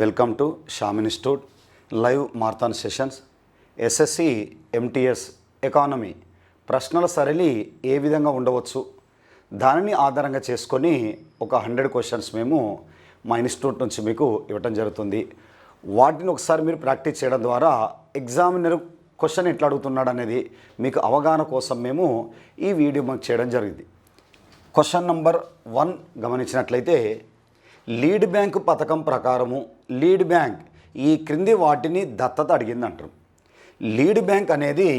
Welcome to Shyam institute live marathon sessions. SSC MTS economy ప్రశ్నల సరళి ఏ విధంగా ఉండవచ్చు, దానిని ఆధారంగా చేసుకొని ఒక 100 క్వశ్చన్స్ మేము మా ఇన్స్టిట్యూట్ నుంచి మీకు ఇవ్వటం జరుగుతుంది. వాటిని ఒకసారి మీరు ప్రాక్టీస్ చేయడం ద్వారా ఎగ్జామినర్ క్వశ్చన్ ఎట్లా అడుగుతున్నాడు అనేది మీకు అవగాహన కోసం మేము ఈ వీడియో మాకు చేయడం జరిగింది. క్వశ్చన్ నంబర్ 1 గమనించినట్లయితే, లీడ్ బ్యాంక్ పథకం ప్రకారము లీడ్ బ్యాంక్ ఈ క్రింది వాటిని దత్తత అడిగింది అంటారు. లీడ్ బ్యాంక్ అనేది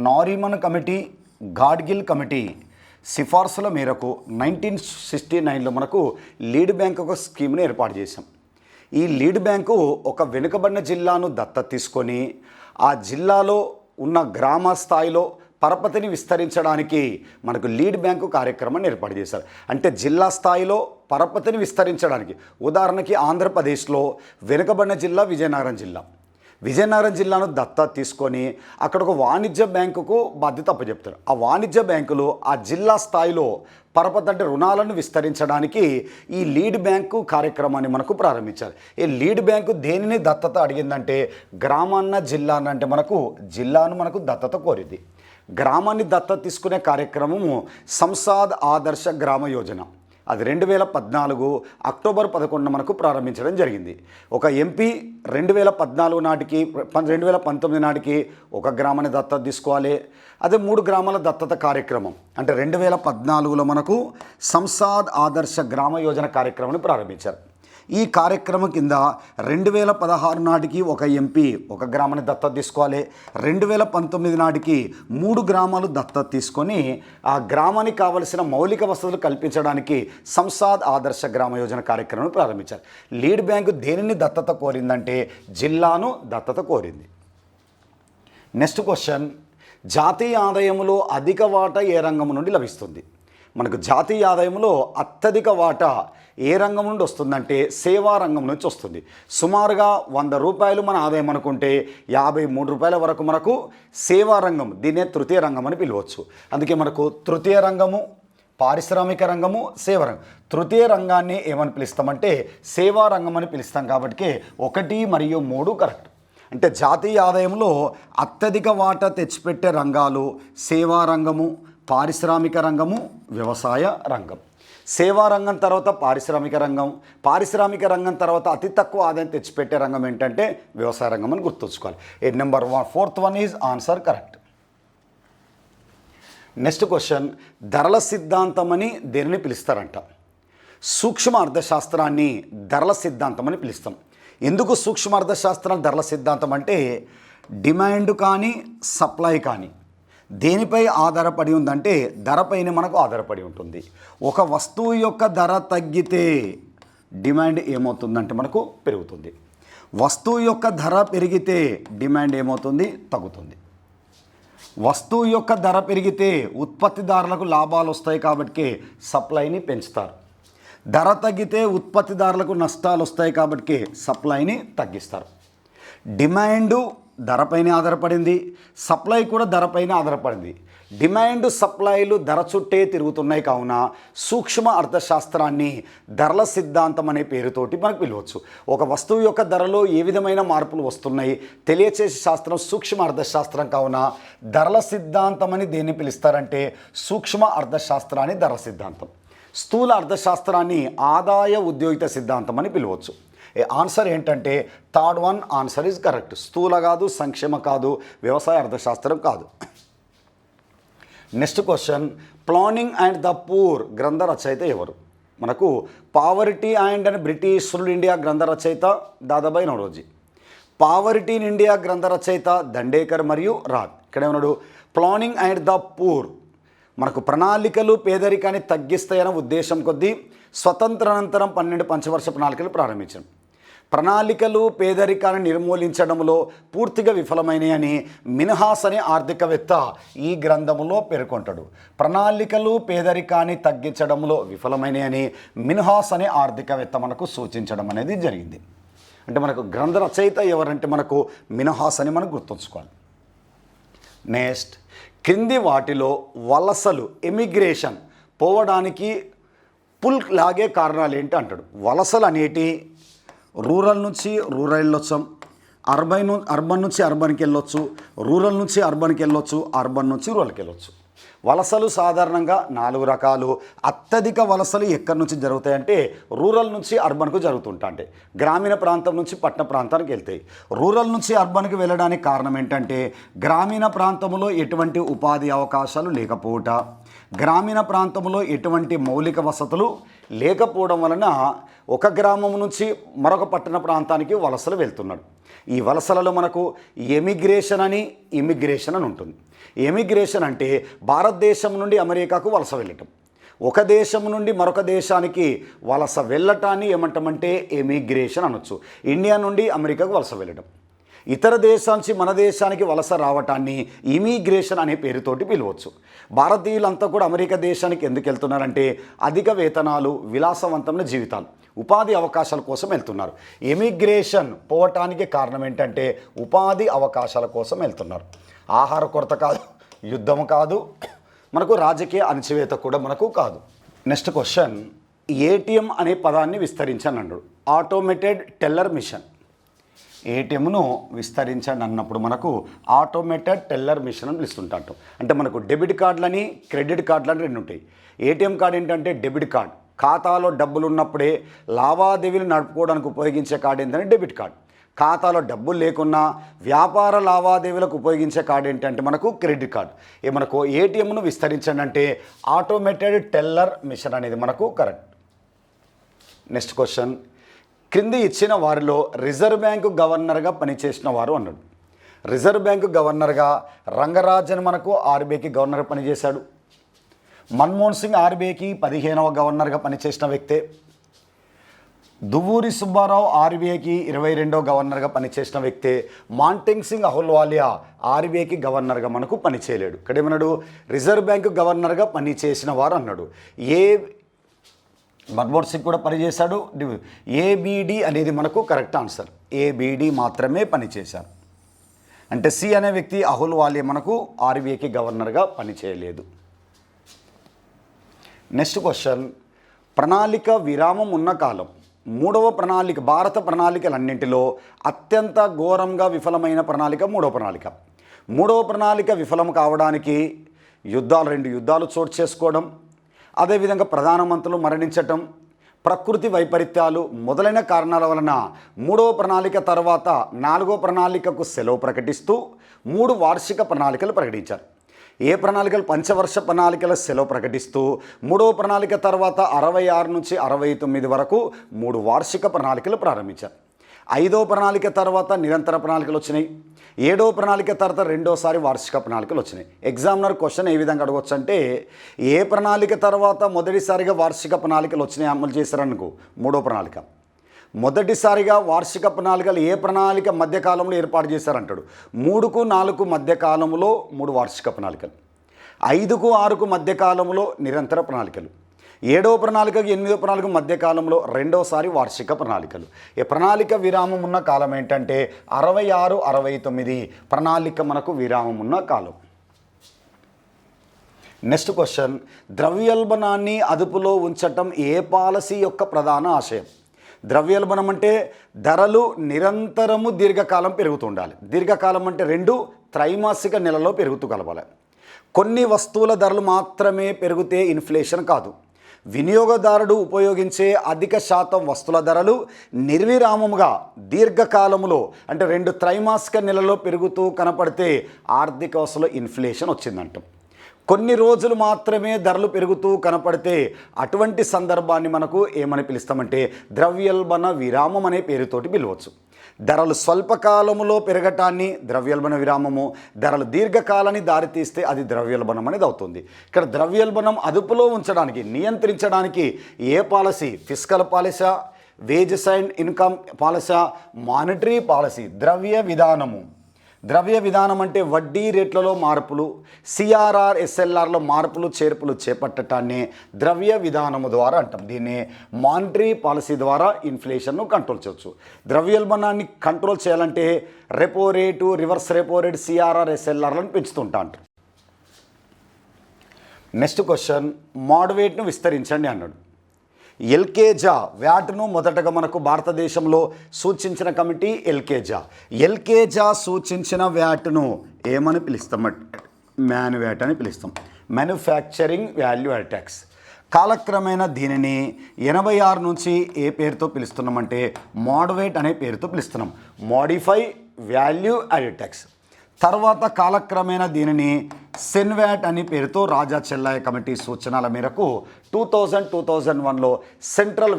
నారిమన్ కమిటీ, గాడ్గిల్ కమిటీ సిఫార్సుల మేరకు 1969లో మనకు లీడ్ బ్యాంక్ ఒక స్కీమ్ని ఏర్పాటు చేశాం. ఈ లీడ్ బ్యాంకు ఒక వెనుకబడిన జిల్లాను దత్తత తీసుకొని ఆ జిల్లాలో ఉన్న గ్రామ స్థాయిలో పరపతిని విస్తరించడానికి మనకు లీడ్ బ్యాంకు కార్యక్రమాన్ని ఏర్పాటు చేశారు. అంటే జిల్లా స్థాయిలో పరపతిని విస్తరించడానికి, ఉదాహరణకి ఆంధ్రప్రదేశ్లో వెనుకబడిన జిల్లా విజయనగరం జిల్లాను దత్తత తీసుకొని అక్కడ ఒక వాణిజ్య బ్యాంకుకు బాధ్యత అప్పచెప్తారు. ఆ వాణిజ్య బ్యాంకులు ఆ జిల్లా స్థాయిలో పరపతి అంటే రుణాలను విస్తరించడానికి ఈ లీడ్ బ్యాంకు కార్యక్రమాన్ని మనకు ప్రారంభించారు. ఈ లీడ్ బ్యాంకు దేనిని దత్తత అడిగిందంటే, గ్రామాన్న జిల్లాను అంటే మనకు జిల్లాను మనకు దత్తత కోరింది. గ్రామాన్ని దత్తత తీసుకునే కార్యక్రమము సంసాద్ ఆదర్శ గ్రామ యోజన. అది 2014 అక్టోబర్ 11 మనకు ప్రారంభించడం జరిగింది. ఒక ఎంపీ 2014 నాటికి 2019 నాటికి ఒక గ్రామాన్ని దత్తత తీసుకోవాలి. అదే 3 గ్రామాల దత్తత కార్యక్రమం అంటే 2014లో మనకు సంసాద్ ఆదర్శ గ్రామ యోజన కార్యక్రమాన్ని ప్రారంభించారు. ఈ కార్యక్రమం కింద 2016 నాటికి ఒక ఎంపీ ఒక గ్రామాన్ని దత్తత తీసుకోవాలి. 2019 నాటికి 3 గ్రామాలు దత్తత తీసుకొని ఆ గ్రామానికి కావలసిన మౌలిక వసతులు కల్పించడానికి సంసాద్ ఆదర్శ గ్రామ యోజన కార్యక్రమం ప్రారంభించారు. లీడ్ బ్యాంకు దేనిని దత్తత కోరిందంటే జిల్లాను దత్తత కోరింది. నెక్స్ట్ క్వశ్చన్, జాతీయ ఆదాయంలో అధిక వాటా ఏ రంగం నుండి లభిస్తుంది? మనకు జాతీయ ఆదాయంలో అత్యధిక వాటా ఏ రంగం నుండి వస్తుందంటే సేవా రంగం నుంచి వస్తుంది. సుమారుగా 100 రూపాయలు మన ఆదాయం అనుకుంటే 53 రూపాయల వరకు మనకు సేవా రంగం, దీన్నే తృతీయ రంగం అని పిలవచ్చు. అందుకే మనకు తృతీయ రంగము, పారిశ్రామిక రంగము, సేవా రంగం. తృతీయ రంగాన్ని ఏమని పిలుస్తామంటే సేవా రంగం అని పిలుస్తాం. కాబట్టి 1 మరియు 3 కరెక్ట్. అంటే జాతీయ ఆదాయంలో అత్యధిక వాటా తెచ్చిపెట్టే రంగాలు సేవా రంగము, పారిశ్రామిక రంగము, వ్యవసాయ రంగం. సేవా రంగం తర్వాత పారిశ్రామిక రంగం తర్వాత అతి తక్కువ ఆదాయం తెచ్చిపెట్టే రంగం ఏంటంటే వ్యవసాయ రంగం అని గుర్తుంచుకోవాలి. Number 4th one is answer correct. Next question, ధరల సిద్ధాంతం అని దేనిని పిలుస్తారంట? సూక్ష్మ అర్థశాస్త్రాన్ని ధరల సిద్ధాంతం అని పిలుస్తాం. ఎందుకు సూక్ష్మ అర్థశాస్త్రం ధరల సిద్ధాంతం అంటే, డిమాండ్ కానీ సప్లై కానీ దేనిపై ఆధారపడి ఉందంటే ధరపైన మనకు ఆధారపడి ఉంటుంది. ఒక వస్తువు యొక్క ధర తగ్గితే డిమాండ్ ఏమవుతుందంటే మనకు పెరుగుతుంది. వస్తువు యొక్క ధర పెరిగితే డిమాండ్ ఏమవుతుంది? తగ్గుతుంది. వస్తువు యొక్క ధర పెరిగితే ఉత్పత్తిదారులకు లాభాలు వస్తాయి కాబట్టి సప్లైని పెంచుతారు. ధర తగ్గితే ఉత్పత్తిదారులకు నష్టాలు వస్తాయి కాబట్టి సప్లైని తగ్గిస్తారు. డిమాండు ధరపైన ఆధారపడింది, సప్లై కూడా ధరపైన ఆధారపడింది. డిమాండ్ సప్లైలు ధర చుట్టే తిరుగుతున్నాయి కావున సూక్ష్మ అర్థశాస్త్రాన్ని ధరల సిద్ధాంతం అనే పేరుతోటి మనకు పిలవచ్చు. ఒక వస్తువు యొక్క ధరలో ఏ విధమైన మార్పులు వస్తున్నాయి తెలియచేసే శాస్త్రం సూక్ష్మ అర్థశాస్త్రం కావున ధరల సిద్ధాంతం అని దేన్ని పిలుస్తారంటే సూక్ష్మ అర్థశాస్త్రాన్ని ధరల సిద్ధాంతం. స్థూల అర్థశాస్త్రాన్ని ఆదాయ ఉద్యోగిత సిద్ధాంతం అని పిలవచ్చు. ఆన్సర్ ఏంటంటే 3rd one answer is correct. స్థూల కాదు, సంక్షేమ కాదు, వ్యవసాయ అర్థశాస్త్రం కాదు. Next question, planning and the poor గ్రంథ రచయిత ఎవరు? మనకు poverty and British rule India గ్రంథ రచయిత Dadabhai Naoroji. Poverty in India గ్రంథ రచయిత దండేకర్ మరియు రాత్. ఇక్కడ ఏమన్నాడు? ప్లానింగ్ అండ్ ద పూర్ మనకు ప్రణాళికలు పేదరికాన్ని తగ్గిస్తాయన్న ఉద్దేశం కొద్దీ స్వతంత్రానంతరం 12 పంచవర్ష ప్రణాళికలు ప్రారంభించాం. ప్రణాళికలు పేదరికాన్ని నిర్మూలించడంలో పూర్తిగా విఫలమైనయని మిన్హాస్ అనే ఆర్థికవేత్త ఈ గ్రంథంలో పేర్కొంటాడు. ప్రణాళికలు పేదరికాన్ని తగ్గించడంలో విఫలమైనయని మిన్హాస్ అనే ఆర్థికవేత్త మనకు సూచించడం అనేది జరిగింది. అంటే మనకు గ్రంథ రచయిత ఎవరంటే మనకు మిన్హాస్ అని మనం గుర్తుంచుకోవాలి. నెక్స్ట్, క్రింది వాటిలో వలసలు ఎమిగ్రేషన్ పోవడానికి పుల్ లాగే కారణాలు ఏంటి అంటాడు. వలసలు అనేటి రూరల్ నుంచి రూరల్ వెళ్ళొచ్చు, అర్బన్ నుంచి అర్బన్కి వెళ్ళొచ్చు, రూరల్ నుంచి అర్బన్కి వెళ్ళొచ్చు, అర్బన్ నుంచి రూరల్కి వెళ్ళొచ్చు. వలసలు సాధారణంగా 4 రకాలు. అత్యధిక వలసలు ఎక్కడి నుంచి జరుగుతాయంటే రూరల్ నుంచి అర్బన్కు జరుగుతుంటాయి. గ్రామీణ ప్రాంతం నుంచి పట్టణ ప్రాంతానికి వెళ్తాయి. రూరల్ నుంచి అర్బన్కి వెళ్ళడానికి కారణం ఏంటంటే గ్రామీణ ప్రాంతంలో ఎటువంటి ఉపాధి అవకాశాలు లేకపోవట, గ్రామీణ ప్రాంతంలో ఎటువంటి మౌలిక వసతులు లేకపోవడం వలన ఒక గ్రామం నుంచి మరొక పట్టణ ప్రాంతానికి వలసలు వెళ్తున్నాడు. ఈ వలసలలో మనకు ఎమిగ్రేషన్ అని, ఇమిగ్రేషన్ అని ఉంటుంది. ఎమిగ్రేషన్ అంటే భారతదేశం నుండి అమెరికాకు వలస వెళ్ళటం. ఒక దేశం నుండి మరొక దేశానికి వలస వెళ్ళటాన్ని ఏమంటామంటే ఎమిగ్రేషన్ అనొచ్చు. ఇండియా నుండి అమెరికాకు వలస వెళ్ళటం. ఇతర దేశం నుంచి మన దేశానికి వలస రావటాన్ని ఇమిగ్రేషన్ అనే పేరుతోటి పిలవచ్చు. భారతీయులంతా కూడా అమెరికా దేశానికి ఎందుకు వెళ్తున్నారంటే అధిక వేతనాలు, విలాసవంతమైన జీవితాలు, ఉపాధి అవకాశాల కోసం వెళ్తున్నారు. ఎమిగ్రేషన్ పోవటానికి కారణం ఏంటంటే ఉపాధి అవకాశాల కోసం వెళ్తున్నారు. ఆహార కొరత కాదు, యుద్ధం కాదు, మనకు రాజకీయ అణచివేత కూడా మనకు కాదు. నెక్స్ట్ క్వశ్చన్, ఏటీఎం అనే పదాన్ని విస్తరించండి అన్నాడు. Automated teller machine. ఏటీఎంను విస్తరించండి అన్నప్పుడు మనకు ఆటోమేటెడ్ టెల్లర్ మిషన్ అని పిలుస్తుంటాం. అంటే మనకు డెబిట్ కార్డులని, క్రెడిట్ కార్డులని రెండు ఉంటాయి. ఏటీఎం కార్డు ఏంటంటే డెబిట్ కార్డ్, ఖాతాలో డబ్బులు ఉన్నప్పుడే లావాదేవీలు నడుపుకోవడానికి ఉపయోగించే కార్డు ఏంటంటే డెబిట్ కార్డ్. ఖాతాలో డబ్బులు లేకున్నా వ్యాపార లావాదేవీలకు ఉపయోగించే కార్డు ఏంటంటే మనకు క్రెడిట్ కార్డ్. మనకు ఏటీఎంను విస్తరించండి అంటే ఆటోమేటెడ్ టెల్లర్ మిషన్ అనేది మనకు కరెక్ట్. నెక్స్ట్ క్వశ్చన్, క్రింది ఇచ్చిన వారిలో రిజర్వ్ బ్యాంకు గవర్నర్గా పనిచేసిన వారు అన్నాడు. రిజర్వ్ బ్యాంకు గవర్నర్గా రంగరాజన్ మనకు ఆర్బీఐకి గవర్నర్గా పనిచేశాడు. మన్మోహన్ సింగ్ ఆర్బీఐకి 15వ గవర్నర్గా పనిచేసిన వ్యక్తే. దువ్వూరి సుబ్బారావు ఆర్బీఐకి 22వ గవర్నర్గా పనిచేసిన వ్యక్తే. మాంటెంగ్ సింగ్ అహుల్వాలియా ఆర్బీఐకి గవర్నర్గా మనకు పనిచేయలేడు. ఇక్కడ ఏమన్నాడు, రిజర్వ్ బ్యాంకు గవర్నర్గా పనిచేసిన వారు అన్నాడు. మన్మోహన్ సింగ్ కూడా పనిచేశాడు. ఏబిడి అనేది మనకు కరెక్ట్ ఆన్సర్. ఏబిడి మాత్రమే పనిచేశారు. అంటే సి అనే వ్యక్తి అహుల్వాలియా మనకు ఆర్బీఐకి గవర్నర్గా పనిచేయలేదు. నెక్స్ట్ క్వశ్చన్, ప్రణాళిక విరామం ఉన్న కాలం. 3వ ప్రణాళిక, భారత ప్రణాళికలన్నింటిలో అత్యంత ఘోరంగా విఫలమైన ప్రణాళిక 3వ ప్రణాళిక. 3వ ప్రణాళిక విఫలం కావడానికి 2 యుద్ధాలు చోటు చేసుకోవడం, అదేవిధంగా ప్రధానమంత్రులు మరణించటం, ప్రకృతి వైపరీత్యాలు మొదలైన కారణాల వలన 3వ ప్రణాళిక తర్వాత 4వ ప్రణాళికకు సెలవు ప్రకటిస్తూ 3 వార్షిక ప్రణాళికలు ప్రకటించారు. ఏ ప్రణాళికలు? పంచవర్ష ప్రణాళికల సెలవు ప్రకటిస్తూ 3వ ప్రణాళిక తర్వాత 66 నుంచి 69 వరకు 3 వార్షిక ప్రణాళికలు ప్రారంభించారు. 5వ ప్రణాళిక తర్వాత నిరంతర ప్రణాళికలు వచ్చినాయి. 7వ ప్రణాళిక తర్వాత 2వసారి వార్షిక ప్రణాళికలు వచ్చినాయి. ఎగ్జామినర్ క్వశ్చన్ ఏ విధంగా అడగవచ్చు అంటే, ఏ ప్రణాళిక తర్వాత మొదటిసారిగా వార్షిక ప్రణాళికలు వచ్చినాయి అమలు చేశారనుకో 3వ ప్రణాళిక. మొదటిసారిగా వార్షిక ప్రణాళికలు ఏ ప్రణాళిక మధ్యకాలంలో ఏర్పాటు చేశారంటాడు. 3కు 4కు మధ్యకాలంలో 3 వార్షిక ప్రణాళికలు, 5కు 6కు మధ్యకాలంలో నిరంతర ప్రణాళికలు, 7వ ప్రణాళికకు 8వ ప్రణాళిక మధ్యకాలంలో 2వసారి వార్షిక ప్రణాళికలు. ఈ ప్రణాళిక విరామం ఉన్న కాలం ఏంటంటే 66, 69 ప్రణాళిక మనకు విరామం ఉన్న కాలం. నెక్స్ట్ క్వశ్చన్, ద్రవ్యోల్బణాన్ని అదుపులో ఉంచటం ఏ పాలసీ యొక్క ప్రధాన ఆశయం? ద్రవ్యోల్బణం అంటే ధరలు నిరంతరము దీర్ఘకాలం పెరుగుతూ ఉండాలి. దీర్ఘకాలం అంటే 2 త్రైమాసిక నెలలో పెరుగుతూ కలపాలి. కొన్ని వస్తువుల ధరలు మాత్రమే పెరిగితే ఇన్ఫ్లేషన్ కాదు. వినియోగదారుడు ఉపయోగించే అధిక శాతం వస్తువుల ధరలు నిర్విరామముగా దీర్ఘకాలములో అంటే 2 త్రైమాసిక నెలలో పెరుగుతూ కనపడితే ఆర్థిక వ్యవస్థలో ఇన్ఫ్లేషన్ వచ్చిందంటాం. కొన్ని రోజులు మాత్రమే ధరలు పెరుగుతూ కనపడితే అటువంటి సందర్భాన్ని మనకు ఏమని పిలుస్తామంటే ద్రవ్యోల్బణ విరామం అనే పేరుతోటి పిలవచ్చు. ధరలు స్వల్పకాలములో పెరగటాన్ని ద్రవ్యోల్బణ విరామము, ధరలు దీర్ఘకాలాన్ని దారితీస్తే అది ద్రవ్యోల్బణం అనేది అవుతుంది. ఇక్కడ ద్రవ్యోల్బణం అదుపులో ఉంచడానికి, నియంత్రించడానికి ఏ policy? Fiscal policy, wages and income policy, monetary policy. ద్రవ్య విధానము. ద్రవ్య విధానం అంటే వడ్డీ రేట్లలో మార్పులు, సిఆర్ఆర్ ఎస్ఎల్ఆర్లో మార్పులు చేర్పులు చేపట్టడాన్ని ద్రవ్య విధానము ద్వారా అంటాం. దీన్ని మానిటరీ పాలసీ ద్వారా ఇన్ఫ్లేషన్ను కంట్రోల్ చేయవచ్చు. ద్రవ్యోల్బణాన్ని కంట్రోల్ చేయాలంటే repo rate, reverse repo rate, CRR ఎస్ఎల్ఆర్లను పెంచుతుంటా అంటారు. నెక్స్ట్ క్వశ్చన్, మోడరేట్ను విస్తరించండి అన్నాడు. ఎల్కేజా వ్యాట్ను మొదటగా మనకు భారతదేశంలో సూచించిన కమిటీ ఎల్కేజా సూచించిన వ్యాట్ను ఏమని పిలుస్తాం? మ్యాన్వ్యాట్ అని పిలుస్తాం. Manufacturing value add tax. కాలక్రమేణా దీనిని 86 నుంచి ఏ పేరుతో పిలుస్తున్నామంటే మోడవేట్ అనే పేరుతో పిలుస్తున్నాం. Modify value added tax. తర్వాత కాలక్రమేణా దీనిని సెన్వాట్ అనే పేరుతో రాజా చెల్లాయ కమిటీ సూచనల మేరకు 2001లో సెంట్రల్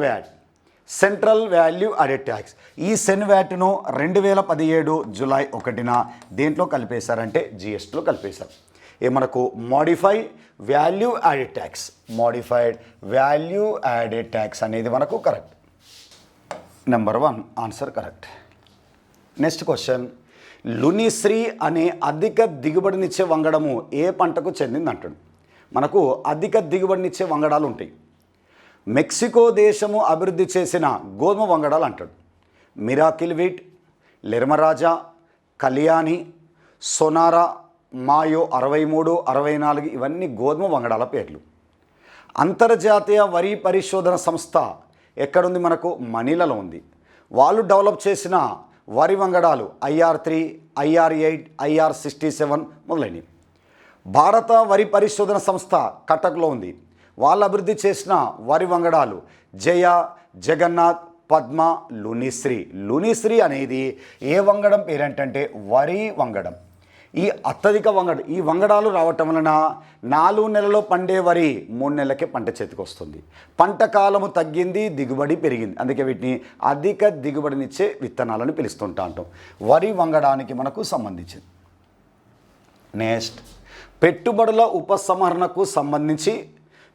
వాల్యూ యాడెడ్ ట్యాక్స్. ఈ సెన్వాట్ను 2017 జూలై 1న దేంట్లో కలిపేశారంటే జిఎస్టీలో కలిపేశారు. మనకు మోడిఫైడ్ వాల్యూ యాడెడ్ ట్యాక్స్ అనేది మనకు correct. Number 1 answer correct. Next question, లునిశ్రీ అనే అధిక దిగుబడినిచ్చే వంగడము ఏ పంటకు చెందింది అంటాడు. మనకు అధిక దిగుబడినిచ్చే వంగడాలు ఉంటాయి. మెక్సికో దేశము అభివృద్ధి చేసిన గోధుమ వంగడాలు అంటాడు. మిరాకిల్ వీట్, లెర్మరాజా, కళ్యాణి, సోనారా, మాయో 63, 64 ఇవన్నీ గోధుమ వంగడాల పేర్లు. అంతర్జాతీయ వరి పరిశోధన సంస్థ ఎక్కడుంది? మనకు మనీలలో ఉంది. వాళ్ళు డెవలప్ చేసిన వరి వంగడాలు IR3, IR8, IR67 మొదలైనవి. భారత వరి పరిశోధన సంస్థ కటక్లో ఉంది. వాళ్ళు అభివృద్ధి చేసిన వరి వంగడాలు జయ, జగన్నాథ్, పద్మ, లునిశ్రీ అనేది ఏ వంగడం పేరేంటంటే వరి వంగడం. ఈ అత్యధిక ఈ వంగడాలు రావటం వలన 4 నెలల్లో పండే వరి 3 నెలలకే పంట చేతికి వస్తుంది. పంట కాలము తగ్గింది, దిగుబడి పెరిగింది. అందుకే వీటిని అధిక దిగుబడినిచ్చే విత్తనాలను పిలుస్తుంటా అంటాం. వరి వంగడానికి మనకు సంబంధించింది. నెక్స్ట్, పెట్టుబడుల ఉపసంహరణకు సంబంధించి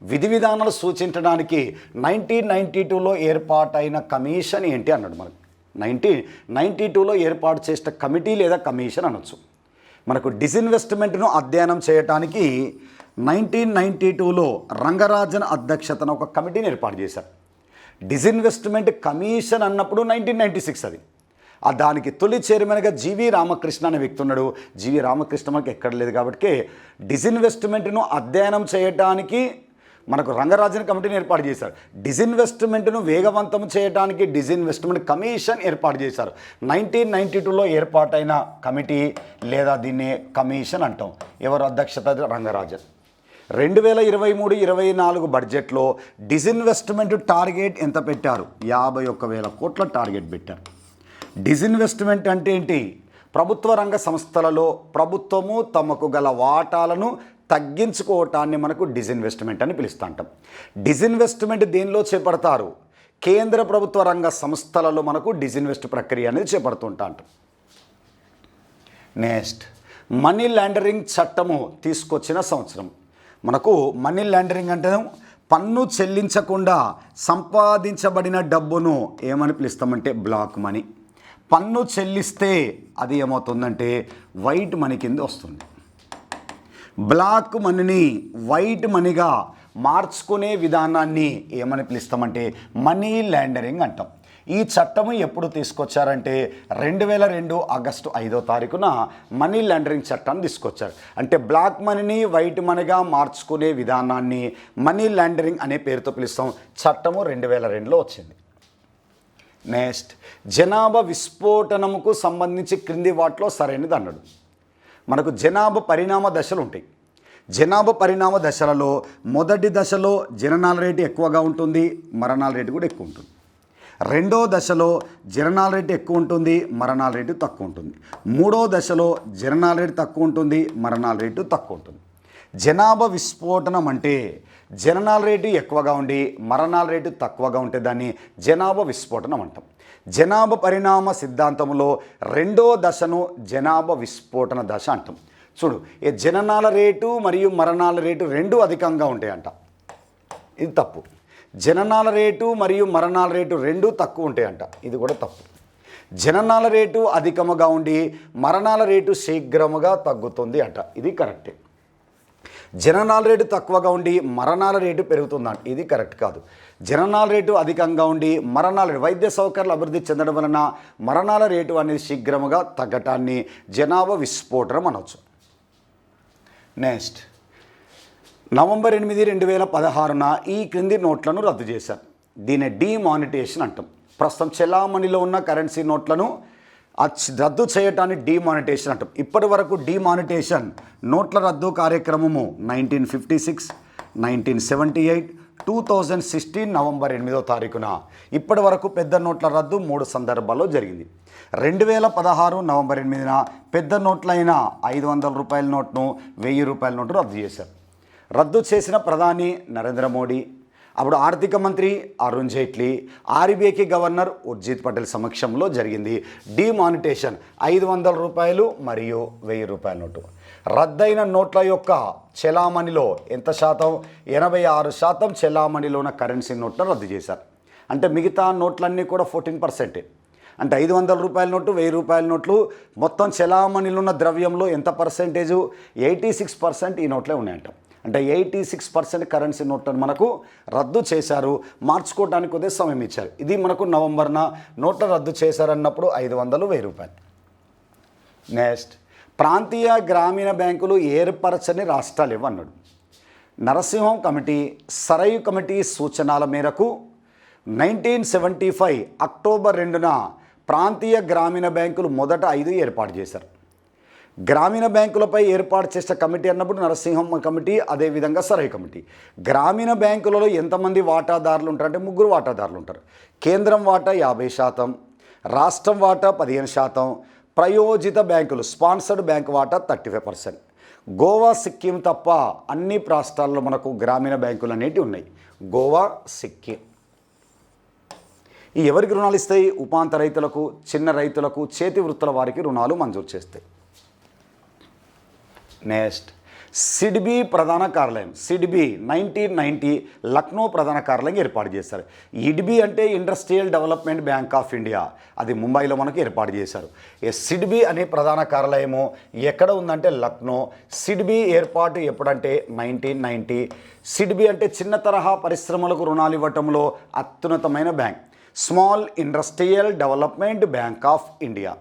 విధి విధానాలు సూచించడానికి 1992లో ఏర్పాటైన కమిషన్ ఏంటి అన్నాడు. మనకు 1992లో ఏర్పాటు చేసిన కమిటీ లేదా కమిషన్ అనొచ్చు. మనకు డిస్ఇన్వెస్ట్మెంట్ను అధ్యయనం చేయడానికి 1992లో రంగరాజన్ అధ్యక్షతన ఒక కమిటీని ఏర్పాటు చేశారు. డిస్ఇన్వెస్ట్మెంట్ కమిషన్ అన్నప్పుడు 1996 అది. దానికి తొలి చైర్మన్గా జీవి రామకృష్ణ అనే వ్యక్తి ఉన్నాడు. జీవి రామకృష్ణ మనకి ఎక్కడ లేదు కాబట్టి డిస్ఇన్వెస్ట్మెంట్ను అధ్యయనం చేయడానికి మనకు రంగరాజన్ కమిటీని ఏర్పాటు చేశారు. డిస్ఇన్వెస్ట్మెంట్ను వేగవంతం చేయడానికి డిస్ఇన్వెస్ట్మెంట్ కమిషన్ ఏర్పాటు చేశారు. 1992లో ఏర్పాటైన కమిటీ లేదా దీన్ని కమిషన్ అంటాం. ఎవరు అధ్యక్షత? రంగరాజన్. 2023-24 బడ్జెట్లో డిస్ఇన్వెస్ట్మెంట్ టార్గెట్ ఎంత పెట్టారు? 51,000 కోట్ల టార్గెట్ పెట్టారు. డిస్ఇన్వెస్ట్మెంట్ అంటే ఏంటి? ప్రభుత్వ రంగ సంస్థలలో ప్రభుత్వము తమకు గల వాటాలను తగ్గించుకోవటాన్ని మనకు డిస్ఇన్వెస్ట్మెంట్ అని పిలుస్తూ ఉంటాం. డిస్ఇన్వెస్ట్మెంట్ దేనిలో చేపడతారు? కేంద్ర ప్రభుత్వ రంగ సంస్థలలో మనకు డిస్ఇన్వెస్ట్ ప్రక్రియ అనేది చేపడుతుంటా అంటాం. నెక్స్ట్, మనీ లాండరింగ్ చట్టము తీసుకొచ్చిన సంవత్సరం. మనకు మనీ లాండరింగ్ అంటే పన్ను చెల్లించకుండా సంపాదించబడిన డబ్బును ఏమని పిలుస్తామంటే బ్లాక్ మనీ. పన్ను చెల్లిస్తే అది ఏమవుతుందంటే వైట్ మనీ కింద వస్తుంది. బ్లాక్ మనీని వైట్ మనీగా మార్చుకునే విధానాన్ని ఏమని పిలుస్తామంటే మనీ లాండరింగ్ అంటాం. ఈ చట్టము ఎప్పుడు తీసుకొచ్చారంటే 2002 ఆగస్టు 5వ తారీఖున మనీ లాండరింగ్ చట్టాన్ని తీసుకొచ్చారు. అంటే బ్లాక్ మనీని వైట్ మనీగా మార్చుకునే విధానాన్ని మనీ లాండరింగ్ అనే పేరుతో పిలుస్తాం. చట్టము 2002లో వచ్చింది. నెక్స్ట్, జనాభా విస్ఫోటనముకు సంబంధించి క్రింది వాటిలో సరైనది అన్నాడు. మనకు జనాభా పరిణామ దశలు ఉంటాయి. జనాభా పరిణామ దశలలో మొదటి దశలో జననాల రేటు ఎక్కువగా ఉంటుంది, మరణాల రేటు కూడా ఎక్కువ ఉంటుంది. రెండో దశలో జననాల రేటు ఎక్కువ ఉంటుంది, మరణాల రేటు తక్కువ ఉంటుంది. మూడో దశలో జననాల రేటు తక్కువ ఉంటుంది, మరణాల రేటు తక్కువ ఉంటుంది. జనాభా విస్ఫోటనం అంటే జననాల రేటు ఎక్కువగా ఉండి మరణాల రేటు తక్కువగా ఉంటే దాన్ని జనాభా విస్ఫోటనం అంటాం. జనాభా పరిణామ సిద్ధాంతంలో రెండో దశను జనాభా విస్ఫోటన దశ అంటాం. చూడు, ఈ జననాల రేటు మరియు మరణాల రేటు రెండూ అధికంగా ఉంటాయంట. ఇది తప్పు. జననాల రేటు మరియు మరణాల రేటు రెండూ తక్కువ ఉంటాయంట. ఇది కూడా తప్పు. జననాల రేటు అధికముగా ఉండి మరణాల రేటు శీఘ్రముగా తగ్గుతుంది అంట. ఇది కరెక్టే. జననాల రేటు తక్కువగా ఉండి మరణాల రేటు పెరుగుతుందంట. ఇది కరెక్ట్ కాదు. జననాల రేటు అధికంగా ఉండి వైద్య సౌకర్యాలు అభివృద్ధి చెందడం వలన మరణాల రేటు అనేది శీఘ్రముగా తగ్గటాన్ని జనాభా విస్ఫోటనం అనవచ్చు. నెక్స్ట్, నవంబర్ 8, 2016 ఈ క్రింది నోట్లను రద్దు చేశారు. దీన్ని డీమానిటైజేషన్ అంటాం. ప్రస్తుతం చెలామణిలో ఉన్న కరెన్సీ నోట్లను రద్దు చేయటాన్ని డీమానిటైజేషన్ అంటాం. ఇప్పటి వరకు డీమానిటైజేషన్ నోట్ల రద్దు కార్యక్రమము 1956, 1978, 2016 నవంబర్ 8వ తారీఖున ఇప్పటి వరకు పెద్ద నోట్ల రద్దు 3 సందర్భాల్లో జరిగింది. 2016 నవంబర్ 8న పెద్ద నోట్లైన 500 రూపాయల నోట్ను, 1000 రూపాయల నోటు రద్దు చేశారు. రద్దు చేసిన ప్రధాని నరేంద్ర మోడీ, అప్పుడు ఆర్థిక మంత్రి అరుణ్ జైట్లీ, ఆర్బీఐకి గవర్నర్ ఉర్జిత్ పటేల్ సమక్షంలో జరిగింది డీమానిటైజేషన్. 500 రూపాయలు మరియు 1000 రూపాయల నోటు. రద్దయిన నోట్ల యొక్క చెలామణిలో ఎంత శాతం? 86% చెలామణిలో ఉన్న కరెన్సీ నోట్లను రద్దు చేశారు. అంటే మిగతా నోట్లన్నీ కూడా 14%. అంటే 500 రూపాయల నోటు, 1000 రూపాయల నోట్లు మొత్తం చెలామణిలో ఉన్న ద్రవ్యంలో ఎంత పర్సెంటేజు? 86% ఈ నోట్లే ఉన్నాయంట. అంటే 86% కరెన్సీ నోట్లను మనకు రద్దు చేశారు. మార్చుకోవడానికి కొద్దిగా సమయం ఇచ్చారు. ఇది మనకు నవంబర్న నోట్ల రద్దు చేశారన్నప్పుడు 500, 1000 రూపాయలు. నెక్స్ట్, ప్రాంతీయ గ్రామీణ బ్యాంకులు ఏర్పరచని రాష్ట్రాలు ఇవ్వన్నాడు. నరసింహం కమిటీ, సరయు కమిటీ సూచనల మేరకు 1975 అక్టోబర్ 2న ప్రాంతీయ గ్రామీణ బ్యాంకులు మొదట 5 ఏర్పాటు చేశారు. గ్రామీణ బ్యాంకులపై ఏర్పాటు చేసిన కమిటీ అన్నప్పుడు నరసింహం కమిటీ, అదేవిధంగా సరయు కమిటీ. గ్రామీణ బ్యాంకులలో ఎంతమంది వాటాదారులు ఉంటారు అంటే 3 వాటాదారులు ఉంటారు. కేంద్రం వాటా 50%, రాష్ట్రం వాటా 15%, ప్రయోజిత బ్యాంకులు స్పాన్సర్డ్ బ్యాంక్ వాటా 35%. గోవా, సిక్కిం తప్ప అన్ని రాష్ట్రాల్లో మనకు గ్రామీణ బ్యాంకులు అనేటివి ఉన్నాయి. గోవా, సిక్కిం. ఈ ఎవరికి రుణాలు ఇస్తాయి? ఉపాంత రైతులకు, చిన్న రైతులకు, చేతి వృత్తుల వారికి రుణాలు మంజూరు చేస్తాయి. నెక్స్ట్, సిడ్బీ ప్రధాన కార్యాలయం. సిడ్బీ 1990 లక్నో ప్రధాన కార్యాలయం ఏర్పాటు చేశారు. ఇడ్బీ అంటే industrial development bank of India, అది ముంబైలో మనకు ఏర్పాటు చేశారు. సిడ్బీ అనే ప్రధాన కార్యాలయము ఎక్కడ ఉందంటే లక్నో. సిడ్బీ ఏర్పాటు ఎప్పుడంటే 1990. సిడ్బీ అంటే చిన్న తరహా పరిశ్రమలకు రుణాలు ఇవ్వటంలో అత్యున్నతమైన bank. Small industrial development bank of India.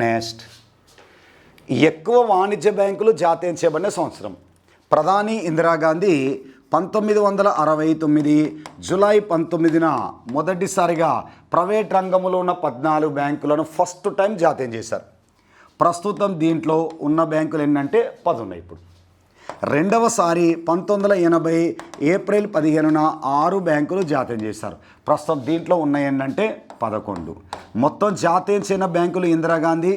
Next, ఎక్కువ వాణిజ్య బ్యాంకులు జాతీయం చేయబడిన సంవత్సరం. ప్రధాని ఇందిరాగాంధీ 1969 జూలై 19న మొదటిసారిగా ప్రైవేట్ రంగంలో ఉన్న 14 బ్యాంకులను ఫస్ట్ టైం జాతీయం చేశారు. ప్రస్తుతం దీంట్లో ఉన్న బ్యాంకులు ఏంటంటే 10 ఉన్నాయి. ఇప్పుడు రెండవసారి 1980 ఏప్రిల్ 15న 6 బ్యాంకులు జాతీయం చేశారు. ప్రస్తుతం దీంట్లో ఉన్నాయి ఏంటంటే 11. మొత్తం జాతీయం చేయని బ్యాంకులు ఇందిరాగాంధీ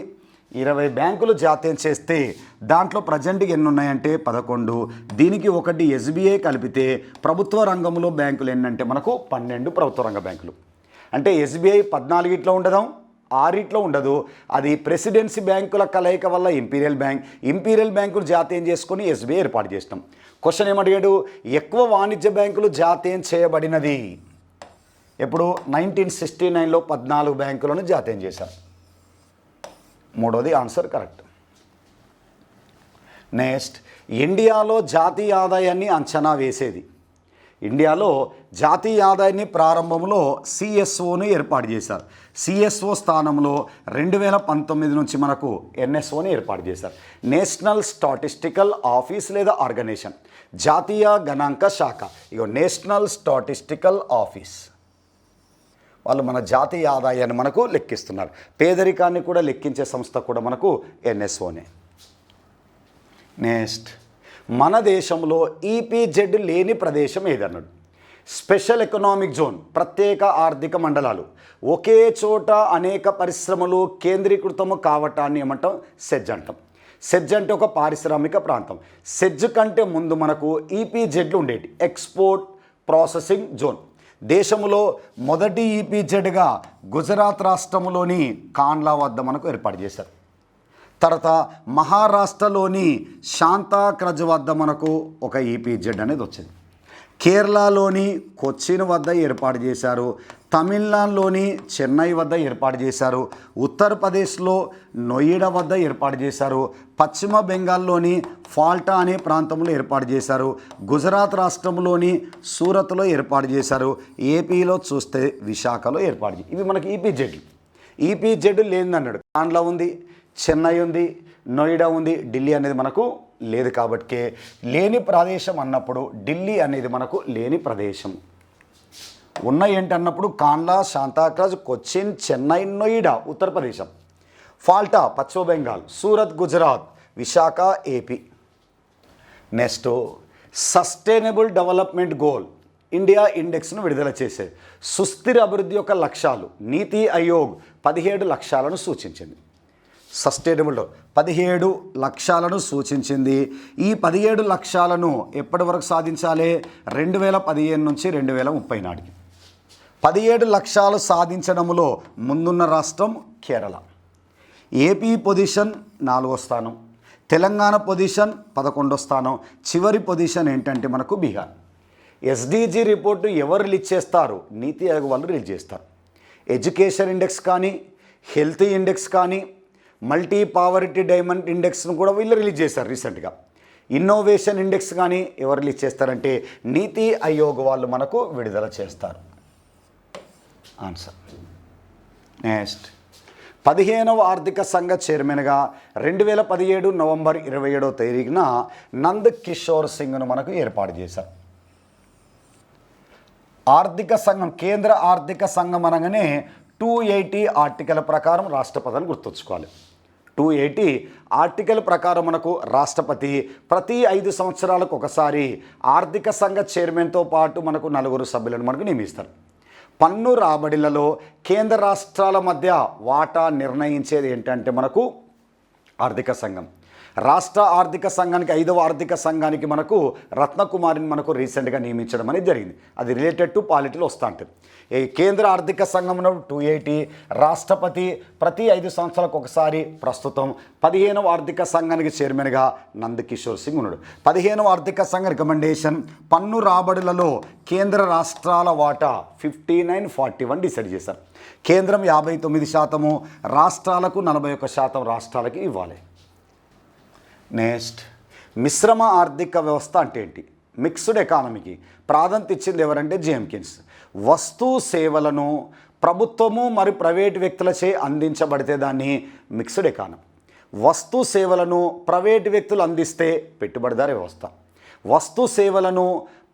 20 బ్యాంకులు జాతీయం చేస్తే దాంట్లో ప్రజెంట్గా ఎన్ని ఉన్నాయంటే 11. దీనికి ఒకటి ఎస్బీఐ కలిపితే ప్రభుత్వ రంగంలో బ్యాంకులు ఏంటంటే మనకు 12 ప్రభుత్వ రంగ బ్యాంకులు. అంటే ఎస్బీఐ 14 ఉండదు, 6 ఉండదు. అది ప్రెసిడెన్సీ బ్యాంకుల కలయిక వల్ల ఇంపీరియల్ బ్యాంకులు జాతీయం చేసుకొని ఎస్బీఐ ఏర్పాటు చేసినాం. క్వశ్చన్ ఏమడిగాడు? ఎక్కువ వాణిజ్య బ్యాంకులు జాతీయం చేయబడినది ఎప్పుడు? 1969లో 14 బ్యాంకులను జాతీయం చేశారు. మూడోది ఆన్సర్ కరెక్ట్. నెక్స్ట్, ఇండియాలో జాతీయ ఆదాయాన్ని అంచనా వేసేది. ఇండియాలో జాతీయ ఆదాయాన్ని ప్రారంభంలో సిఎస్ఓను ఏర్పాటు చేశారు. సిఎస్ఓ స్థానంలో 2019 నుంచి మనకు ఎన్ఎస్ఓని ఏర్పాటు చేశారు. నేషనల్ స్టాటిస్టికల్ ఆఫీస్ లేదా ఆర్గనైజేషన్, జాతీయ గణాంక శాఖ. ఇగో నేషనల్ స్టాటిస్టికల్ ఆఫీస్ వాళ్ళు మన జాతీయ ఆదాయాన్ని మనకు లెక్కిస్తున్నారు. పేదరికాన్ని కూడా లెక్కించే సంస్థ కూడా మనకు ఎన్ఎస్ఓనే. నెక్స్ట్, మన దేశంలో ఈపీజెడ్ లేని ప్రదేశం ఏదన్నాడు? స్పెషల్ ఎకనామిక్ జోన్, ప్రత్యేక ఆర్థిక మండలాలు. ఒకే చోట అనేక పరిశ్రమలు కేంద్రీకృతము కావటాన్ని ఏమంటాం? సెజ్ అంటాం. సెజ్ అంటే ఒక పారిశ్రామిక ప్రాంతం. సెజ్ కంటే ముందు మనకు ఈపీజెడ్లు ఉండేవి, ఎక్స్పోర్ట్ ప్రాసెసింగ్ జోన్. దేశంలో మొదటి ఈపీజెడ్గా గుజరాత్ రాష్ట్రంలోని కాండ్లా వద్ద మనకు ఏర్పాటు చేశారు. తర్వాత మహారాష్ట్రలోని శాంతాక్రజ్ వద్ద మనకు ఒక ఈపీజెడ్ అనేది వచ్చింది. కేరళలోని కొచ్చిన్ వద్ద ఏర్పాటు చేశారు. తమిళనాడులోని చెన్నై వద్ద ఏర్పాటు చేశారు. ఉత్తరప్రదేశ్లో నొయిడా వద్ద ఏర్పాటు చేశారు. పశ్చిమ బెంగాల్లోని ఫాల్టా అనే ప్రాంతంలో ఏర్పాటు చేశారు. గుజరాత్ రాష్ట్రంలోని సూరత్లో ఏర్పాటు చేశారు. ఏపీలో చూస్తే విశాఖలో ఏర్పాటు చేశారు. ఇవి మనకి ఈపీజెడ్లు. ఈపీజెడ్ లేదన్నాడు. కాండ్లా ఉంది, చెన్నై ఉంది, నోయిడా ఉంది, ఢిల్లీ అనేది మనకు లేదు కాబట్టి లేని ప్రదేశం అన్నప్పుడు ఢిల్లీ అనేది మనకు లేని ప్రదేశం. ఉన్న ఏంటన్నప్పుడు కాన్లా, శాంతాక్రాజ్, కొచ్చిన్, చెన్నై, నోయిడా ఉత్తరప్రదేశం, ఫాల్టా పశ్చిమ Bengal, Surat Gujarat, Visakha AP. Next sustainable development goal India ఇండెక్స్ను విడుదల చేసే సుస్థిర అభివృద్ధి యొక్క లక్ష్యాలు నీతి ఆయోగ్ 17 లక్ష్యాలను సూచించింది. సస్టైనబుల్ 17 లక్ష్యాలను సూచించింది. ఈ 17 లక్ష్యాలను ఎప్పటి వరకు సాధించాలి? 2015 నుంచి 2030 నాటికి. 17 లక్ష్యాలు సాధించడంలో ముందున్న రాష్ట్రం కేరళ. ఏపీ పొజిషన్ 4వ స్థానం, తెలంగాణ పొజిషన్ 11వ స్థానం, చివరి పొజిషన్ ఏంటంటే మనకు బీహార్. ఎస్డిజి రిపోర్టు ఎవరు రిలీజ్ చేస్తారు? నీతి ఆయోగ్ వాళ్ళు రిలీజ్ చేస్తారు. ఎడ్యుకేషన్ ఇండెక్స్ కానీ, హెల్త్ ఇండెక్స్ కానీ, మల్టీ పావర్టీ డైమండ్ ఇండెక్స్ను కూడా వీళ్ళు రిలీజ్ చేశారు రీసెంట్గా. ఇన్నోవేషన్ ఇండెక్స్ కానీ ఎవరు రిలీజ్ చేస్తారంటే నీతి ఆయోగ్ వాళ్ళు మనకు విడుదల చేస్తారు. ఆన్సర్. నెక్స్ట్ 15వ ఆర్థిక సంఘ చైర్మన్గా 2017 నవంబర్ 27వ తేదీన నంద్ కిషోర్ సింగ్ను మనకు ఏర్పాటు చేశారు. ఆర్థిక సంఘం, కేంద్ర ఆర్థిక సంఘం అనగానే 280 ఆర్టికల్ ప్రకారం రాష్ట్రపతిని గుర్తుంచుకోవాలి. 280 ఆర్టికల్ ప్రకారం మనకు రాష్ట్రపతి ప్రతి 5 సంవత్సరాలకు ఒకసారి ఆర్థిక సంఘ చైర్మన్తో పాటు మనకు 4 సభ్యులను మనకు నియమిస్తారు. పన్ను రాబడిలలో కేంద్ర రాష్ట్రాల మధ్య వాటా నిర్ణయించేది ఏంటంటే మనకు ఆర్థిక సంఘం. రాష్ట్ర ఆర్థిక సంఘానికి 5వ ఆర్థిక సంఘానికి మనకు రత్నకుమారిని మనకు రీసెంట్గా నియమించడం అనేది జరిగింది. అది రిలేటెడ్ టు పాలిటీలో వస్తూ ఉంటుంది. ఈ కేంద్ర ఆర్థిక సంఘంలో 280, రాష్ట్రపతి ప్రతి 5 సంవత్సరాలకు ఒకసారి. ప్రస్తుతం 15వ ఆర్థిక సంఘానికి చైర్మన్గా నంద్ కిషోర్ సింగ్ ఉన్నాడు. 15వ ఆర్థిక సంఘ రికమెండేషన్ పన్ను రాబడులలో కేంద్ర రాష్ట్రాల వాటా 59-41 డిసైడ్ చేశారు. కేంద్రం 59%, రాష్ట్రాలకు 41% రాష్ట్రాలకి ఇవ్వాలి. నెక్స్ట్ మిశ్రమ ఆర్థిక వ్యవస్థ అంటే ఏంటి? మిక్స్డ్ ఎకానమీకి ప్రాధాన్యత ఇచ్చింది ఎవరంటే జేమ్కిన్స్. వస్తు సేవలను ప్రభుత్వము మరియు ప్రైవేటు వ్యక్తులచే అందించబడితే దాన్ని మిక్స్డ్ ఎకానమీ. వస్తు సేవలను ప్రైవేటు వ్యక్తులు అందిస్తే పెట్టుబడిదారీ వ్యవస్థ. వస్తు సేవలను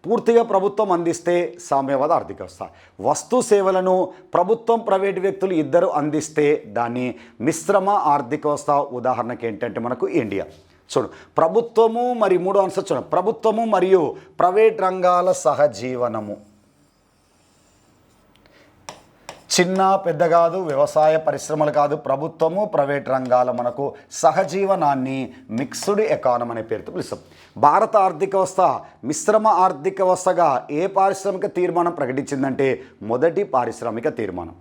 పూర్తిగా ప్రభుత్వం అందిస్తే సామ్యవాద ఆర్థిక వ్యవస్థ. వస్తు సేవలను ప్రభుత్వం ప్రైవేటు వ్యక్తులు ఇద్దరు అందిస్తే దాన్ని మిశ్రమ ఆర్థిక వ్యవస్థ. ఉదాహరణకి ఏంటంటే మనకు ఇండియా. చూడు, ప్రభుత్వము మరియు 3వ ఆన్సర్ చూడండి, ప్రభుత్వము మరియు ప్రైవేట్ రంగాల సహజీవనము. చిన్న పెద్ద కాదు, వ్యవసాయ పరిశ్రమలు కాదు, ప్రభుత్వము ప్రైవేట్ రంగాల మనకు సహజీవనాన్ని మిక్స్డ్ ఎకానమీ అనే పేరుతో పిలుస్తాం. భారత ఆర్థిక వ్యవస్థ మిశ్రమ ఆర్థిక వ్యవస్థగా ఏ పారిశ్రామిక తీర్మానం ప్రకటించిందంటే మొదటి పారిశ్రామిక తీర్మానం.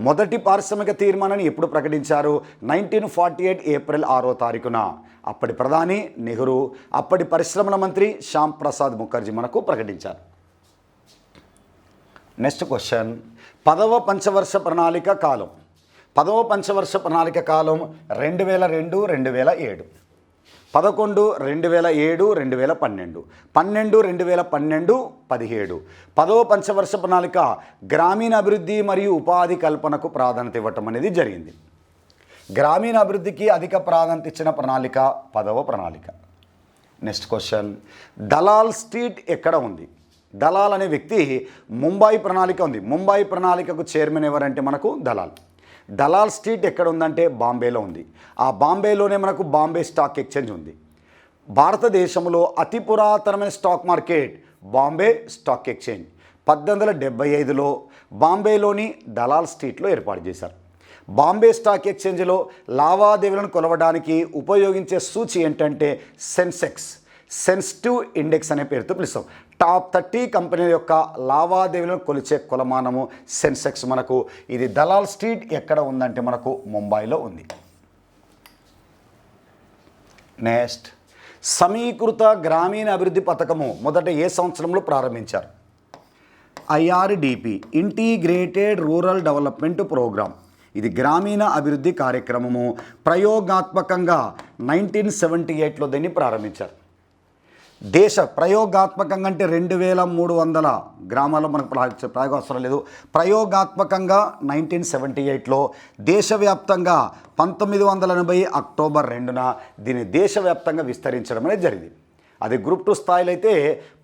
మొదటి పారిశ్రామిక తీర్మానాన్ని ఎప్పుడు ప్రకటించారు? 1948 ఏప్రిల్ 6వ తారీఖున. అప్పటి ప్రధాని నెహ్రూ, అప్పటి పరిశ్రమల మంత్రి శ్యామ్ ప్రసాద్ ముఖర్జీ మనకు ప్రకటించారు. నెక్స్ట్ క్వశ్చన్, 10వ పంచవర్ష ప్రణాళిక కాలం. 10వ పంచవర్ష ప్రణాళిక కాలం 2002, 2007, 11 2007, 2012, 12 2012, 17. 10వ పంచవర్ష ప్రణాళిక గ్రామీణ అభివృద్ధి మరియు ఉపాధి కల్పనకు ప్రాధాన్యత ఇవ్వటం అనేది జరిగింది. గ్రామీణ అభివృద్ధికి అధిక ప్రాధాన్యత ఇచ్చిన ప్రణాళిక 10వ ప్రణాళిక. నెక్స్ట్ క్వశ్చన్, దలాల్ స్ట్రీట్ ఎక్కడ ఉంది? దలాల్ అనే వ్యక్తి ముంబై ప్రణాళిక ఉంది. ముంబై ప్రణాళికకు చైర్మన్ ఎవరంటే మనకు దలాల్. దలాల్ స్ట్రీట్ ఎక్కడ ఉందంటే బాంబేలో ఉంది. ఆ బాంబేలోనే మనకు బాంబే స్టాక్ ఎక్స్చేంజ్ ఉంది. భారతదేశంలో అతి పురాతనమైన stock market Bombay stock exchange 1875లో బాంబేలోని దలాల్ స్ట్రీట్లో ఏర్పాటు చేశారు. బాంబే స్టాక్ ఎక్స్చేంజ్లో లావాదేవీలను కొలవడానికి ఉపయోగించే సూచి ఏంటంటే సెన్సెక్స్, సెన్సిటివ్ ఇండెక్స్ అనే పేరుతో పిలుస్తాం. టాప్ 30 కంపెనీల యొక్క లావాదేవీలను కొలిచే కొలమానము సెన్సెక్స్. మనకు ఇది దలాల్ స్ట్రీట్ ఎక్కడ ఉందంటే మనకు ముంబైలో ఉంది. నెక్స్ట్, సమీకృత గ్రామీణ అభివృద్ధి పథకము మొదట ఏ సంవత్సరంలో ప్రారంభించారు? IRDP, integrated rural development programme. ఇది గ్రామీణ అభివృద్ధి కార్యక్రమము. ప్రయోగాత్మకంగా 1978లో దీన్ని ప్రారంభించారు. ప్రయోగాత్మకంగా అంటే 2300 గ్రామాల్లో మనకు ప్రయోగం అవసరం లేదు. ప్రయోగాత్మకంగా 1978లో దేశవ్యాప్తంగా 1980 అక్టోబర్ 2న దీన్ని దేశవ్యాప్తంగా విస్తరించడం అనేది జరిగింది. అది గ్రూప్ 2 స్థాయిలో అయితే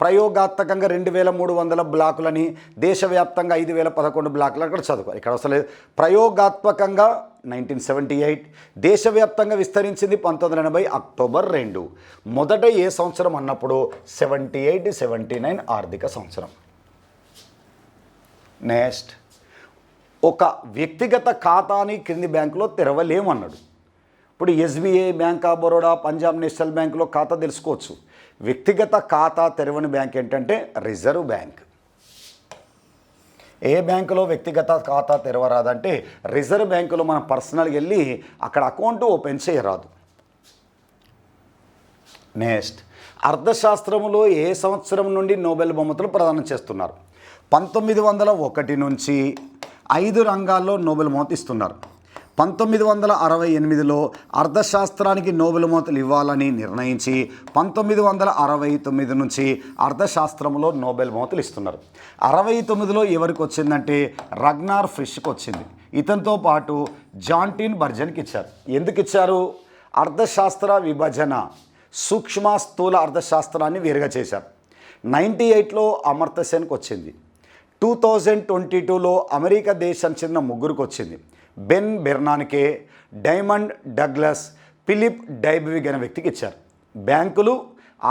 ప్రయోగాత్మకంగా 2300 బ్లాకులని, దేశవ్యాప్తంగా 5011 బ్లాకులు అక్కడ చదువుకోవాలి. ఇక్కడ అసలు ప్రయోగాత్మకంగా 1978, దేశవ్యాప్తంగా విస్తరించింది 1980 అక్టోబర్ 2. మొదట ఏ సంవత్సరం అన్నప్పుడు 78-79 ఆర్థిక సంవత్సరం. నెక్స్ట్, ఒక వ్యక్తిగత ఖాతాని క్రింది బ్యాంకులో తెరవలేమన్నాడు. ఇప్పుడు SBI, bank of Baroda, Punjab national బ్యాంకులో ఖాతా తెలుసుకోవచ్చు. వ్యక్తిగత ఖాతా తెరవని బ్యాంక్ ఏంటంటే రిజర్వ్ బ్యాంక్. ఏ బ్యాంకులో వ్యక్తిగత ఖాతా తెరవరాదంటే రిజర్వ్ బ్యాంకులో మనం పర్సనల్గా వెళ్ళి అక్కడ అకౌంట్ ఓపెన్ చేయరాదు. నెక్స్ట్, అర్థశాస్త్రములో ఏ సంవత్సరం నుండి నోబెల్ బహుమతులు ప్రదానం చేస్తున్నారు? 1901 నుంచి 5 రంగాల్లో నోబెల్ బహుమతి ఇస్తున్నారు. 1968లో అర్థశాస్త్రానికి నోబెల్ బహుమతులు ఇవ్వాలని నిర్ణయించి 1969 నుంచి అర్థశాస్త్రంలో నోబెల్ బహుమతులు ఇస్తున్నారు. 69లో ఎవరికి వచ్చిందంటే రగ్నార్ ఫ్రిష్కి వచ్చింది. ఇతనితో పాటు జాంటీన్ బర్జన్కి ఇచ్చారు. ఎందుకు ఇచ్చారు? అర్థశాస్త్ర విభజన, సూక్ష్మ స్థూల అర్థశాస్త్రాన్ని వేరుగా చేశారు. 98లో అమర్త్య సేన్కి వచ్చింది. 2022లో అమెరికా దేశం చెందిన ముగ్గురికి వచ్చింది. బెన్ బెర్నాన్కే, డైమండ్ డగ్లస్, ఫిలిప్ డైబ్విగ్ అనే వ్యక్తికి ఇచ్చారు. బ్యాంకులు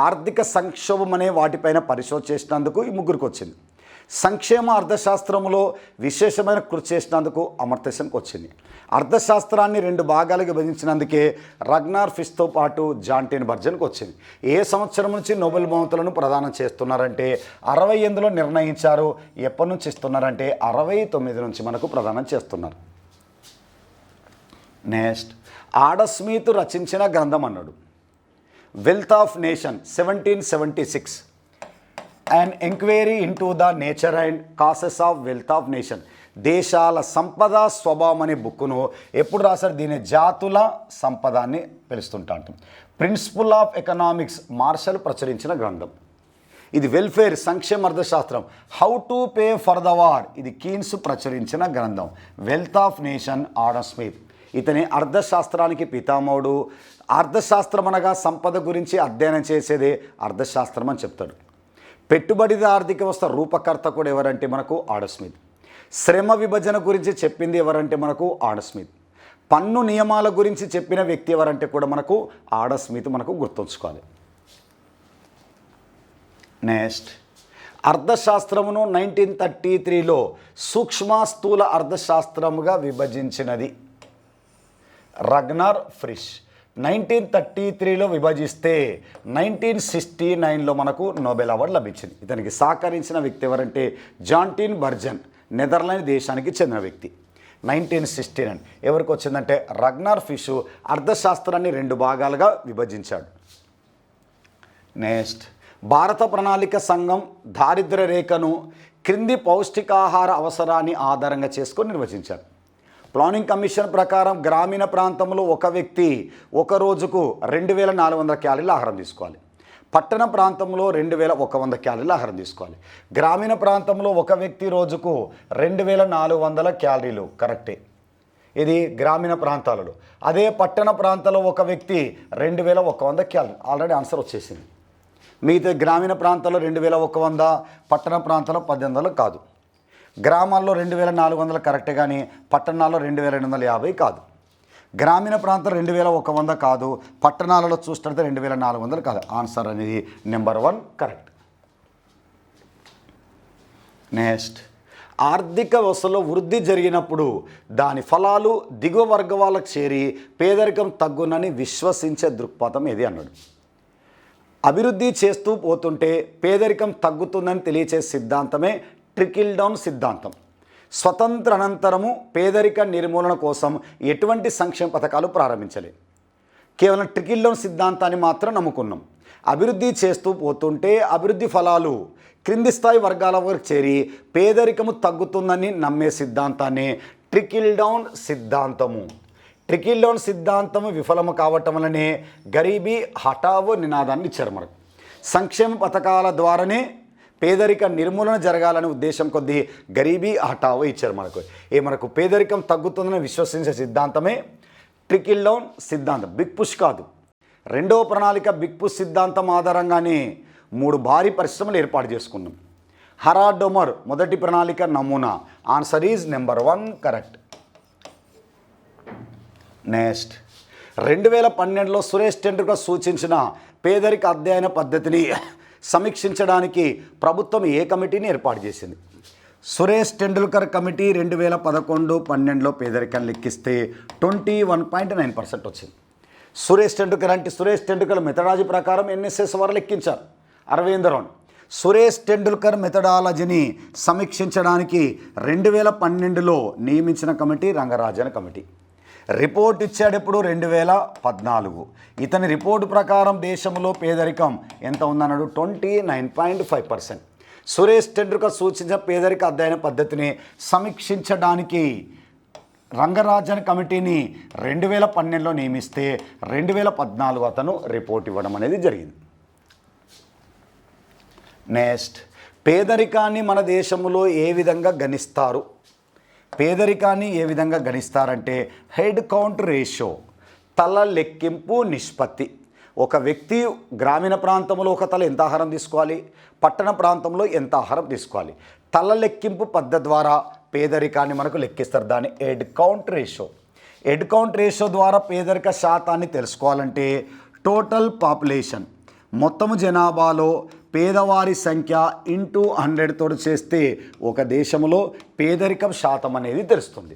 ఆర్థిక సంక్షోభం అనే వాటిపైన పరిశోధన చేసినందుకు ఈ ముగ్గురికి వచ్చింది. సంక్షేమ అర్థశాస్త్రంలో విశేషమైన కృషి చేసినందుకు అమర్త్య సేన్కి వచ్చింది. అర్థశాస్త్రాన్ని 2 భాగాలుగా విభజించినందుకే రగ్నార్ ఫిష్తో పాటు జాంటీన్ బర్జన్కి వచ్చింది. ఏ సంవత్సరం నుంచి నోబెల్ బహుమతులను ప్రదానం చేస్తున్నారంటే 68లో నిర్ణయించారు. ఎప్పటి నుంచి ఇస్తున్నారంటే 69 నుంచి మనకు ప్రదానం చేస్తున్నారు. నెక్స్ట్, ఆడమ్ స్మిత్ రచించిన గ్రంథం అన్నాడు. Wealth of nation 1776, an enquiry into the nature and causes of wealth of nation, దేశాల సంపద స్వభావం అనే బుక్కును ఎప్పుడు రాశారు? దీని జాతుల సంపద అని పిలుస్తుంటాం. ప్రిన్సిపల్ ఆఫ్ ఎకనామిక్స్ మార్షల్ ప్రచురించిన గ్రంథం. ఇది వెల్ఫేర్, సంక్షేమ అర్థశాస్త్రం, how to pay for the war, ఇది కీన్స్ ప్రచురించిన గ్రంథం. Wealth of nation Adam Smith. ఇతని అర్థశాస్త్రానికి పితామహుడు. అర్థశాస్త్రం అనగా సంపద గురించి అధ్యయనం చేసేదే అర్థశాస్త్రం అని చెప్తాడు. పెట్టుబడిదారు ఆర్థిక వ్యవస్థ రూపకర్త కూడా ఎవరంటే మనకు ఆడమ్ స్మిత్. శ్రమ విభజన గురించి చెప్పింది ఎవరంటే మనకు ఆడమ్ స్మిత్. పన్ను నియమాల గురించి చెప్పిన వ్యక్తి ఎవరంటే కూడా మనకు ఆడమ్ స్మిత్ మనకు గుర్తుంచుకోవాలి. నెక్స్ట్, అర్థశాస్త్రమును 1933లో సూక్ష్మ స్థూల అర్థశాస్త్రముగా విభజించినది రగ్నార్ ఫ్రిష్. 1933లో విభజిస్తే 1969లో మనకు నోబెల్ అవార్డు లభించింది. ఇతనికి సహకరించిన వ్యక్తి ఎవరంటే జాంటీన్ బర్జన్, నెదర్లాండ్ దేశానికి చెందిన వ్యక్తి. 1969 ఎవరికి వచ్చిందంటే రగ్నార్ ఫిష్ అర్థశాస్త్రాన్ని 2 భాగాలుగా విభజించాడు. నెక్స్ట్, భారత ప్రణాళిక సంఘం దారిద్ర్య రేఖను క్రింది పౌష్టికాహార అవసరాన్ని ఆధారంగా చేసుకొని నిర్వచించారు. ప్లానింగ్ కమిషన్ ప్రకారం గ్రామీణ ప్రాంతంలో ఒక వ్యక్తి ఒక రోజుకు 2400 క్యాలరీల ఆహారం తీసుకోవాలి. పట్టణ ప్రాంతంలో 2100 క్యాలరీల ఆహారం తీసుకోవాలి. గ్రామీణ ప్రాంతంలో ఒక వ్యక్తి రోజుకు 2400 క్యాలరీలు కరెక్టే. ఇది గ్రామీణ ప్రాంతాలలో. అదే పట్టణ ప్రాంతాల్లో ఒక వ్యక్తి 2100 క్యాలరీ. ఆల్రెడీ ఆన్సర్ వచ్చేసింది. మిగతా గ్రామీణ ప్రాంతాల్లో 2100, పట్టణ ప్రాంతాల్లో 1800 కాదు. గ్రామాల్లో 2400 కరెక్టే, కానీ పట్టణాల్లో 2250 కాదు. గ్రామీణ ప్రాంతం 2100 కాదు, పట్టణాలలో చూస్తుంటే 2400 కాదు. ఆన్సర్ అనేది నెంబర్ 1 కరెక్ట్. నెక్స్ట్, ఆర్థిక వ్యవస్థలో వృద్ధి జరిగినప్పుడు దాని ఫలాలు దిగువ వర్గ వాళ్ళకు చేరి పేదరికం తగ్గునని విశ్వసించే దృక్పథం ఏది అన్నాడు. అభివృద్ధి చేస్తూ పోతుంటే పేదరికం తగ్గుతుందని తెలియచే సిద్ధాంతమే ట్రికిల్ డౌన్ సిద్ధాంతం. స్వతంత్ర అనంతరము పేదరిక నిర్మూలన కోసం ఎటువంటి సంక్షేమ పథకాలు ప్రారంభించలేదు. కేవలం ట్రికిల్ డౌన్ సిద్ధాంతాన్ని మాత్రం నమ్ముకున్నాం. అభివృద్ధి చేస్తూ పోతుంటే అభివృద్ధి ఫలాలు క్రింది స్థాయి వర్గాల వరకు చేరి పేదరికము తగ్గుతుందని నమ్మే సిద్ధాంతాన్ని ట్రికిల్ డౌన్ సిద్ధాంతము. ట్రికిల్ డౌన్ సిద్ధాంతము విఫలము కావటం వల్లనే గరీబీ హఠావో నినాదాన్ని ఇచ్చారు మనకు. సంక్షేమ పథకాల ద్వారానే పేదరిక నిర్మూలన జరగాలనే ఉద్దేశం కొద్దీ గరీబీ హఠావో ఇచ్చారు మనకు పేదరికం తగ్గుతుందని విశ్వసించే సిద్ధాంతమే ట్రికిల్ డౌన్ సిద్ధాంతం, బిగ్ పుష్ కాదు. రెండవ ప్రణాళిక బిగ్ పుష్ సిద్ధాంతం ఆధారంగానే 3 భారీ పరిశ్రమలు ఏర్పాటు చేసుకున్నాం. హరాడొమర్ మొదటి ప్రణాళిక నమూనా. Answer is number 1 correct. Next 2012లో సురేష్ టెండూల్కర్ సూచించిన పేదరిక అధ్యయన పద్ధతిని సమీక్షించడానికి ప్రభుత్వం ఏ కమిటీని ఏర్పాటు చేసింది? సురేష్ టెండూల్కర్ కమిటీ 2011-12లో పేదరికాన్ని లెక్కిస్తే 21.9% వచ్చింది. సురేష్ టెండూల్కర్ మెథడాలజీ ప్రకారం ఎన్ఎస్ఎస్ వారు లెక్కించారు 68 రౌండ్. సురేష్ టెండూల్కర్ మెథడాలజీని సమీక్షించడానికి 2012లో నియమించిన కమిటీ రంగరాజన్ కమిటీ. రిపోర్ట్ ఇచ్చాడెప్పుడు 2014. ఇతని రిపోర్టు ప్రకారం దేశంలో పేదరికం ఎంత ఉందన్నాడు? 29.5%. సురేష్ టెండూల్కర్ సూచించిన పేదరిక అధ్యయన పద్ధతిని సమీక్షించడానికి రంగరాజన్ కమిటీని 2012లో నియమిస్తే 2014 అతను రిపోర్ట్ ఇవ్వడం అనేది జరిగింది. నెక్స్ట్ పేదరికాన్ని మన దేశంలో ఏ విధంగా గణిస్తారు? పేదరికాన్ని ఏ విధంగా గణిస్తారంటే హెడ్ కౌంట్ రేషియో, తల లెక్కింపు నిష్పత్తి. ఒక వ్యక్తి గ్రామీణ ప్రాంతంలో ఒక తల ఎంత ఆహారం తీసుకోవాలి, పట్టణ ప్రాంతంలో ఎంత ఆహారం తీసుకోవాలి, తల లెక్కింపు పద్ధతి ద్వారా పేదరికాన్ని మనకు లెక్కిస్తారు. దాన్ని head count ratio. Head count ratio ద్వారా పేదరిక శాతాన్ని తెలుసుకోవాలంటే టోటల్ పాపులేషన్, మొత్తము జనాభాలో పేదవారి సంఖ్య ఇంటూ 100 చేస్తే ఒక దేశంలో పేదరికం శాతం అనేది తెలుస్తుంది.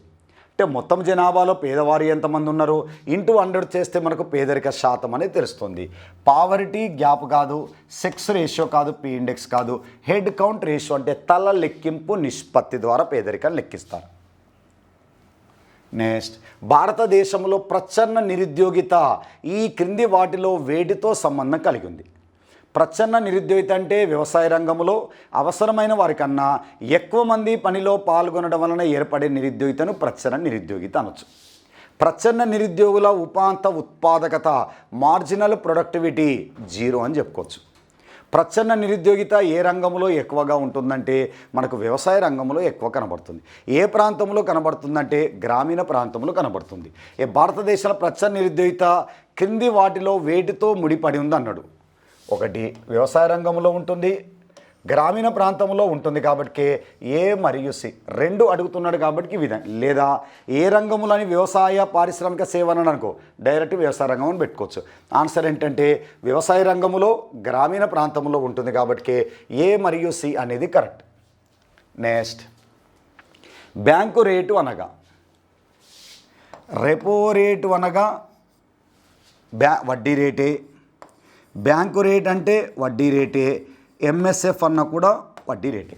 అంటే మొత్తం జనాభాలో పేదవారు ఎంతమంది ఉన్నారు ఇంటూ 100 చేస్తే మనకు పేదరిక శాతం అనేది తెలుస్తుంది. పావర్టీ గ్యాప్ కాదు, సెక్స్ రేషియో కాదు, పీ ఇండెక్స్ కాదు, హెడ్ కౌంట్ రేషియో అంటే తల లెక్కింపు నిష్పత్తి ద్వారా పేదరికాన్ని లెక్కిస్తారు. నెక్స్ట్ భారతదేశంలో ప్రచ్ఛన్న నిరుద్యోగిత ఈ క్రింది వాటిలో వేటితో సంబంధం కలిగి ఉంది? ప్రచ్ఛన్న నిరుద్యోగిత అంటే వ్యవసాయ రంగంలో అవసరమైన వారికన్నా ఎక్కువ మంది పనిలో పాల్గొనడం వలన ఏర్పడే నిరుద్యోగితను ప్రచ్ఛన్న నిరుద్యోగిత అనొచ్చు. ప్రచ్ఛన్న నిరుద్యోగుల ఉపాంత ఉత్పాదకత మార్జినల్ ప్రొడక్టివిటీ 0 అని చెప్పుకోవచ్చు. ప్రచ్ఛన్న నిరుద్యోగిత ఏ రంగంలో ఎక్కువగా ఉంటుందంటే మనకు వ్యవసాయ రంగంలో ఎక్కువ కనబడుతుంది. ఏ ప్రాంతంలో కనబడుతుందంటే గ్రామీణ ప్రాంతంలో కనబడుతుంది. భారతదేశంలో ప్రచ్ఛన్న నిరుద్యోగిత క్రింది వాటిలో వేటితో ముడిపడి ఉంది అన్నాడు. 1 వ్యవసాయ రంగంలో ఉంటుంది, గ్రామీణ ప్రాంతంలో ఉంటుంది కాబట్టి ఏ మరియు సి 2 అడుగుతున్నాడు కాబట్టి లేదా ఏ రంగంలోని వ్యవసాయ పారిశ్రామిక సేవను అనుకో డైరెక్ట్ వ్యవసాయ రంగం అని పెట్టుకోవచ్చు. ఆన్సర్ ఏంటంటే వ్యవసాయ రంగంలో గ్రామీణ ప్రాంతంలో ఉంటుంది కాబట్టి ఏ మరియు సి అనేది కరెక్ట్. నెక్స్ట్ బ్యాంకు రేటు అనగా రెపో రేటు అనగా వడ్డీ రేటే, బ్యాంకు రేట్ అంటే వడ్డీ రేటే, ఎంఎస్ఎఫ్ అన్న కూడా వడ్డీ రేటే.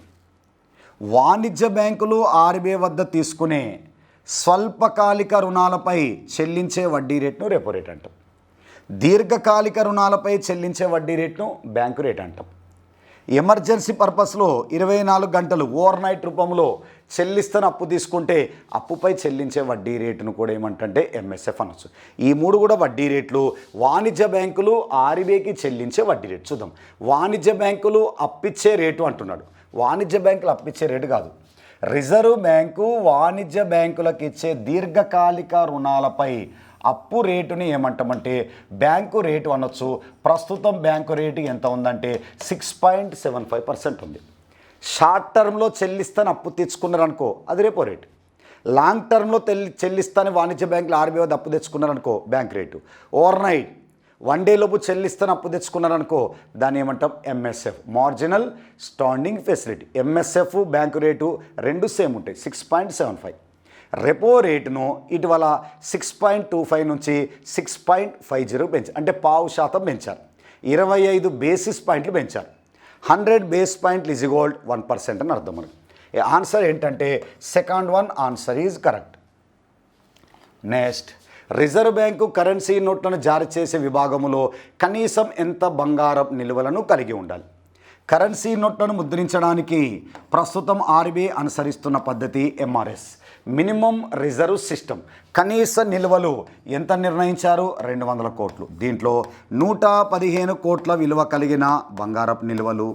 వాణిజ్య బ్యాంకులు ఆర్బీఐ వద్ద తీసుకునే స్వల్పకాలిక రుణాలపై చెల్లించే వడ్డీ రేట్ను రెపో రేట్ అంటాం. దీర్ఘకాలిక రుణాలపై చెల్లించే వడ్డీ రేట్ను బ్యాంకు రేట్ అంటాం. ఎమర్జెన్సీ పర్పస్లో 24 గంటలు ఓవర్ నైట్ రూపంలో చెల్లిస్తున్న అప్పు తీసుకుంటే అప్పుపై చెల్లించే వడ్డీ రేటును కూడా ఏమంటే ఎంఎస్ఎఫ్ అనొచ్చు. ఈ 3 కూడా వడ్డీ రేట్లు. వాణిజ్య బ్యాంకులు ఆర్బీఐకి చెల్లించే వడ్డీ రేటు చూద్దాం. వాణిజ్య బ్యాంకులు అప్పిచ్చే రేటు అంటున్నాడు. వాణిజ్య బ్యాంకులు అప్పిచ్చే రేటు కాదు. రిజర్వ్ బ్యాంకు వాణిజ్య బ్యాంకులకు ఇచ్చే దీర్ఘకాలిక రుణాలపై అప్పు రేటుని ఏమంటామంటే బ్యాంకు రేటు అనొచ్చు. ప్రస్తుతం బ్యాంకు రేటు ఎంత ఉందంటే 6.75% ఉంది. షార్ట్ టర్మ్లో చెల్లిస్తాను అప్పు తెచ్చుకున్నారనుకో అది రెపో రేటు. లాంగ్ టర్మ్లో చెల్లిస్తాను వాణిజ్య బ్యాంకులు ఆర్బీఐ వద్ద అప్పు తెచ్చుకున్నారనుకో bank rate. Over night 1 day లోపు చెల్లిస్తాను అప్పు తెచ్చుకున్నారనుకో దాన్ని ఏమంటాం MSF, marginal standing facility. MSF bank rate 2 same ఉంటాయి 6.75. రెపో రేటును ఇటీవల 6.25 నుంచి 6.50 పెంచారు, అంటే 0.5% పెంచారు. 25 బేసిస్ పాయింట్లు పెంచారు. 100 బేస్ పాయింట్లు ఈజ్ ఈక్వల్ 1% అని అర్థం. మనకి ఆన్సర్ ఏంటంటే second one answer is correct. Next reserve bank currency నోట్లను జారీ చేసే విభాగంలో కనీసం ఎంత బంగారం నిల్వలను కలిగి ఉండాలి? కరెన్సీ నోట్లను ముద్రించడానికి ప్రస్తుతం ఆర్బీఐ అనుసరిస్తున్న పద్ధతి ఎంఆర్ఎస్. మినిమం రిజర్వ్ సిస్టమ్, కనీస నిల్వలు ఎంత నిర్ణయించారు? 200 కోట్లు. దీంట్లో 115 కోట్ల విలువ కలిగిన బంగారపు నిల్వలు,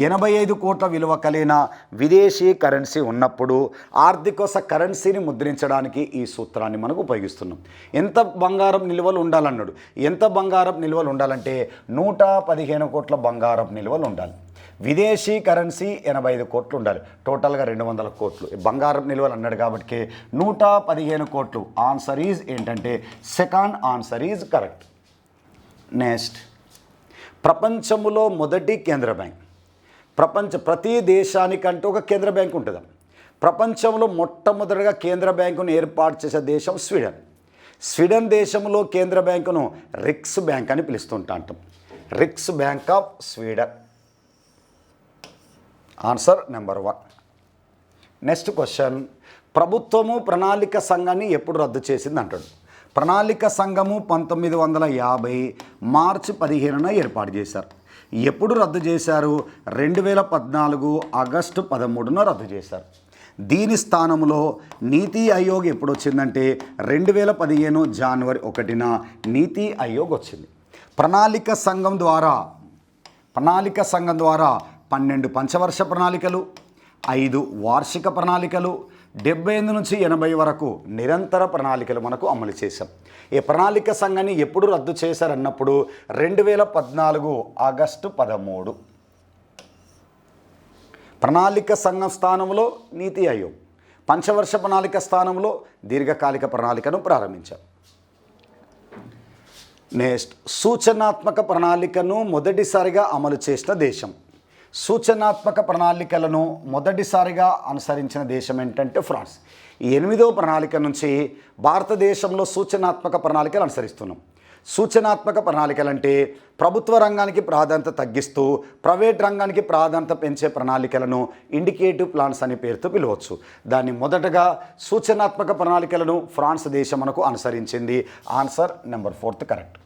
85 కోట్ల విలువ కలిగిన విదేశీ కరెన్సీ ఉన్నప్పుడు ఆర్థిక కరెన్సీని ముద్రించడానికి ఈ సూత్రాన్ని మనకు ఉపయోగిస్తున్నాం. ఎంత బంగారం నిల్వలు ఉండాలన్నాడు. ఎంత బంగారం నిల్వలు ఉండాలంటే 115 కోట్ల బంగారం నిల్వలు ఉండాలి. విదేశీ కరెన్సీ 85 కోట్లు ఉండాలి. టోటల్గా 200 కోట్లు బంగారం నిల్వలు అన్నాడు కాబట్టి 115 కోట్లు. ఆన్సర్ ఈజ్ ఏంటంటే second answer is correct. Next, ప్రపంచంలో మొదటి కేంద్ర బ్యాంక్. ప్రతి దేశానికంటూ ఒక కేంద్ర బ్యాంక్ ఉంటుంది. ప్రపంచంలో మొట్టమొదటిగా కేంద్ర బ్యాంకును ఏర్పాటు చేసే దేశం స్వీడన్. స్వీడన్ దేశంలో కేంద్ర బ్యాంకును రిక్స్ బ్యాంక్ అని పిలుస్తుంటాం. Riksbank of Sweden. Answer number 1. Next question, ప్రభుత్వము ప్రణాళిక సంఘాన్ని ఎప్పుడు రద్దు చేసింది అంటాడు. ప్రణాళిక సంఘము 1950 మార్చి 15న ఏర్పాటు చేశారు. ఎప్పుడు రద్దు చేశారు? 2014 ఆగస్టు 13న రద్దు చేశారు. దీని స్థానంలో నీతి ఆయోగ్ ఎప్పుడు వచ్చిందంటే 2015 జనవరి 1న నీతి ఆయోగ్ వచ్చింది. ప్రణాళిక సంఘం ద్వారా 12 పంచవర్ష ప్రణాళికలు, 5 వార్షిక ప్రణాళికలు, 75 నుంచి 80 వరకు నిరంతర ప్రణాళికలు మనకు అమలు చేశాం. ఈ ప్రణాళిక సంఘాన్ని ఎప్పుడు రద్దు చేశారన్నప్పుడు 2014 ఆగస్టు 13. ప్రణాళిక సంఘం స్థానంలో నీతి ఆయోగ్, పంచవర్ష ప్రణాళిక స్థానంలో దీర్ఘకాలిక ప్రణాళికను ప్రారంభించాం. నెక్స్ట్, సూచనాత్మక ప్రణాళికను మొదటిసారిగా అమలు చేసిన దేశం. సూచనాత్మక ప్రణాళికలను మొదటిసారిగా అనుసరించిన దేశం ఏంటంటే ఫ్రాన్స్. ఈ 8వ ప్రణాళిక నుంచి భారతదేశంలో సూచనాత్మక ప్రణాళికలు అనుసరిస్తున్నాం. సూచనాత్మక ప్రణాళికలు అంటే ప్రభుత్వ రంగానికి ప్రాధాన్యత తగ్గిస్తూ ప్రైవేట్ రంగానికి ప్రాధాన్యత పెంచే ప్రణాళికలను ఇండికేటివ్ ప్లాన్స్ అనే పేరుతో పిలవచ్చు. దాన్ని మొదటగా సూచనాత్మక ప్రణాళికలను ఫ్రాన్స్ దేశం మనకు అనుసరించింది. Answer number 4 correct.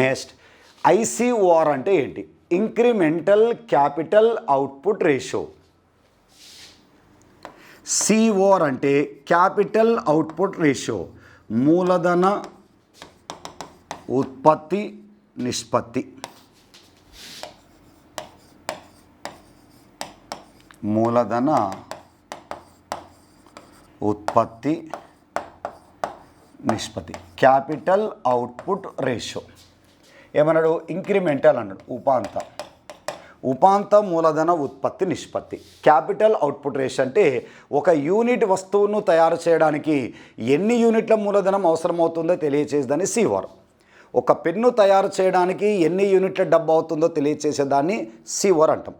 Next, ICOR అంటే ఏంటి? Incremental capital output ratio. COR అంటే క్యాపిటల్ అవుట్పుట్ రేషియో, మూలధన ఉత్పత్తి నిష్పత్తి. మూలధన ఉత్పత్తి నిష్పత్తి, క్యాపిటల్ అవుట్పుట్ రేషియో. ఏమన్నాడు? ఇంక్రిమెంటల్ అన్నాడు. ఉపాంత మూలధన ఉత్పత్తి నిష్పత్తి. క్యాపిటల్ అవుట్పుట్ రేషియో అంటే ఒక యూనిట్ వస్తువును తయారు చేయడానికి ఎన్ని యూనిట్ల మూలధనం అవసరమవుతుందో తెలియచేసేదాన్ని సిఓఆర్. ఒక పెన్ను తయారు చేయడానికి ఎన్ని యూనిట్ల డబ్బు అవుతుందో తెలియచేసేదాన్ని సిఓఆర్ అంటాం.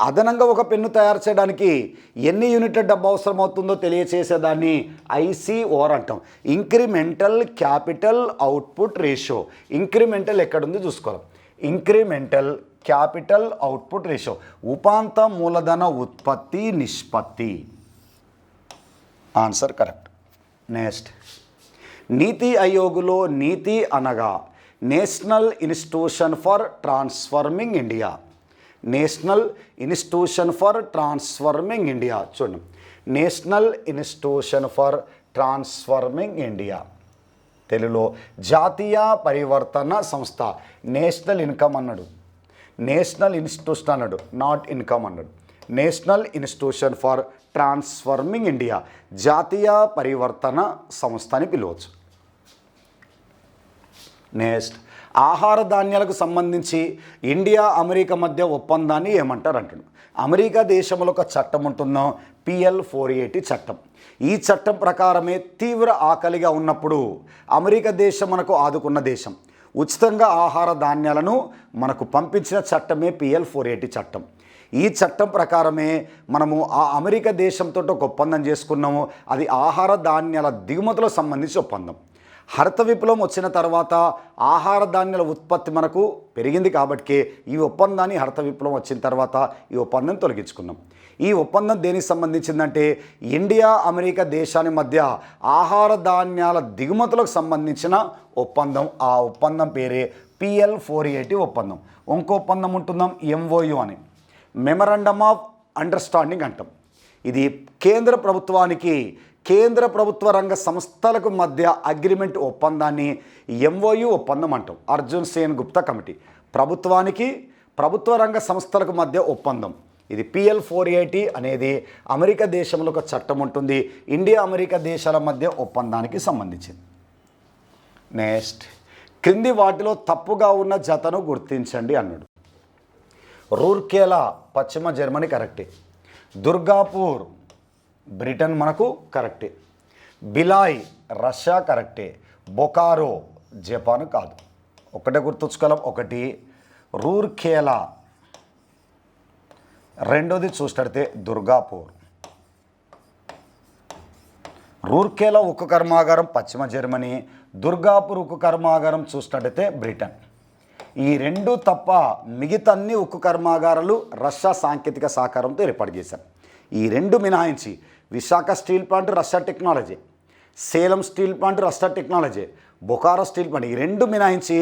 అదనంగా ఒక పెన్ను తయారు చేయడానికి ఎన్ని యూనిట్ల డబ్బు అవసరమవుతుందో తెలియచేసేదాన్ని ఐసిఓఆర్ అంటాం. Incremental capital output ratio. Incremental ఎక్కడుందో చూసుకోవాలి. ఇంక్రిమెంటల్ క్యాపిటల్ అవుట్పుట్ రేషియో, ఉపాంత మూలధన ఉత్పత్తి నిష్పత్తి. Answer correct. నెక్స్ట్, నీతి ఆయోగ్లో నీతి అనగా national institution for transforming India. National institution for transforming India. చూడండి, national institution for transforming India. తెలుగులో జాతీయ పరివర్తన సంస్థ. నేషనల్ ఇన్కమ్ అన్నాడు, నేషనల్ ఇన్స్టిట్యూషన్ అన్నాడు, నాట్ ఇన్కమ్ అన్నాడు. National institution for transforming India, జాతీయ పరివర్తన సంస్థ అని పిలవచ్చు. నెక్స్ట్, ఆహార ధాన్యాలకు సంబంధించి ఇండియా అమెరికా మధ్య ఒప్పందాన్ని ఏమంటారు అంటాడు. అమెరికా దేశంలో ఒక చట్టం ఉంటుందో PL 480 చట్టం. ఈ చట్టం ప్రకారమే తీవ్ర ఆకలిగా ఉన్నప్పుడు అమెరికా దేశం మనకు ఆదుకున్న దేశం. ఉచితంగా ఆహార ధాన్యాలను మనకు పంపించిన చట్టమే PL 480 చట్టం. ఈ చట్టం ప్రకారమే మనము ఆ అమెరికా దేశంతో ఒక ఒప్పందం చేసుకున్నాము. అది ఆహార ధాన్యాల దిగుమతులకు సంబంధించి ఒప్పందం. హరిత విప్లవం వచ్చిన తర్వాత ఆహార ధాన్యాల ఉత్పత్తి మనకు పెరిగింది కాబట్టి ఈ ఒప్పందాన్ని హరిత విప్లవం వచ్చిన తర్వాత ఈ ఒప్పందం తొలగించుకున్నాం. ఈ ఒప్పందం దేనికి సంబంధించిందంటే ఇండియా అమెరికా దేశాల మధ్య ఆహార ధాన్యాల దిగుమతులకు సంబంధించిన ఒప్పందం. ఆ ఒప్పందం పేరే PL 480 ఒప్పందం. ఇంకో ఒప్పందం ఉంటుందాం MOU అని, మెమరాండమ్ ఆఫ్ అండర్స్టాండింగ్ అంటాం. ఇది కేంద్ర ప్రభుత్వానికి కేంద్ర ప్రభుత్వ రంగ సంస్థలకు మధ్య అగ్రిమెంట్ ఒప్పందాన్ని ఎంఓయు ఒప్పందం అంటాం. అర్జున్ సేన్ గుప్తా కమిటీ. ప్రభుత్వానికి ప్రభుత్వ రంగ సంస్థలకు మధ్య ఒప్పందం. ఇది PL 480 అనేది అమెరికా దేశంలో ఒక చట్టం ఉంటుంది. ఇండియా అమెరికా దేశాల మధ్య ఒప్పందానికి సంబంధించింది. నెక్స్ట్, క్రింది వాటిలో తప్పుగా ఉన్న జతను గుర్తించండి అన్నాడు. రూర్కేలా పశ్చిమ జర్మనీ కరెక్టే. దుర్గాపూర్ బ్రిటన్ మనకు కరెక్టే. బిలాయ్ రష్యా కరెక్టే. బొకారో జపాన్ కాదు. ఒకటే గుర్తుంచుకోవాలి. ఒకటి రూర్కేలా, రెండోది చూసినట్టే దుర్గాపూర్. రూర్కేలా ఉక్కు కర్మాగారం పశ్చిమ జర్మనీ, దుర్గాపూర్ ఉక్కు కర్మాగారం చూసినట్టయితే బ్రిటన్. ఈ రెండు తప్ప మిగతా అన్ని ఉక్కు కర్మాగారాలు రష్యా సాంకేతిక సహకారంతో ఏర్పాటు చేశారు. ఈ రెండు మినహాయించి Visakha steel plant Russia technology, Salem steel plant Russia technology, Bokaro steel plant, ఈ రెండు మినహాయించి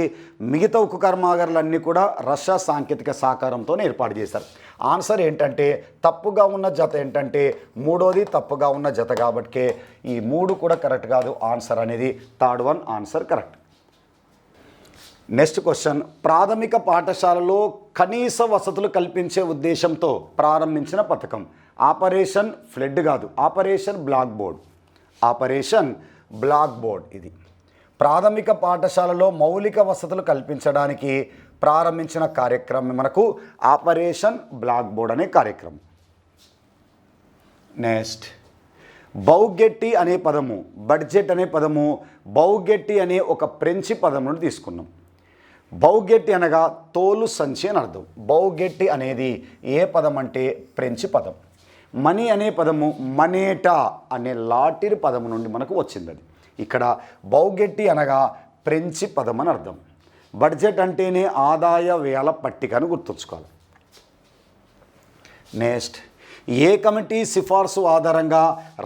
మిగతా ఉక్కు కర్మాగారాలన్నీ కూడా రష్యా సాంకేతిక సహకారంతో ఏర్పాటు చేశారు. ఆన్సర్ ఏంటంటే తప్పుగా ఉన్న జత ఏంటంటే మూడోది తప్పుగా ఉన్న జత కాబట్టి ఈ మూడు కూడా కరెక్ట్ కాదు. ఆన్సర్ అనేది third one answer correct. Next question, ప్రాథమిక పాఠశాలలో కనీస వసతులు కల్పించే ఉద్దేశంతో ప్రారంభించిన పథకం. ఆపరేషన్ ఫ్లడ్ కాదు, operation blackboard. Operation blackboard ఇది ప్రాథమిక పాఠశాలలో మౌలిక వసతులు కల్పించడానికి ప్రారంభించిన కార్యక్రమం మనకు ఆపరేషన్ బ్లాక్ బోర్డ్ అనే కార్యక్రమం. నెక్స్ట్, బౌగెట్టి అనే పదము, బడ్జెట్ అనే పదము బౌగెట్టి అనే ఒక ఫ్రెంచి పదం నుండి తీసుకున్నాం. బౌగెట్టి అనగా తోలు సంచి అని అర్థం. బౌగెట్టి అనేది ఏ పదం అంటే ఫ్రెంచి పదం. మనీ అనే పదము మనేటా అనే లాటిన్ పదము నుండి మనకు వచ్చింది. అది ఇక్కడ బౌగెట్టి అనగా ఫ్రెంచి పదం అని అర్థం. బడ్జెట్ అంటేనే ఆదాయ వ్యయాల పట్టికను గుర్తుంచుకోవాలి. నెక్స్ట్, ఏ కమిటీ సిఫార్సు ఆధారంగా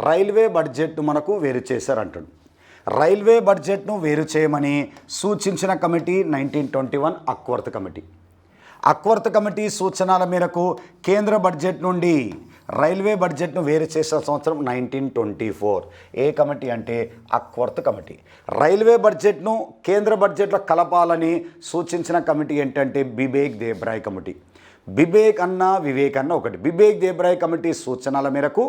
రైల్వే బడ్జెట్ను మనకు వేరు చేశారంటాడు. రైల్వే బడ్జెట్ను వేరు చేయమని సూచించిన committee 1921 Acworth committee. Acworth committee సూచనల మేరకు కేంద్ర బడ్జెట్ నుండి రైల్వే బడ్జెట్ను వేరు చేసిన సంవత్సరం 1924. ఏ కమిటీ అంటే అక్వర్త్ కమిటీ. రైల్వే బడ్జెట్ను కేంద్ర బడ్జెట్లో కలపాలని సూచించిన కమిటీ ఏంటంటే బిబేక్ దేబ్రాయ్ కమిటీ. బిబేక్ అన్న వివేక్ అన్న ఒకటి. బిబేక్ దేబ్రాయ్ కమిటీ సూచనల మేరకు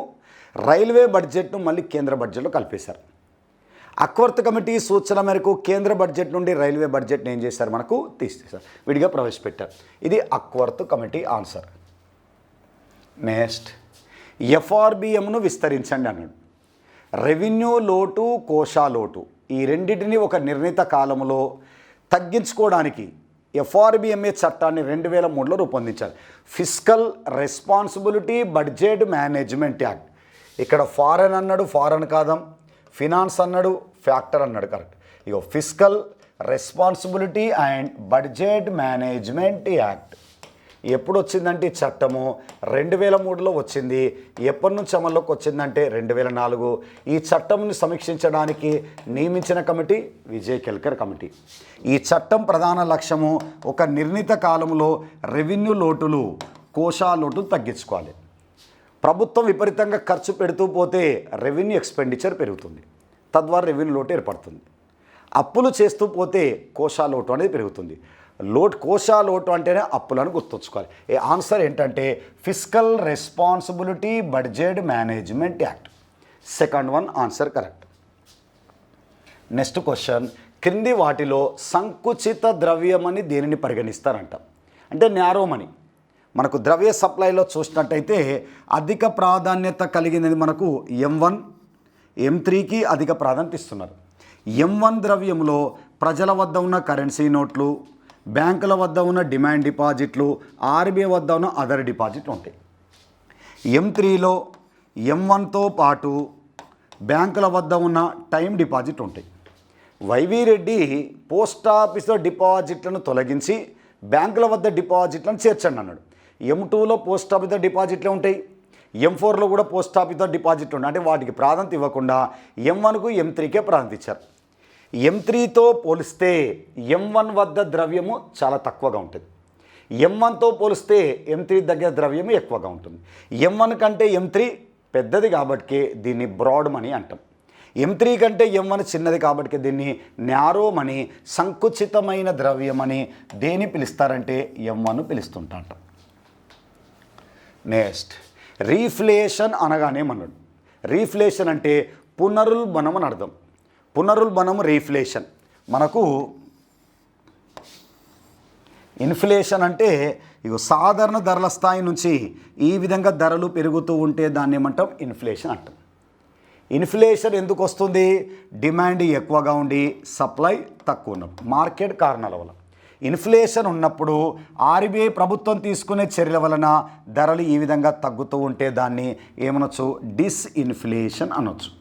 రైల్వే బడ్జెట్ను మళ్ళీ కేంద్ర బడ్జెట్లో కలిపేశారు. అక్వర్త్ కమిటీ సూచన మేరకు కేంద్ర బడ్జెట్ నుండి రైల్వే బడ్జెట్ని ఏం చేశారు, మనకు తీసేశారు, విడిగా ప్రవేశపెట్టారు. ఇది అక్వర్త్ కమిటీ ఆన్సర్. నెక్స్ట్, FRBMను విస్తరించండి అన్నాడు. రెవెన్యూ లోటు, కోశా లోటు ఈ రెండింటిని ఒక నిర్ణీత కాలంలో తగ్గించుకోవడానికి FRBMA చట్టాన్ని 2003లో రూపొందించారు. Fiscal responsibility budget management act. ఇక్కడ ఫారెన్ అన్నాడు, ఫారెన్ కాదాం. ఫినాన్స్ అన్నాడు, ఫ్యాక్టర్ అన్నాడు, correct. Ego fiscal responsibility and budget management act ఎప్పుడు వచ్చిందంటే ఈ చట్టము 2003లో వచ్చింది. ఎప్పటి నుంచి అమల్లోకి వచ్చిందంటే 2004. ఈ చట్టంను సమీక్షించడానికి నియమించిన కమిటీ విజయ్ కెల్కర్ కమిటీ. ఈ చట్టం ప్రధాన లక్ష్యము ఒక నిర్ణీత కాలంలో రెవెన్యూ లోటులు, కోశా లోటులు తగ్గించుకోవాలి. ప్రభుత్వం విపరీతంగా ఖర్చు పెడుతూ పోతే రెవెన్యూ ఎక్స్పెండిచర్ పెరుగుతుంది, తద్వారా రెవెన్యూ లోటు ఏర్పడుతుంది. అప్పులు చేస్తూ పోతే కోశా లోటు అనేది పెరుగుతుంది. కోశా లోటు అంటేనే అప్పులను గుర్తుంచుకోవాలి. ఏ ఆన్సర్ ఏంటంటే fiscal responsibility budget management act. Second one answer correct. Next question, క్రింది వాటిలో సంకుచిత ద్రవ్యమని దేనిని పరిగణిస్తారంట. అంటే న్యారో మనీ. మనకు ద్రవ్య సప్లైలో చూసినట్టయితే అధిక ప్రాధాన్యత కలిగినది మనకు M1, M3కి అధిక ప్రాధాన్యత ఇస్తున్నారు. M1 ద్రవ్యంలో ప్రజల వద్ద ఉన్న కరెన్సీ నోట్లు, బ్యాంకుల వద్ద ఉన్న డిమాండ్ డిపాజిట్లు, RBI వద్ద ఉన్న అదర్ డిపాజిట్లు ఉంటాయి. M3లో M1తో పాటు బ్యాంకుల వద్ద ఉన్న టైం డిపాజిట్ ఉంటాయి. వైవి రెడ్డి పోస్ట్ ఆఫీస్లో డిపాజిట్లను తొలగించి బ్యాంకుల వద్ద డిపాజిట్లను చేర్చండి అన్నాడు. M2లో పోస్ట్ ఆఫీస్లో డిపాజిట్లే ఉంటాయి, M4లో కూడా పోస్ట్ ఆఫీస్లో డిపాజిట్లు ఉంటాయి. అంటే వాటికి ప్రాధాన్యత ఇవ్వకుండా M1కు M3కే ప్రాధాన్యత ఇచ్చారు. M3తో పోలిస్తే M1 వద్ద ద్రవ్యము చాలా తక్కువగా ఉంటుంది. M1తో పోలిస్తే M3 దగ్గర ద్రవ్యము ఎక్కువగా ఉంటుంది. M1 కంటే M3 పెద్దది కాబట్టి దీన్ని బ్రాడ్ మనీ అంటాం. M3 కంటే M1 చిన్నది కాబట్టి దీన్ని న్యారో మనీ, సంకుచితమైన ద్రవ్యమని దేని పిలుస్తారంటే M1 పిలుస్తుంటాంట. నెక్స్ట్ రీఫ్లేషన్ అనగానే మనడు రీఫ్లేషన్ అంటే పునరుల్బణం అని అర్థం. పునరుల్బణం రీఫ్లేషన్. మనకు ఇన్ఫ్లేషన్ అంటే ఇగో సాధారణ ధరల స్థాయి నుంచి ఈ విధంగా ధరలు పెరుగుతూ ఉంటే దాన్ని ఏమంటాం ఇన్ఫ్లేషన్ అంటాం. ఇన్ఫ్లేషన్ ఎందుకు వస్తుంది? డిమాండ్ ఎక్కువగా ఉండి సప్లై తక్కువ ఉన్నప్పుడు, మార్కెట్ కారణాల వల్ల. ఇన్ఫ్లేషన్ ఉన్నప్పుడు ఆర్బీఐ ప్రభుత్వం తీసుకునే చర్యల వలన ధరలు ఈ విధంగా తగ్గుతూ ఉంటే దాన్ని ఏమనొచ్చు? డిస్ఇన్ఫ్లేషన్ అనొచ్చు.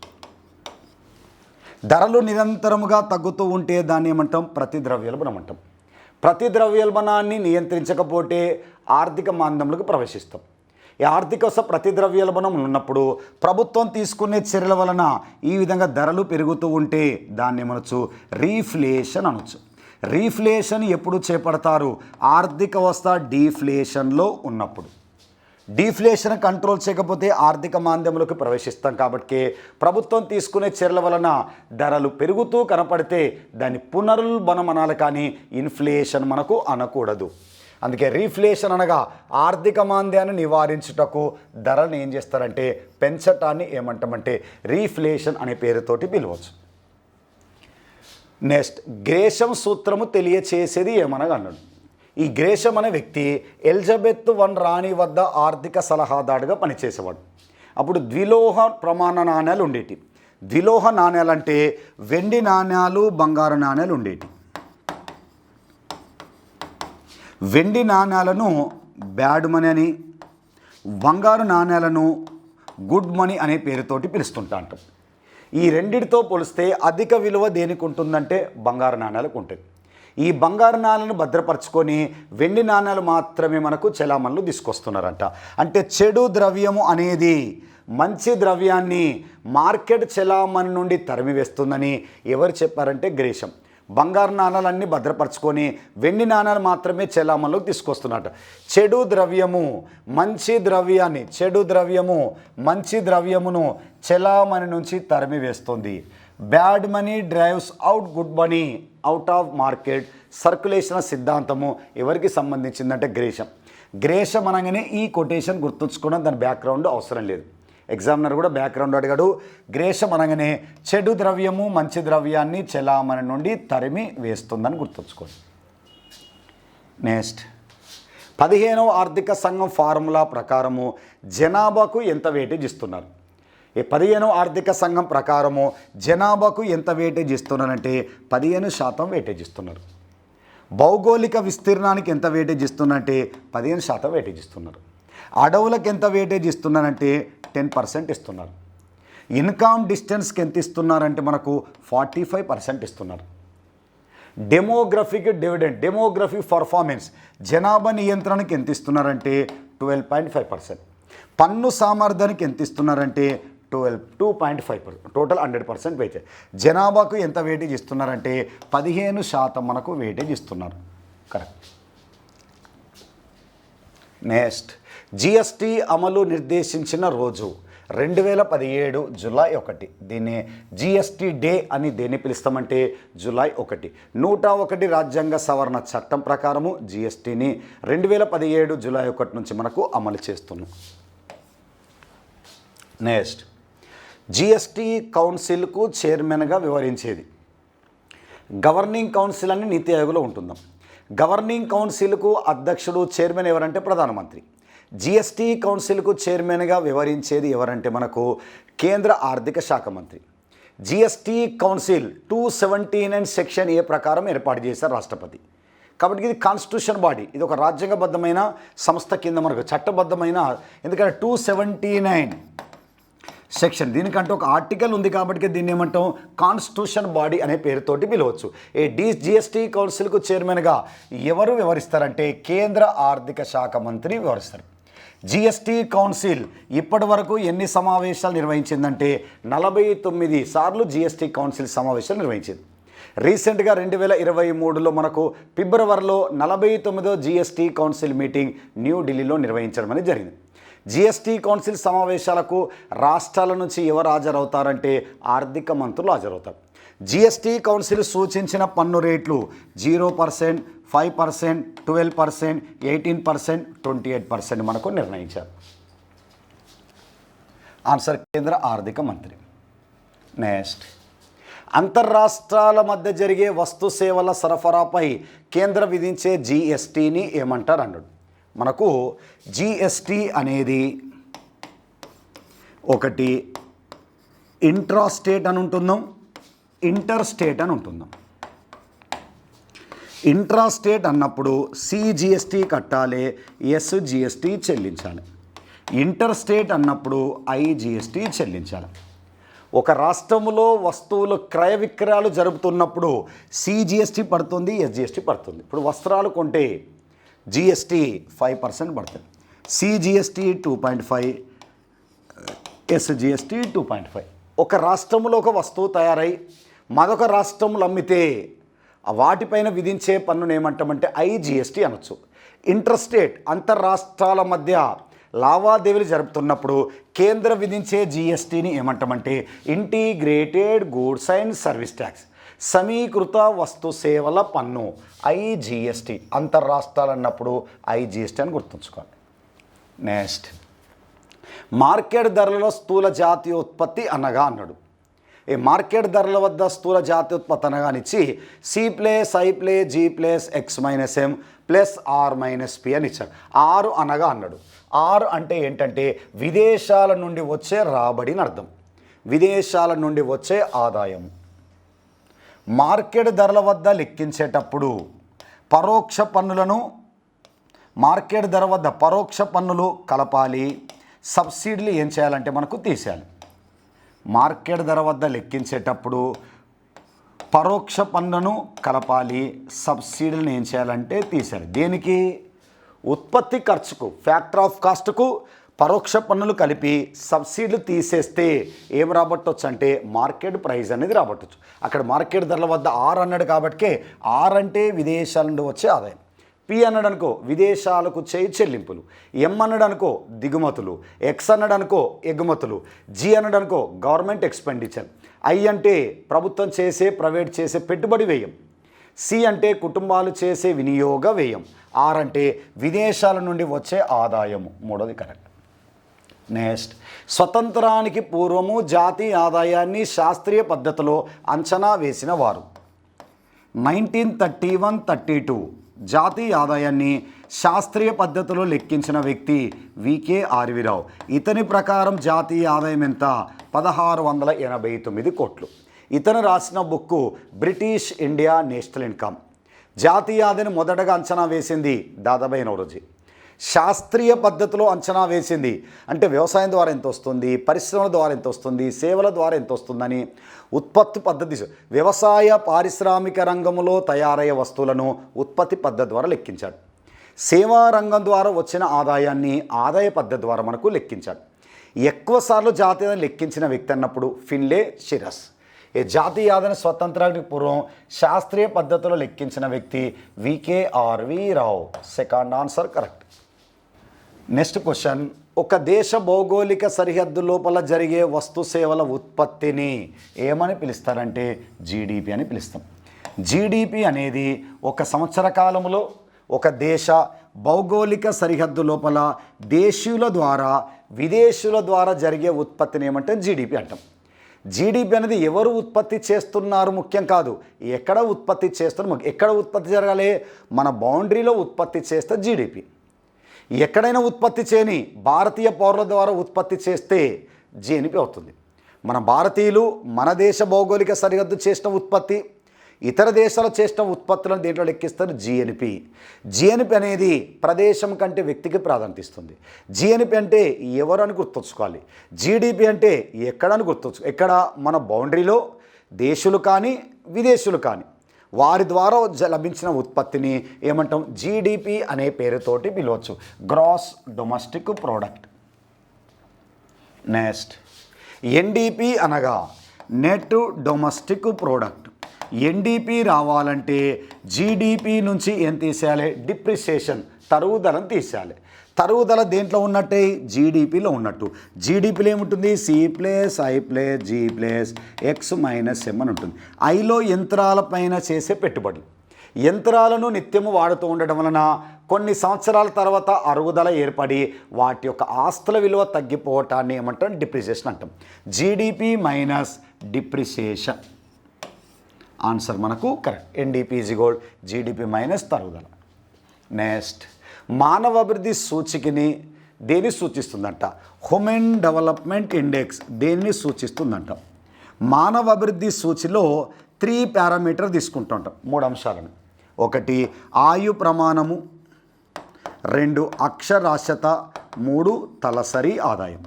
ధరలు నిరంతరముగా తగ్గుతూ ఉంటే దాన్ని ఏమంటాం? ప్రతిద్రవ్యోల్బణం అంటాం. ప్రతిద్రవ్యోల్బణాన్ని నియంత్రించకపోతే ఆర్థిక మాంద్యంలోకి ప్రవేశిస్తాం. ఈ ఆర్థిక ప్రతిద్రవ్యోల్బణం ఉన్నప్పుడు ప్రభుత్వం తీసుకునే చర్యల వలన ఈ విధంగా ధరలు పెరుగుతూ ఉంటే దాన్ని ఏమనొచ్చు? రీఫ్లేషన్ అనొచ్చు. రీఫ్లేషన్ ఎప్పుడు చేపడతారు? ఆర్థిక వ్యవస్థ డీఫ్లేషన్లో ఉన్నప్పుడు. డీఫ్లేషన్ కంట్రోల్ చేయకపోతే ఆర్థిక మాంద్యంలోకి ప్రవేశిస్తాం. కాబట్టి ప్రభుత్వం తీసుకునే చర్యల వలన ధరలు పెరుగుతూ కనపడితే దాన్ని పునరుల్బణం అనాలి, కానీ ఇన్ఫ్లేషన్ మనకు అనకూడదు. అందుకే రీఫ్లేషన్ అనగా ఆర్థిక మాంద్యాన్ని నివారించుటకు ధరలను ఏం చేస్తారంటే పెంచటాన్ని ఏమంటామంటే రీఫ్లేషన్ అనే పేరుతోటి పిలవచ్చు. నెక్స్ట్ గ్రేషం సూత్రము తెలియచేసేది ఏమనగా అన్నాడు. ఈ గ్రేషం అనే వ్యక్తి ఎలిజబెత్ I రాణి వద్ద ఆర్థిక సలహాదారుగా పనిచేసేవాడు. అప్పుడు ద్విలోహ ప్రమాణ నాణ్యాలు ఉండేటి. ద్విలోహ నాణ్యాలు అంటే వెండి నాణ్యాలు, బంగారు నాణ్యాలు ఉండేటి. వెండి నాణ్యాలను బ్యాడ్ మనీ అని, బంగారు నాణ్యాలను గుడ్ మనీ అనే పేరుతోటి పిలుస్తుంటా అంటాం. ఈ రెండిటితో పోలిస్తే అధిక విలువ దేనికి ఉంటుందంటే బంగారు నాణ్యాలకు ఉంటుంది. ఈ బంగారు నాణ్యాలను భద్రపరచుకొని వెండి నాణ్యాలు మాత్రమే మనకు చెలామణిలో తీసుకొస్తున్నారంట. అంటే చెడు ద్రవ్యము అనేది మంచి ద్రవ్యాన్ని మార్కెట్ చెలామణి నుండి తరిమివేస్తుందని ఎవరు చెప్పారంటే గ్రేషం. బంగారు నాణాలన్నీ భద్రపరచుకొని వెండి నాణాలు మాత్రమే చెలామణిలోకి తీసుకొస్తున్నట్టు. చెడు ద్రవ్యము మంచి ద్రవ్యమును చెలామణి నుంచి తరిమివేస్తుంది. Bad money drives out good money out of market circulation సిద్ధాంతము ఎవరికి సంబంధించిందంటే గ్రేషం అనగానే ఈ కొటేషన్ గుర్తుంచుకోవడం, దాని బ్యాక్గ్రౌండ్ అవసరం లేదు. ఎగ్జామినర్ కూడా బ్యాక్గ్రౌండ్ అడిగాడు. గ్రేషం అనగానే చెడు ద్రవ్యము మంచి ద్రవ్యాన్ని చెలామణి నుండి తరిమి వేస్తుందని గుర్తుంచుకోండి. నెక్స్ట్ 15వ ఆర్థిక సంఘం ఫార్ములా ప్రకారము జనాభాకు ఎంత వెయిటేజ్ ఇస్తున్నారు? ఈ 15వ ఆర్థిక సంఘం ప్రకారము జనాభాకు ఎంత వెయిటేజ్ ఇస్తున్నారంటే 15% వెయిటేజ్ ఇస్తున్నారు. భౌగోళిక విస్తీర్ణానికి ఎంత వెయిటేజ్ ఇస్తున్నారంటే 15% వెయిటేజ్ ఇస్తున్నారు. అడవులకు ఎంత వెయిటేజ్ ఇస్తున్నారంటే 10% ఇస్తున్నారు. ఇన్కమ్ డిస్టెన్స్కి ఎంత ఇస్తున్నారంటే మనకు 45% ఇస్తున్నారు. డెమోగ్రఫిక్ డివిడెండ్, డెమోగ్రఫిక్ పర్ఫార్మెన్స్, జనాభా నియంత్రణకి ఎంత ఇస్తున్నారంటే 12.5%. పన్ను సామర్థ్యానికి ఎంత ఇస్తున్నారంటే 2.5%. Total 100% weightage. జనాభాకు ఎంత వెయిటేజ్ ఇస్తున్నారంటే 15% మనకు వెయిటేజ్ ఇస్తున్నారు. కరెక్ట్. నెక్స్ట్ జిఎస్టీ అమలు నిర్దేశించిన రోజు 2017 జూలై 1. దీన్ని జిఎస్టీ డే అని దేన్ని పిలుస్తామంటే జూలై 1. 101 రాజ్యాంగ సవరణ చట్టం ప్రకారము జిఎస్టీని 2017 జూలై 1 నుంచి మనకు అమలు చేస్తున్నాం. నెక్స్ట్ జిఎస్టీ కౌన్సిల్కు చైర్మన్గా వివరించేది. గవర్నింగ్ కౌన్సిల్ అని నీతి ఆయోగ్లో ఉంటుందాం. గవర్నింగ్ కౌన్సిల్కు అధ్యక్షుడు, చైర్మన్ ఎవరంటే ప్రధానమంత్రి. జిఎస్టీ కౌన్సిల్కు చైర్మన్గా వివరించేది ఎవరంటే మనకు కేంద్ర ఆర్థిక శాఖ మంత్రి. జిఎస్టీ కౌన్సిల్ 279 సెక్షన్ ఏ ప్రకారం ఏర్పాటు చేశారు రాష్ట్రపతి. కాబట్టి ఇది కాన్స్టిట్యూషన్ బాడీ, ఇది ఒక రాజ్యాంగబద్ధమైన సంస్థ కింద మనకు చట్టబద్ధమైన, ఎందుకంటే 279 సెక్షన్ దీనికంటే ఒక ఆర్టికల్ ఉంది కాబట్టి దీన్ని ఏమంటాం కాన్స్టిట్యూషన్ బాడీ అనే పేరుతోటి పిలవచ్చు. జిఎస్టీ కౌన్సిల్కు చైర్మన్గా ఎవరు వివరిస్తారంటే కేంద్ర ఆర్థిక శాఖ మంత్రి వివరిస్తారు. జిఎస్టీ కౌన్సిల్ ఇప్పటి వరకు ఎన్ని సమావేశాలు నిర్వహించిందంటే 49 సార్లు జిఎస్టీ కౌన్సిల్ సమావేశాలు నిర్వహించింది. రీసెంట్గా 2023లో మనకు ఫిబ్రవరిలో 49వ జిఎస్టీ కౌన్సిల్ మీటింగ్ న్యూఢిల్లీలో నిర్వహించడం అనేది జరిగింది. జిఎస్టీ కౌన్సిల్ సమావేశాలకు రాష్ట్రాల నుంచి ఎవరు హాజరవుతారంటే ఆర్థిక మంత్రులు హాజరవుతారు. జిఎస్టీ కౌన్సిల్ సూచించిన పన్ను రేట్లు 0%, 5%, 12%, 18%, 28% మనకు నిర్ణయించారు. ఆన్సర్ కేంద్ర ఆర్థిక మంత్రి. నెక్స్ట్, అంతర్రాష్ట్రాల మధ్య జరిగే వస్తు సేవల సరఫరాపై కేంద్రం విధించే జిఎస్టీని ఏమంటారు అన్నాడు. మనకు జిఎస్టీ అనేది ఒకటి ఇంట్రా స్టేట్ అని ఉంటుందాం, ఇంటర్ స్టేట్ అని ఉంటుందాం. ఇంట్రా స్టేట్ అన్నప్పుడు సిజిఎస్టీ కట్టాలి, ఎస్జిఎస్టీ చెల్లించాలి. ఇంటర్ స్టేట్ అన్నప్పుడు ఐజిఎస్టీ చెల్లించాలి. ఒక రాష్ట్రంలో వస్తువులు క్రయ విక్రయాలు జరుపుతున్నప్పుడు సిజిఎస్టీ పడుతుంది, ఎస్జిఎస్టీ పడుతుంది. ఇప్పుడు వస్త్రాలు కొంటే జిఎస్టీ 5% పడుతుంది, సిజిఎస్టీ 2.5, ఎస్జిఎస్టీ 2.5. ఒక రాష్ట్రంలో ఒక వస్తువు తయారై మరొక రాష్ట్రంలో అమ్మితే వాటిపైన విధించే పన్నును ఏమంటామంటే ఐజిఎస్టీ అనొచ్చు. ఇంటర్ స్టేట్ అంతర్రాష్ట్రాల మధ్య లావాదేవీలు జరుపుతున్నప్పుడు కేంద్రం విధించే జిఎస్టీని ఏమంటామంటే integrated goods and service tax, సమీకృత వస్తు సేవల పన్ను, ఐజిఎస్టీ. అంతర్రాష్ట్రాలు అన్నప్పుడు ఐజిఎస్టీ అని గుర్తుంచుకోవాలి. నెక్స్ట్, మార్కెట్ ధరలలో స్థూల జాతీయోత్పత్తి అనగా అన్నాడు. ఈ మార్కెట్ ధరల వద్ద స్థూల జాతీయోత్పత్తి అనగానిచ్చి C+I+G+X-M+R-P అని ఇచ్చాడు. 6 అనగా అన్నాడు. 6 అంటే ఏంటంటే విదేశాల నుండి వచ్చే రాబడిని అర్థం, విదేశాల నుండి వచ్చే ఆదాయం. మార్కెట్ ధరల వద్ద లెక్కించేటప్పుడు పరోక్ష పన్నులను మార్కెట్ ధర వద్ద పరోక్ష పన్నులు కలపాలి, సబ్సిడీలు ఏం చేయాలంటే మనకు తీసేయాలి. మార్కెట్ ధర వద్ద లెక్కించేటప్పుడు పరోక్ష పన్నును కలపాలి, సబ్సిడీలను ఏం చేయాలంటే తీసేయాలి. దేనికి? ఉత్పత్తి ఖర్చుకు, ఫ్యాక్టర్ ఆఫ్ కాస్ట్కు పరోక్ష పన్నులు కలిపి సబ్సిడీలు తీసేస్తే ఏం రాబట్టవచ్చు అంటే మార్కెట్ ప్రైస్ అనేది రాబట్టవచ్చు. అక్కడ మార్కెట్ ధరల వద్ద 6 అన్నాడు కాబట్టి 6 అంటే విదేశాల నుండి వచ్చే ఆదాయం. పి అన్నాడు అనుకో విదేశాలకు చేయి చెల్లింపులు, ఎం అన్నాడు అనుకో దిగుమతులు, ఎక్స్ అన్నాడు అనుకో ఎగుమతులు, జి అన్నాడు అనుకో గవర్నమెంట్ ఎక్స్పెండిచర్, ఐ అంటే ప్రభుత్వం చేసే ప్రైవేట్ చేసే పెట్టుబడి వ్యయం, సి అంటే కుటుంబాలు చేసే వినియోగ వ్యయం, ఆర్ అంటే విదేశాల నుండి వచ్చే ఆదాయము. మూడోది కరెక్ట్. నెక్స్ట్, స్వతంత్రానికి పూర్వము జాతీయ ఆదాయాన్ని శాస్త్రీయ పద్ధతిలో అంచనా వేసిన వారు. 1931-32 జాతీయ ఆదాయాన్ని శాస్త్రీయ పద్ధతిలో లెక్కించిన వ్యక్తి వికే ఆర్వీరావు. ఇతని ప్రకారం జాతీయ ఆదాయం ఎంత? 1689 కోట్లు. ఇతను రాసిన book British India national income. జాతీయ ఆదాయాన్ని మొదటగా అంచనా వేసింది దాదాబాయి నౌరోజీ. శాస్త్రీయ పద్ధతిలో అంచనా వేసింది అంటే వ్యవసాయం ద్వారా ఎంత వస్తుంది, పరిశ్రమల ద్వారా ఎంత వస్తుంది, సేవల ద్వారా ఎంత వస్తుందని ఉత్పత్తి పద్ధతి, వ్యవసాయ పారిశ్రామిక రంగంలో తయారయ్యే వస్తువులను ఉత్పత్తి పద్ధతి ద్వారా లెక్కించాడు. సేవా రంగం ద్వారా వచ్చిన ఆదాయాన్ని ఆదాయ పద్ధతి ద్వారా మనకు లెక్కించాడు. ఎక్కువసార్లు జాతీయ ఆదాయం లెక్కించిన వ్యక్తి అన్నప్పుడు ఫిన్లే షిరస్. ఈ జాతీయ ఆదాయ స్వతంత్రానికి పూర్వం శాస్త్రీయ పద్ధతిలో లెక్కించిన వ్యక్తి VKRV Rao. Second answer correct. Next question, ఒక దేశ భౌగోళిక సరిహద్దు లోపల జరిగే వస్తు సేవల ఉత్పత్తిని ఏమని పిలుస్తారంటే జీడిపి అని పిలుస్తాం. జీడిపి అనేది ఒక సంవత్సర కాలంలో ఒక దేశ భౌగోళిక సరిహద్దు లోపల దేశీయుల ద్వారా విదేశీయుల ద్వారా జరిగే ఉత్పత్తిని ఏమంటే జీడిపి అంటాం. జీడిపి అనేది ఎవరు ఉత్పత్తి చేస్తున్నారు ముఖ్యం కాదు, ఎక్కడ ఉత్పత్తి చేస్తున్నారు ముఖ్యం. ఎక్కడ ఉత్పత్తి జరగాలి? మన బౌండరీలో ఉత్పత్తి చేస్తే జీడిపి. ఎక్కడైనా ఉత్పత్తి చేయని భారతీయ పౌరుల ద్వారా ఉత్పత్తి చేస్తే జీఎన్పి అవుతుంది. మన భారతీయులు మన దేశ భౌగోళిక సరిహద్దు చేసిన ఉత్పత్తి, ఇతర దేశాలు చేసిన ఉత్పత్తులను దేంట్లో లెక్కిస్తారు? జీఎన్పి. జీఎన్పి అనేది ప్రదేశం కంటే వ్యక్తికి ప్రాధాన్యత ఇస్తుంది. జీఎన్పి అంటే ఎవరు అని గుర్తుంచుకోవాలి. జీడిపి అంటే ఎక్కడని గుర్తుంచుకో. ఎక్కడ? మన బౌండరీలో దేశులు కానీ విదేశీయులు కానీ వారి ద్వారా లభించిన ఉత్పత్తిని ఏమంటాం? జీడిపి అనే పేరుతోటి పిలవచ్చు, gross domestic product. Next, NDP అనగా నెట్ డొమెస్టిక్ ప్రోడక్ట్. ఎన్డిపి రావాలంటే జీడిపి నుంచి ఏం తీసేయాలి? డిప్రిసియేషన్, తరుగుదలను తీసేయాలి. తరుగుదల దేంట్లో ఉన్నట్టే జీడిపిలో ఉన్నట్టు. జీడిపిలో ఏముంటుంది C+I+G+X-M అని ఉంటుంది. ఐలో యంత్రాలపైన చేసే పెట్టుబడులు. యంత్రాలను నిత్యము వాడుతూ ఉండడం వలన కొన్ని సంవత్సరాల తర్వాత అరుగుదల ఏర్పడి వాటి యొక్క ఆస్తుల విలువ తగ్గిపోవటాన్ని ఏమంటాం డిప్రిసియేషన్ అంటాం. జీడిపి మైనస్ డిప్రిసియేషన్ ఆన్సర్ మనకు correct. NDP is equal GDP minus తరుగుదల. నెక్స్ట్ మానవ అభివృద్ధి సూచికని దేన్ని సూచిస్తుందంట? హ్యూమన్ డెవలప్మెంట్ ఇండెక్స్ దేన్ని సూచిస్తుందంట? మానవ అభివృద్ధి సూచిలో 3 పారామీటర్ తీసుకుంటుంటాం, 3 అంశాలను. 1 ఆయు ప్రమాణము, 2 అక్షరాస్యత, 3 తలసరి ఆదాయం.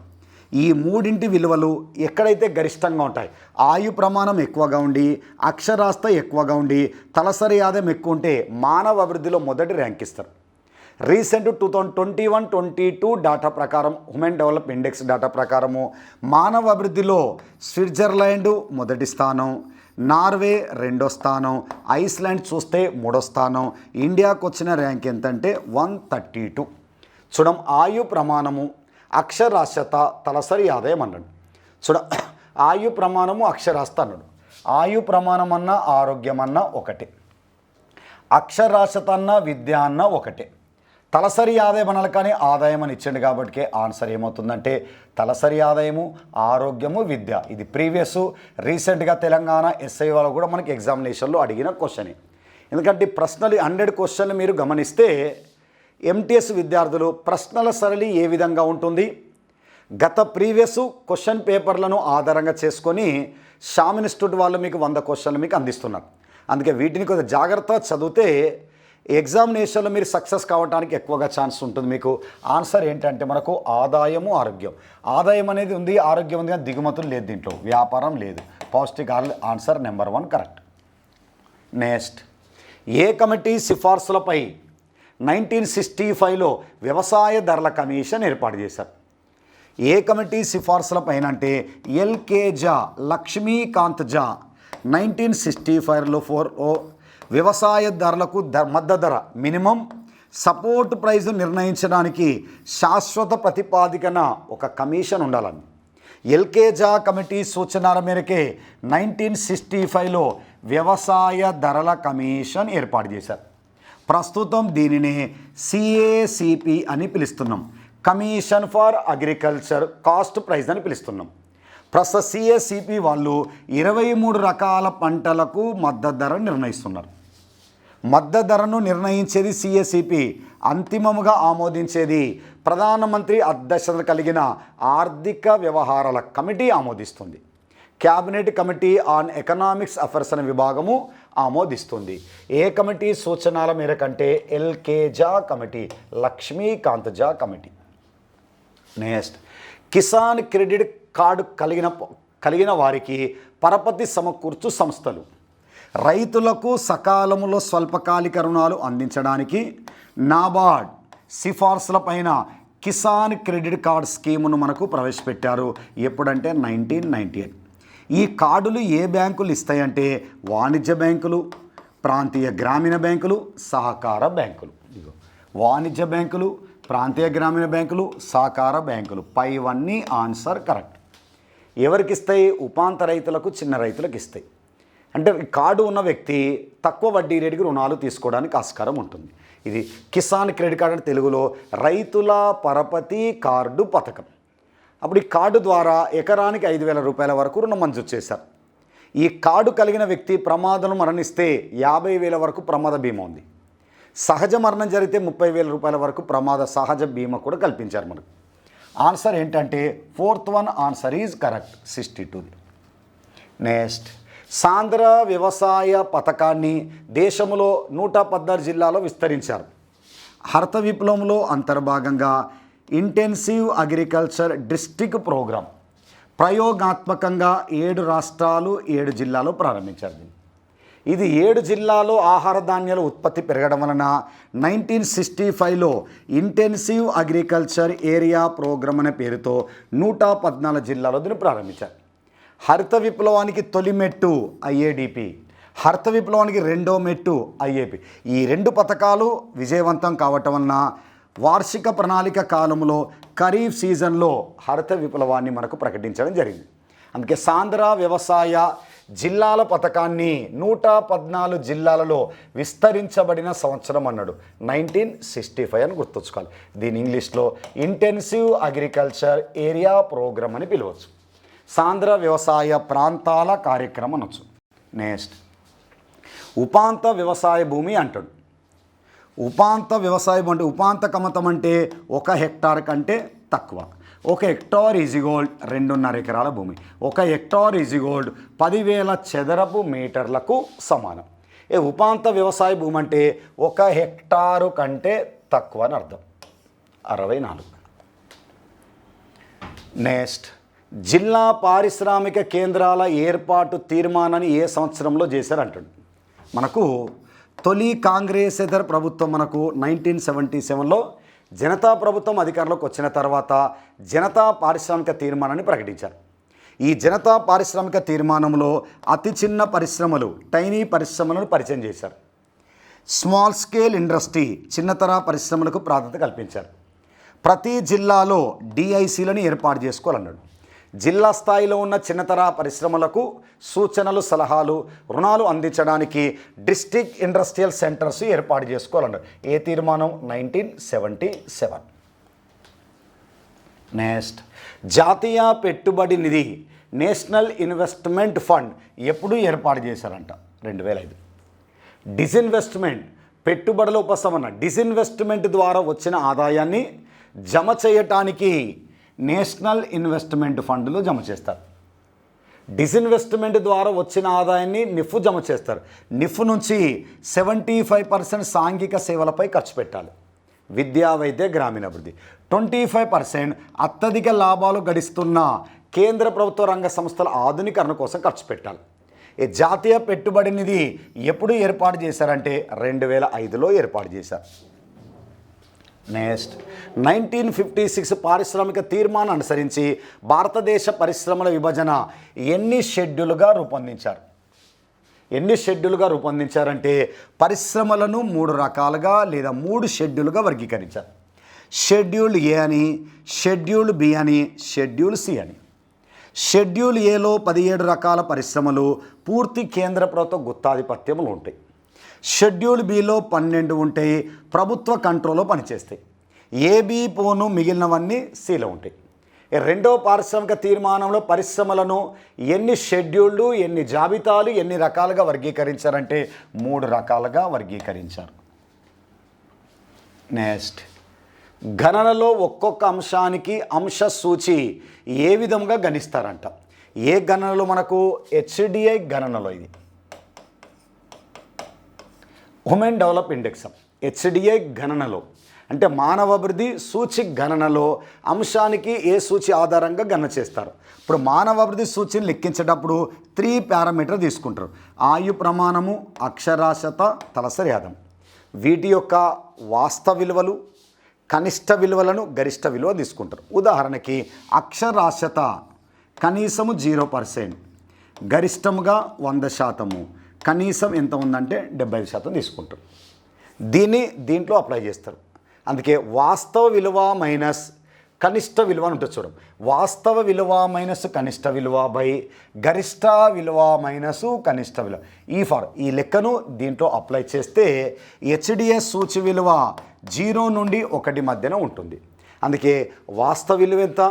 ఈ మూడింటి విలువలు ఎక్కడైతే గరిష్టంగా ఉంటాయి, ఆయు ప్రమాణం ఎక్కువగా ఉండి అక్షరాస్యత ఎక్కువగా ఉండి తలసరి ఆదాయం ఎక్కువ ఉంటే మానవ అభివృద్ధిలో మొదటి ర్యాంక్ ఇస్తారు. రీసెంట్ 2021-22 డాటా ప్రకారం హ్యూమన్ డెవలప్ ఇండెక్స్ డాటా ప్రకారము మానవ అభివృద్ధిలో స్విట్జర్లాండ్ మొదటి స్థానం, నార్వే 2వ స్థానం, ఐస్లాండ్ చూస్తే 3వ స్థానం. ఇండియాకు వచ్చిన ర్యాంక్ ఎంతంటే 132. చూడం ఆయు ప్రమాణము, అక్షరాస్యత, తలసరి ఆదాయం అన్నాడు. ఆయు ప్రమాణము అక్షరాస్యత అన్నాడు. ఆయు ప్రమాణం అన్న ఆరోగ్యం అన్న ఒకటే, అక్షరాస్యత అన్న విద్య అన్న ఒకటే. తలసరి ఆదాయం అనాలి కానీ ఆదాయం అని ఇచ్చిండు కాబట్టి ఆన్సర్ ఏమవుతుందంటే తలసరి ఆదాయము, ఆరోగ్యము, విద్య. ఇది ప్రీవియస్ రీసెంట్గా తెలంగాణ SI వాళ్ళు కూడా మనకి ఎగ్జామినేషన్లో అడిగిన క్వశ్చనే. ఎందుకంటే ప్రశ్నలు 100 క్వశ్చన్లు మీరు గమనిస్తే MTS విద్యార్థులు ప్రశ్నల సరళి ఏ విధంగా ఉంటుంది, గత ప్రీవియస్ క్వశ్చన్ పేపర్లను ఆధారంగా చేసుకొని షామ్ ఇన్స్టిట్యూట్ వాళ్ళు మీకు 100 క్వశ్చన్లు మీకు అందిస్తున్నారు. అందుకే వీటిని కొద్దిగా జాగ్రత్త చదివితే ఎగ్జామినేషన్లో మీరు సక్సెస్ కావడానికి ఎక్కువగా ఛాన్స్ ఉంటుంది. మీకు ఆన్సర్ ఏంటంటే మనకు ఆదాయము, ఆరోగ్యం. ఆదాయం అనేది ఉంది, ఆరోగ్యం ఉంది, కానీ దిగుమతులు లేదు, దీంట్లో వ్యాపారం లేదు. పౌష్టిక ఆన్సర్ నెంబర్ 1 కరెక్ట్. నెక్స్ట్ ఏ కమిటీ సిఫార్సులపై 1965లో వ్యవసాయ ధరల కమిషన్ ఏర్పాటు చేశారు? ఏ కమిటీ సిఫార్సులపైన అంటే LK జా, లక్ష్మీకాంత్ జా 1965లో వ్యవసాయ ధరలకు మద్దతు ధర మినిమం సపోర్ట్ ప్రైజ్ నిర్ణయించడానికి శాశ్వత ప్రతిపాదికన ఒక కమిషన్ ఉండాలని LK జా కమిటీ సూచనల మేరకే 1965లో వ్యవసాయ ధరల కమిషన్ ఏర్పాటు చేశారు. ప్రస్తుతం దీనిని CACP అని పిలుస్తున్నాం, commission for agriculture cost price అని పిలుస్తున్నాం. ప్రస్తుత CACP వాళ్ళు 23 రకాల పంటలకు మద్దతు ధర నిర్ణయిస్తున్నారు. మద్దతు ధరను నిర్ణయించేది CACP, అంతిమముగా ఆమోదించేది ప్రధానమంత్రి అధ్యక్షత కలిగిన ఆర్థిక వ్యవహారాల కమిటీ ఆమోదిస్తుంది. Cabinet committee on economics affairs అనే విభాగము ఆమోదిస్తుంది. ఏ కమిటీ సూచనల మేరకంటే LK Jha committee, Lakshmikant Jha committee. Next Kisan credit card కలిగిన వారికి పరపతి సమకూర్చు సంస్థలు. రైతులకు సకాలంలో స్వల్పకాలిక రుణాలు అందించడానికి నాబార్డ్ సిఫార్సులపైన కిసాన్ క్రెడిట్ కార్డ్ స్కీమును మనకు ప్రవేశపెట్టారు. ఎప్పుడంటే 1998. ఈ కార్డులు ఏ బ్యాంకులు ఇస్తాయంటే వాణిజ్య బ్యాంకులు, ప్రాంతీయ గ్రామీణ బ్యాంకులు, సహకార బ్యాంకులు. వాణిజ్య బ్యాంకులు, ప్రాంతీయ గ్రామీణ బ్యాంకులు, సహకార బ్యాంకులు. పైవన్నీ ఆన్సర్ కరెక్ట్. ఎవరికి ఇస్తాయి? ఉపాంత రైతులకు, చిన్న రైతులకు ఇస్తాయి. అంటే కార్డు ఉన్న వ్యక్తి తక్కువ వడ్డీ రేటుకి రుణాలు తీసుకోవడానికి ఆస్కారం ఉంటుంది. ఇది కిసాన్ క్రెడిట్ కార్డు అంటే తెలుగులో రైతుల పరపతి కార్డు పథకం. అప్పుడు ఈ కార్డు ద్వారా ఎకరానికి 5,000 రూపాయల వరకు రుణం మంజూరు చేశారు. ఈ కార్డు కలిగిన వ్యక్తి ప్రమాదం మరణిస్తే 50,000 వరకు ప్రమాద బీమా ఉంది. సహజ మరణం జరిగితే 30,000 రూపాయల వరకు ప్రమాద సహజ బీమా కూడా కల్పించారు మనకు. ఆన్సర్ ఏంటంటే 4th one answer is correct, 62. Next సాంద్ర వ్యవసాయ పథకాన్ని దేశంలో 116 జిల్లాలో విస్తరించారు. హరిత విప్లవంలో అంతర్భాగంగా ఇంటెన్సివ్ అగ్రికల్చర్ డిస్ట్రిక్ట్ ప్రోగ్రాం ప్రయోగాత్మకంగా 7 రాష్ట్రాలు 7 జిల్లాలో ప్రారంభించారు. ఇది 7 జిల్లాలో ఆహార ధాన్యాల ఉత్పత్తి పెరగడం వలన 1965లో ఇంటెన్సివ్ అగ్రికల్చర్ ఏరియా ప్రోగ్రామ్ అనే పేరుతో 114 జిల్లాలో దీన్ని ప్రారంభించారు. హరిత విప్లవానికి తొలి మెట్టు IADP, హరిత విప్లవానికి రెండో మెట్టు IAP. ఈ 2 పథకాలు విజయవంతం కావటం వలన వార్షిక ప్రణాళిక కాలంలో ఖరీఫ్ సీజన్లో హరిత విప్లవాన్ని మనకు ప్రకటించడం జరిగింది. అందుకే సాంద్ర వ్యవసాయ జిల్లాల పథకాన్ని 114 జిల్లాలలో విస్తరించబడిన సంవత్సరం అన్నాడు 1965 అని గుర్తుంచుకోవాలి. దీని ఇంగ్లీష్లో ఇంటెన్సివ్ అగ్రికల్చర్ ఏరియా ప్రోగ్రామ్ అని పిలవచ్చు. సాంద్ర వ్యవసాయ ప్రాంతాల కార్యక్రమం అనొచ్చు. నెక్స్ట్ ఉపాంత వ్యవసాయ భూమి అంటాడు. ఉపాంత వ్యవసాయం అంటే ఉపాంత కమతం అంటే 1 హెక్టార్ కంటే తక్కువ. 1 హెక్టార్ ఈజిగోల్డ్ 2.5 ఎకరాల భూమి. 1 హెక్టార్ ఈజిగోల్డ్ 10,000 చదరపు మీటర్లకు సమానం. ఉపాంత వ్యవసాయ భూమి అంటే 1 హెక్టారు కంటే తక్కువ అని అర్థం. 64. నెక్స్ట్ జిల్లా పారిశ్రామిక కేంద్రాల ఏర్పాటు తీర్మానాన్ని ఏ సంవత్సరంలో చేశారంటాడు. మనకు తొలి కాంగ్రెసేతర ప్రభుత్వం మనకు 1977లో జనతా ప్రభుత్వం అధికారంలోకి వచ్చిన తర్వాత జనతా పారిశ్రామిక తీర్మానాన్ని ప్రకటించారు. ఈ జనతా పారిశ్రామిక తీర్మానంలో అతి చిన్న పరిశ్రమలు టైనీ పరిశ్రమలను పరిచయం చేశారు. స్మాల్ స్కేల్ ఇండస్ట్రీ చిన్నతర పరిశ్రమలకు ప్రాధాన్యత కల్పించారు. ప్రతి జిల్లాలో డిఐసీలను ఏర్పాటు చేసుకోవాలన్నాడు. జిల్లా స్థాయిలో ఉన్న చిన్నతర పరిశ్రమలకు సూచనలు సలహాలు రుణాలు అందించడానికి డిస్ట్రిక్ట్ ఇండస్ట్రియల్ సెంటర్స్ ఏర్పాటు చేసుకోవాలన్నాడు. ఏ తీర్మానం 1977. నెక్స్ట్ జాతీయ పెట్టుబడి నిధి నేషనల్ ఇన్వెస్ట్మెంట్ ఫండ్ ఎప్పుడు ఏర్పాటు చేశారంట 2005. డిస్ఇన్వెస్ట్మెంట్ పెట్టుబడుల ఉపశమన డిస్ఇన్వెస్ట్మెంట్ ద్వారా వచ్చిన ఆదాయాన్ని జమ చేయటానికి నేషనల్ ఇన్వెస్ట్మెంట్ ఫండ్లో జమ చేస్తారు. డిస్ఇన్వెస్ట్మెంట్ ద్వారా వచ్చిన ఆదాయాన్ని నిఫ్ జమ చేస్తారు. నిఫ్ నుంచి 75% సాంఘిక సేవలపై ఖర్చు పెట్టాలి. విద్యా వైద్య గ్రామీణాభివృద్ధి 25% అత్యధిక లాభాలు గడిస్తున్న కేంద్ర ప్రభుత్వ రంగ సంస్థల ఆధునీకరణ కోసం ఖర్చు పెట్టాలి. ఈ జాతీయ పెట్టుబడి నిధి ఎప్పుడు ఏర్పాటు చేశారంటే 2005లో ఏర్పాటు చేశారు. నెక్స్ట్ 1956 పారిశ్రామిక తీర్మానం అనుసరించి భారతదేశ పరిశ్రమల విభజన ఎన్ని షెడ్యూల్గా రూపొందించారంటే పరిశ్రమలను 3 రకాలుగా లేదా 3 షెడ్యూల్గా వర్గీకరించారు. షెడ్యూల్ ఏ అని, షెడ్యూల్ బి అని, షెడ్యూల్ సి అని. షెడ్యూల్ ఏలో 17 రకాల పరిశ్రమలు పూర్తి కేంద్ర ప్రభుత్వ గుత్తాధిపత్యంలో ఉంటాయి. షెడ్యూల్ బిలో 12 ఉంటాయి, ప్రభుత్వ కంట్రోల్లో పనిచేస్తాయి. ఏబి పోను మిగిలినవన్నీ సిలో ఉంటాయి. రెండవ పారిశ్రామిక తీర్మానంలో పరిశ్రమలను ఎన్ని షెడ్యూళ్ళు, ఎన్ని జాబితాలు, ఎన్ని రకాలుగా వర్గీకరించారంటే 3 రకాలుగా వర్గీకరించారు. నెక్స్ట్ గణనలో ఒక్కొక్క అంశానికి అంశ సూచి ఏ విధంగా గణిస్తారంట. ఏ గణనలో మనకు హెచ్డిఐ గణనలో ఇది హ్యూమన్ డెవలప్ ఇండెక్స్ హెచ్డిఐ గణనలో అంటే మానవాభివృద్ధి సూచి గణనలో అంశానికి ఏ సూచి ఆధారంగా గణన చేస్తారు. ఇప్పుడు మానవాభివృద్ధి సూచిని లెక్కించేటప్పుడు 3 పారామీటర్ తీసుకుంటారు. ఆయు ప్రమాణము, అక్షరాస్యత, తలసరి ఆదాయం. వీటి యొక్క వాస్తవ విలువలు, కనిష్ట విలువలను, గరిష్ట విలువ తీసుకుంటారు. ఉదాహరణకి అక్షరాస్యత కనీసము 0%, గరిష్టముగా 100%, కనీసం ఎంత ఉందంటే 75% తీసుకుంటారు. దీంట్లో అప్లై చేస్తారు. అందుకే వాస్తవ విలువ మైనస్ కనిష్ట విలువ అని ఉంటుంది చూడం. వాస్తవ విలువ మైనస్ కనిష్ట విలువ బై గరిష్ట విలువ మైనస్ కనిష్ట విలువ. ఈ లెక్కను దీంట్లో అప్లై చేస్తే హెచ్డిఎస్ సూచి విలువ 0 నుండి 1 మధ్యన ఉంటుంది. అందుకే వాస్తవ విలువ ఎంత,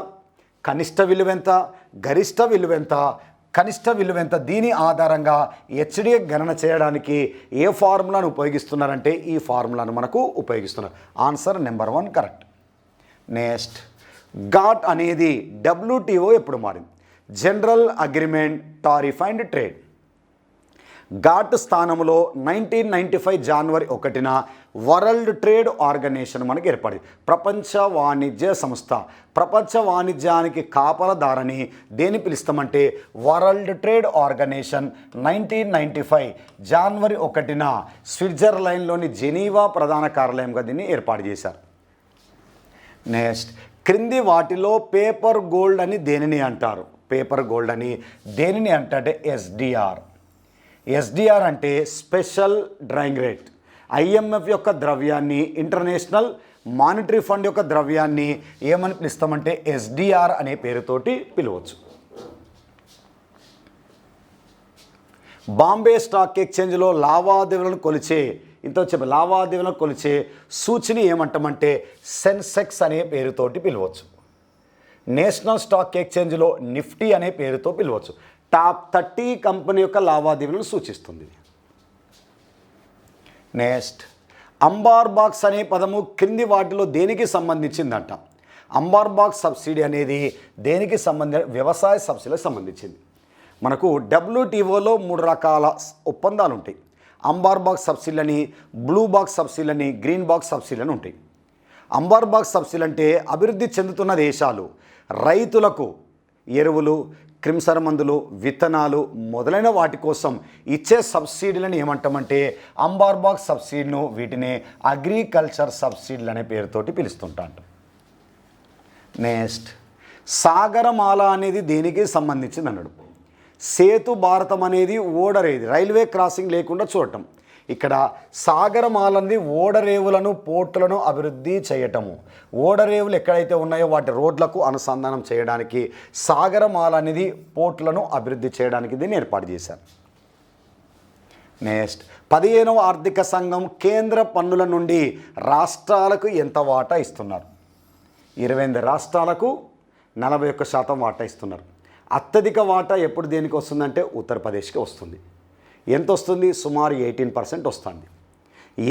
కనిష్ట విలువ ఎంత, గరిష్ట విలువ ఎంత, కనిష్ట విలువ ఎంత, దీని ఆధారంగా హెచ్డిఐ గణన చేయడానికి ఏ ఫార్ములాను ఉపయోగిస్తున్నారంటే ఈ ఫార్ములాను మనకు ఉపయోగిస్తున్నారు. Answer number 1 correct. Next got అనేది WTO ఎప్పుడు మారింది? General agreement tariff and trade. Got స్థానంలో 1995 జనవరి 1న వరల్డ్ ట్రేడ్ ఆర్గనైజేషన్ మనకి ఏర్పడింది. ప్రపంచ వాణిజ్య సంస్థ. ప్రపంచ వాణిజ్యానికి కాపలదారని దేని పిలుస్తామంటే వరల్డ్ ట్రేడ్ ఆర్గనైజేషన్ 1995 జనవరి 1న స్విట్జర్లాండ్లోని జెనీవా ప్రధాన కార్యాలయంగా దీన్ని ఏర్పాటు చేశారు. నెక్స్ట్ క్రింది వాటిలో పేపర్ గోల్డ్ అని దేనిని అంటారు? పేపర్ గోల్డ్ అని దేనిని అంటే ఎస్డిఆర్. ఎస్డిఆర్ అంటే స్పెషల్ డ్రాయింగ్ రేట్. IMF యొక్క ద్రవ్యాన్ని ఇంటర్నేషనల్ మానిటరీ ఫండ్ యొక్క ద్రవ్యాన్ని ఏమని పిలుస్తామంటే ఎస్డిఆర్ అనే పేరుతోటి పిలవచ్చు. బాంబే స్టాక్ ఎక్స్చేంజ్లో లావాదేవీలను కొలిచే సూచిని ఏమంటామంటే సెన్సెక్స్ అనే పేరుతోటి పిలవచ్చు. నేషనల్ స్టాక్ ఎక్స్చేంజ్లో నిఫ్టీ అనే పేరుతో పిలవచ్చు. టాప్ 30 కంపెనీ యొక్క లావాదేవీలను సూచిస్తుంది. నెక్స్ట్, అంబార్ బాక్స్ అనే పదము క్రింది వాటిలో దేనికి సంబంధించిందంట? అంబార్ బాక్స్ సబ్సిడీ అనేది దేనికి వ్యవసాయ సబ్సిడీలకు సంబంధించింది. మనకు WTOలో 3 రకాల ఒప్పందాలు ఉంటాయి. అంబార్ బాక్స్ సబ్సిడీలని, బ్లూ బాక్స్ సబ్సిడీలని, గ్రీన్ బాక్స్ సబ్సిడీలని ఉంటాయి. అంబార్ బాక్స్ సబ్సిడీ అంటే అభివృద్ధి చెందుతున్న దేశాలు రైతులకు ఎరువులు, క్రిమిసంహార మందులు, విత్తనాలు మొదలైన వాటి కోసం ఇచ్చే సబ్సిడీలను ఏమంటామంటే అంబార్ బాక్స్ సబ్సిడీను, వీటిని అగ్రికల్చర్ సబ్సిడీలు అనే పేరుతోటి పిలుస్తుంటాం. నెక్స్ట్, సాగరమాల అనేది దేనికి సంబంధించింది అన్నాడు. సేతు భారతం అనేది ఓడరేది, రైల్వే క్రాసింగ్ లేకుండా చూడటం. ఇక్కడ సాగరమాల అనేది ఓడరేవులను, పోర్టులను అభివృద్ధి చేయటము. ఓడరేవులు ఎక్కడైతే ఉన్నాయో వాటి రోడ్లకు అనుసంధానం చేయడానికి సాగరమాల అనేది పోర్టులను అభివృద్ధి చేయడానికి దీన్ని ఏర్పాటు చేశారు. నెక్స్ట్, 15వ ఆర్థిక సంఘం కేంద్ర పన్నుల నుండి రాష్ట్రాలకు ఎంత వాటా ఇస్తున్నారు? 28 రాష్ట్రాలకు 41% వాటా ఇస్తున్నారు. అత్యధిక వాటా ఎప్పుడు దేనికి వస్తుందంటే ఉత్తరప్రదేశ్కి వస్తుంది. ఎంత వస్తుంది? సుమారు 18% వస్తుంది.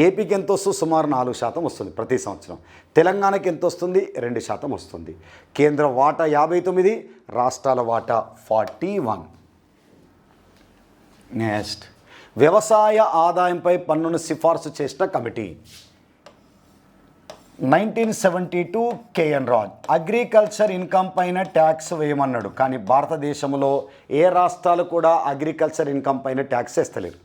ఏపీకి ఎంత వస్తుంది? సుమారు 4% వస్తుంది ప్రతి సంవత్సరం. తెలంగాణకి ఎంత వస్తుంది? 2% వస్తుంది. కేంద్ర వాటా 59, రాష్ట్రాల వాటా 41. నెక్స్ట్, వ్యవసాయ ఆదాయంపై పన్నును సిఫార్సు చేసిన committee 1972 KN Raj. Agriculture income పైన ట్యాక్స్ వేయమన్నాడు, కానీ భారతదేశంలో ఏ రాష్ట్రాలు కూడా అగ్రికల్చర్ ఇన్కమ్ పైన ట్యాక్స్ వేస్తలేరు.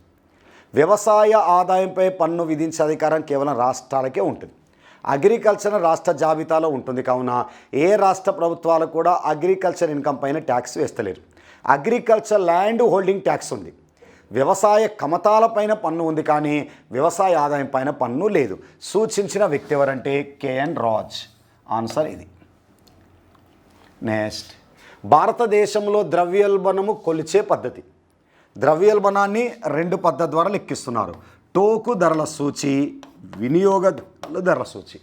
వ్యవసాయ ఆదాయంపై పన్ను విధించే అధికారం కేవలం రాష్ట్రాలకే ఉంటుంది. అగ్రికల్చర్ రాష్ట్ర జాబితాలో ఉంటుంది కావున ఏ రాష్ట్ర ప్రభుత్వాలు కూడా అగ్రికల్చర్ ఇన్కమ్ పైన ట్యాక్స్ వేస్తలేరు. అగ్రికల్చర్ ల్యాండ్ హోల్డింగ్ ట్యాక్స్ ఉంది. వ్యవసాయ కమతాలపైన పన్ను ఉంది, కానీ వ్యవసాయ ఆదాయం పైన పన్ను లేదు. సూచించిన వ్యక్తి ఎవరంటే కేఎన్ రాజ్. ఆన్సర్ ఇది. నెక్స్ట్, భారతదేశంలో ద్రవ్యోల్బణము కొలిచే పద్ధతి. ద్రవ్యోల్బణాన్ని 2 పద్ధతి ద్వారా లెక్కిస్తున్నారు. టోకు ధరల సూచి, వినియోగ ధరల సూచి.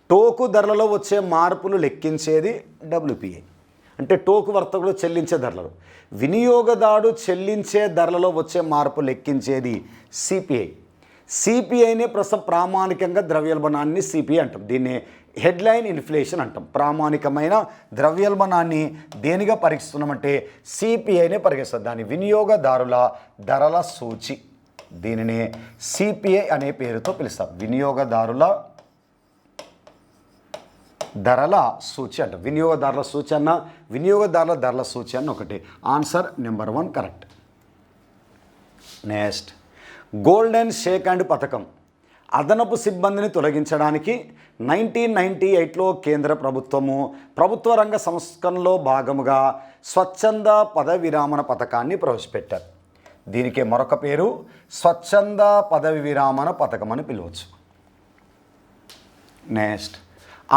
టోకు ధరలలో వచ్చే మార్పులు లెక్కించేది WPI, అంటే టోకు వర్తకుడు చెల్లించే ధరలు. వినియోగదారుడు చెల్లించే ధరలలో వచ్చే మార్పు లెక్కించేది CPI. CPIనే ప్రస్తుతం ప్రామాణికంగా ద్రవ్యోల్బణాన్ని CPI అంటాం. దీన్ని హెడ్లైన్ ఇన్ఫ్లేషన్ అంటాం. ప్రామాణికమైన ద్రవ్యోల్బణాన్ని దేనిగా పరీక్షిస్తున్నామంటే CPIనే పరీక్షిస్తాం. దాని వినియోగదారుల ధరల సూచి, దీనినే CPI అనే పేరుతో పిలుస్తాం. వినియోగదారుల ధరల సూచి అంట. వినియోగదారుల సూచి అన్న, వినియోగదారుల ధరల సూచి అన్న ఒకటి. Answer number 1 correct. Next, golden shake hand పథకం అదనపు సిబ్బందిని తొలగించడానికి 1998లో కేంద్ర ప్రభుత్వము ప్రభుత్వ రంగ సంస్కరణలో భాగముగా స్వచ్ఛంద పదవి విరామణ పథకాన్ని ప్రవేశపెట్టారు. దీనికి మరొక పేరు స్వచ్ఛంద పదవి విరామణ పథకం అని పిలవచ్చు. నెక్స్ట్,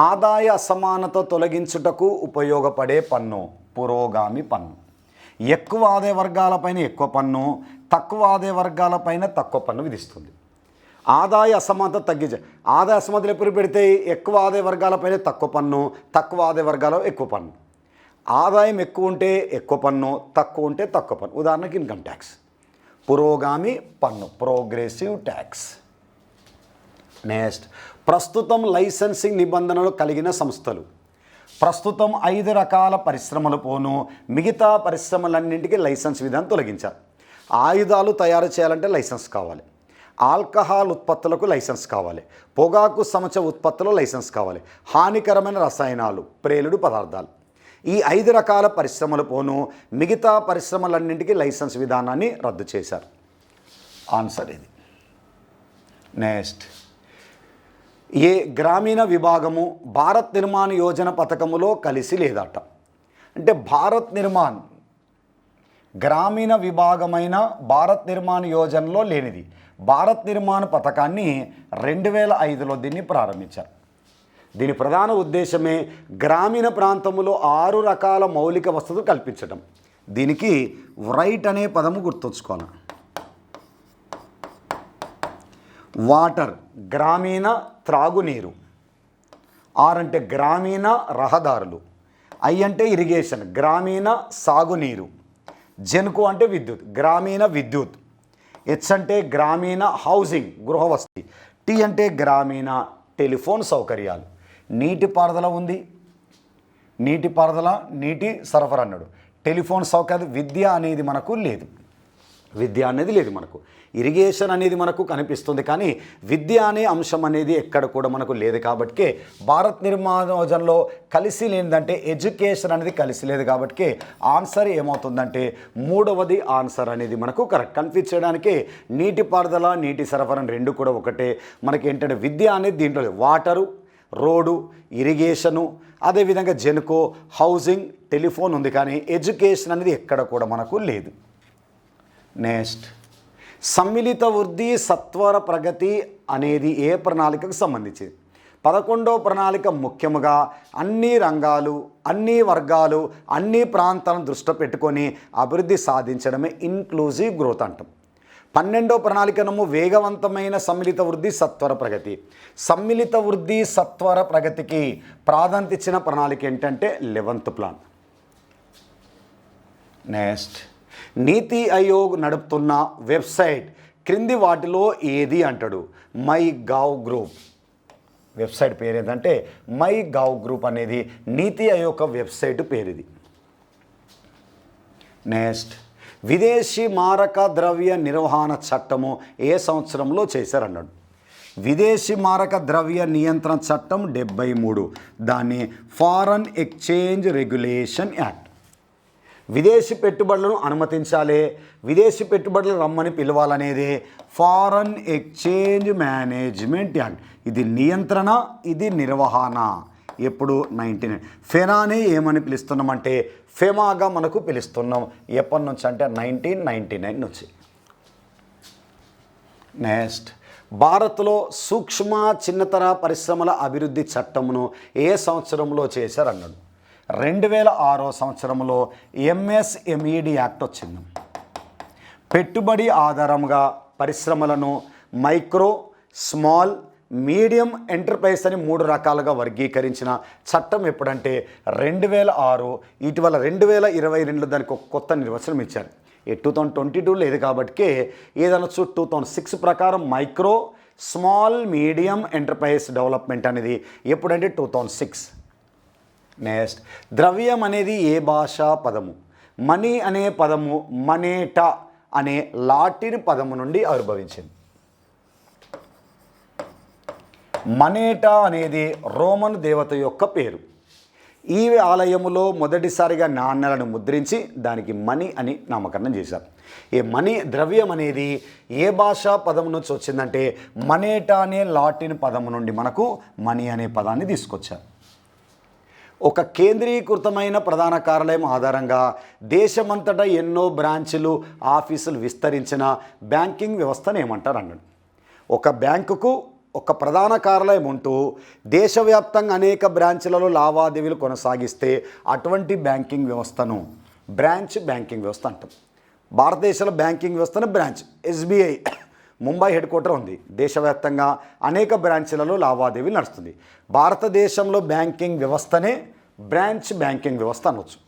ఆదాయ అసమానత తొలగించుటకు ఉపయోగపడే పన్ను పురోగామి పన్ను. ఎక్కువ ఆదాయ వర్గాలపైన ఎక్కువ పన్ను, తక్కువ ఆదాయ వర్గాలపైన తక్కువ పన్ను విధిస్తుంది. ఆదాయ అసమానత తగ్గించే, ఆదాయ అసమానతలు ఎప్పుడు పెడితే ఎక్కువ ఆదాయ వర్గాలపైన తక్కువ పన్ను, తక్కువ ఆదాయ వర్గాల ఎక్కువ పన్ను. ఆదాయం ఎక్కువ ఉంటే ఎక్కువ పన్ను, తక్కువ ఉంటే తక్కువ పన్ను. ఉదాహరణకి ఇన్కమ్ ట్యాక్స్. పురోగామి పన్ను, ప్రోగ్రెసివ్ ట్యాక్స్. నెక్స్ట్, ప్రస్తుతం లైసెన్సింగ్ నిబంధనలు కలిగిన సంస్థలు. ప్రస్తుతం 5 రకాల పరిశ్రమలు పోను మిగతా పరిశ్రమలన్నింటికీ లైసెన్స్ విధానం తొలగించారు. ఆయుధాలు తయారు చేయాలంటే లైసెన్స్ కావాలి. ఆల్కహాల్ ఉత్పత్తులకు లైసెన్స్ కావాలి. పొగాకు సమచ ఉత్పత్తులు లైసెన్స్ కావాలి. హానికరమైన రసాయనాలు, ప్రేలుడు పదార్థాలు, ఈ 5 రకాల పరిశ్రమలు పోను మిగతా పరిశ్రమలన్నింటికీ లైసెన్స్ విధానాన్ని రద్దు చేశారు. ఆన్సర్ ఇది. నెక్స్ట్, ఏ గ్రామీణ విభాగము భారత్ నిర్మాణ్ యోజన పథకములో కలిసి లేదట? అంటే భారత్ నిర్మాణ్ గ్రామీణ విభాగమైన భారత్ నిర్మాణ్ యోజనలో లేనిది. భారత్ నిర్మాణ్ పథకాన్ని 2005లో దీన్ని ప్రారంభించారు. దీని ప్రధాన ఉద్దేశమే గ్రామీణ ప్రాంతంలో 6 రకాల మౌలిక వసతులు కల్పించడం. దీనికి రైట్ అనే పదము గుర్తుంచుకోవాలి. వాటర్ గ్రామీణ త్రాగునీరు, ఆర్ అంటే గ్రామీణ రహదారులు, ఐ అంటే ఇరిగేషన్ గ్రామీణ సాగునీరు, జెన్కో అంటే విద్యుత్ గ్రామీణ విద్యుత్, హెచ్ అంటే గ్రామీణ హౌసింగ్ గృహవసతి, టీ అంటే గ్రామీణ టెలిఫోన్ సౌకర్యాలు. నీటిపారుదల ఉంది, నీటిపారుదల నీటి సరఫరా అన్నాడు. టెలిఫోన్ సౌకర్యం, విద్య అనేది మనకు లేదు, విద్య అనేది లేదు మనకు. ఇరిగేషన్ అనేది మనకు కనిపిస్తుంది కానీ విద్య అనే అంశం అనేది ఎక్కడ కూడా మనకు లేదు. కాబట్టి భారత్ నిర్మాణంలో కలిసి లేనిదంటే ఎడ్యుకేషన్ అనేది కలిసి లేదు. కాబట్టి ఆన్సర్ ఏమవుతుందంటే 3వది ఆన్సర్ అనేది మనకు కరెక్ట్. కన్ఫ్యూజ్ చేయడానికి నీటిపారుదల నీటి సరఫరా రెండు కూడా ఒకటే. మనకి ఏంటంటే విద్య అనేది దీంట్లో లేదు. వాటరు, రోడ్డు, ఇరిగేషను, అదేవిధంగా జెన్కో, హౌసింగ్, టెలిఫోన్ ఉంది కానీ ఎడ్యుకేషన్ అనేది ఎక్కడ కూడా మనకు లేదు. నెక్స్ట్, సమ్మిళిత వృద్ధి సత్వర ప్రగతి అనేది ఏ ప్రణాళికకు సంబంధించింది? 11వ ప్రణాళిక ముఖ్యముగా అన్ని రంగాలు, అన్ని వర్గాలు, అన్ని ప్రాంతాలను దృష్టిలో పెట్టుకొని అభివృద్ధి సాధించడమే ఇన్క్లూజివ్ గ్రోత్ అంటాం. 12వ ప్రణాళికనము వేగవంతమైన సమ్మిళిత వృద్ధి సత్వర ప్రగతి. సమ్మిళిత వృద్ధి సత్వర ప్రగతికి ప్రాధాన్యత ఇచ్చిన ప్రణాళిక ఏంటంటే 11th ప్లాన్. నెక్స్ట్, నీతి ఆయోగ్ నడుపుతున్న వెబ్సైట్ క్రింది వాటిలో ఏది అంటాడు? My gov group. వెబ్సైట్ పేరు ఏంటంటే మై గవ్ గ్రూప్ అనేది నీతి ఆయోగ్ వెబ్సైట్ పేరు ఇది. నెక్స్ట్, విదేశీ మారక ద్రవ్య నిర్వహణ చట్టము ఏ సంవత్సరంలో చేశారన్నాడు? విదేశీ మారక ద్రవ్య నియంత్రణ చట్టం 73, దాన్ని ఫారెన్ ఎక్స్చేంజ్ రెగ్యులేషన్ యాక్ట్. విదేశీ పెట్టుబడులను అనుమతించాలి, విదేశీ పెట్టుబడులు రమ్మని పిలవాలనేది ఫారెన్ ఎక్స్చేంజ్ మేనేజ్మెంట్ యాక్ట్. ఇది నియంత్రణ, ఇది నిర్వహణ. ఎప్పుడు 99. ఫెనాని ఏమని పిలుస్తున్నామంటే ఫెమాగా మనకు పిలుస్తున్నాం. ఎప్పటి నుంచి అంటే 1999 నుంచి. నెక్స్ట్, భారత్లో సూక్ష్మ చిన్నతర పరిశ్రమల అభివృద్ధి చట్టమును ఏ సంవత్సరంలో చేశారన్నాడు? 2006వ సంవత్సరంలో ఎంఎస్ఎంఈడి యాక్ట్ వచ్చింది. పెట్టుబడి ఆధారంగా పరిశ్రమలను మైక్రో, స్మాల్, మీడియం ఎంటర్ప్రైజ్ అని 3 రకాలుగా వర్గీకరించిన చట్టం ఎప్పుడంటే 2006. ఇటీవల 2022 దానికి ఒక కొత్త నిర్వచనం ఇచ్చారు. 2022 లేదు కాబట్టి ఏదనొచ్చు 2006 ప్రకారం micro, small, medium enterprise development అనేది ఎప్పుడంటే 2006. నెక్స్ట్, ద్రవ్యం అనేది ఏ భాషా పదము? మనీ అనే పదము మనేటా అనే లాటిన్ పదము నుండి ఆవిర్భవించింది. మనేటా అనేది రోమన్ దేవత యొక్క పేరు. ఈ ఆలయములో మొదటిసారిగా నాణ్యాలను ముద్రించి దానికి మనీ అని నామకరణం చేశారు. ఈ మనీ ద్రవ్యం అనేది ఏ భాషా పదం నుంచి వచ్చిందంటే మనేటా అనే లాటిన్ పదము నుండి మనకు మనీ అనే పదాన్ని తీసుకొచ్చారు. ఒక కేంద్రీకృతమైన ప్రధాన కార్యాలయం ఆధారంగా దేశమంతటా ఎన్నో బ్రాంచులు, ఆఫీసులు విస్తరించిన బ్యాంకింగ్ వ్యవస్థను ఏమంటారు అన్నాడు? ఒక బ్యాంకుకు ఒక ప్రధాన కార్యాలయం ఉంటూ దేశవ్యాప్తంగా అనేక బ్రాంచ్లలో లావాదేవీలు కొనసాగిస్తే అటువంటి బ్యాంకింగ్ వ్యవస్థను బ్రాంచ్ బ్యాంకింగ్ వ్యవస్థ అంటాం. భారతదేశంలో బ్యాంకింగ్ వ్యవస్థను branch. SBI Mumbai head quarter ఉంది. దేశవ్యాప్తంగా అనేక బ్రాంచ్లలో లావాదేవీలు నడుస్తుంది. భారతదేశంలో బ్యాంకింగ్ వ్యవస్థనే బ్రాంచ్ బ్యాంకింగ్ వ్యవస్థ అనవచ్చు.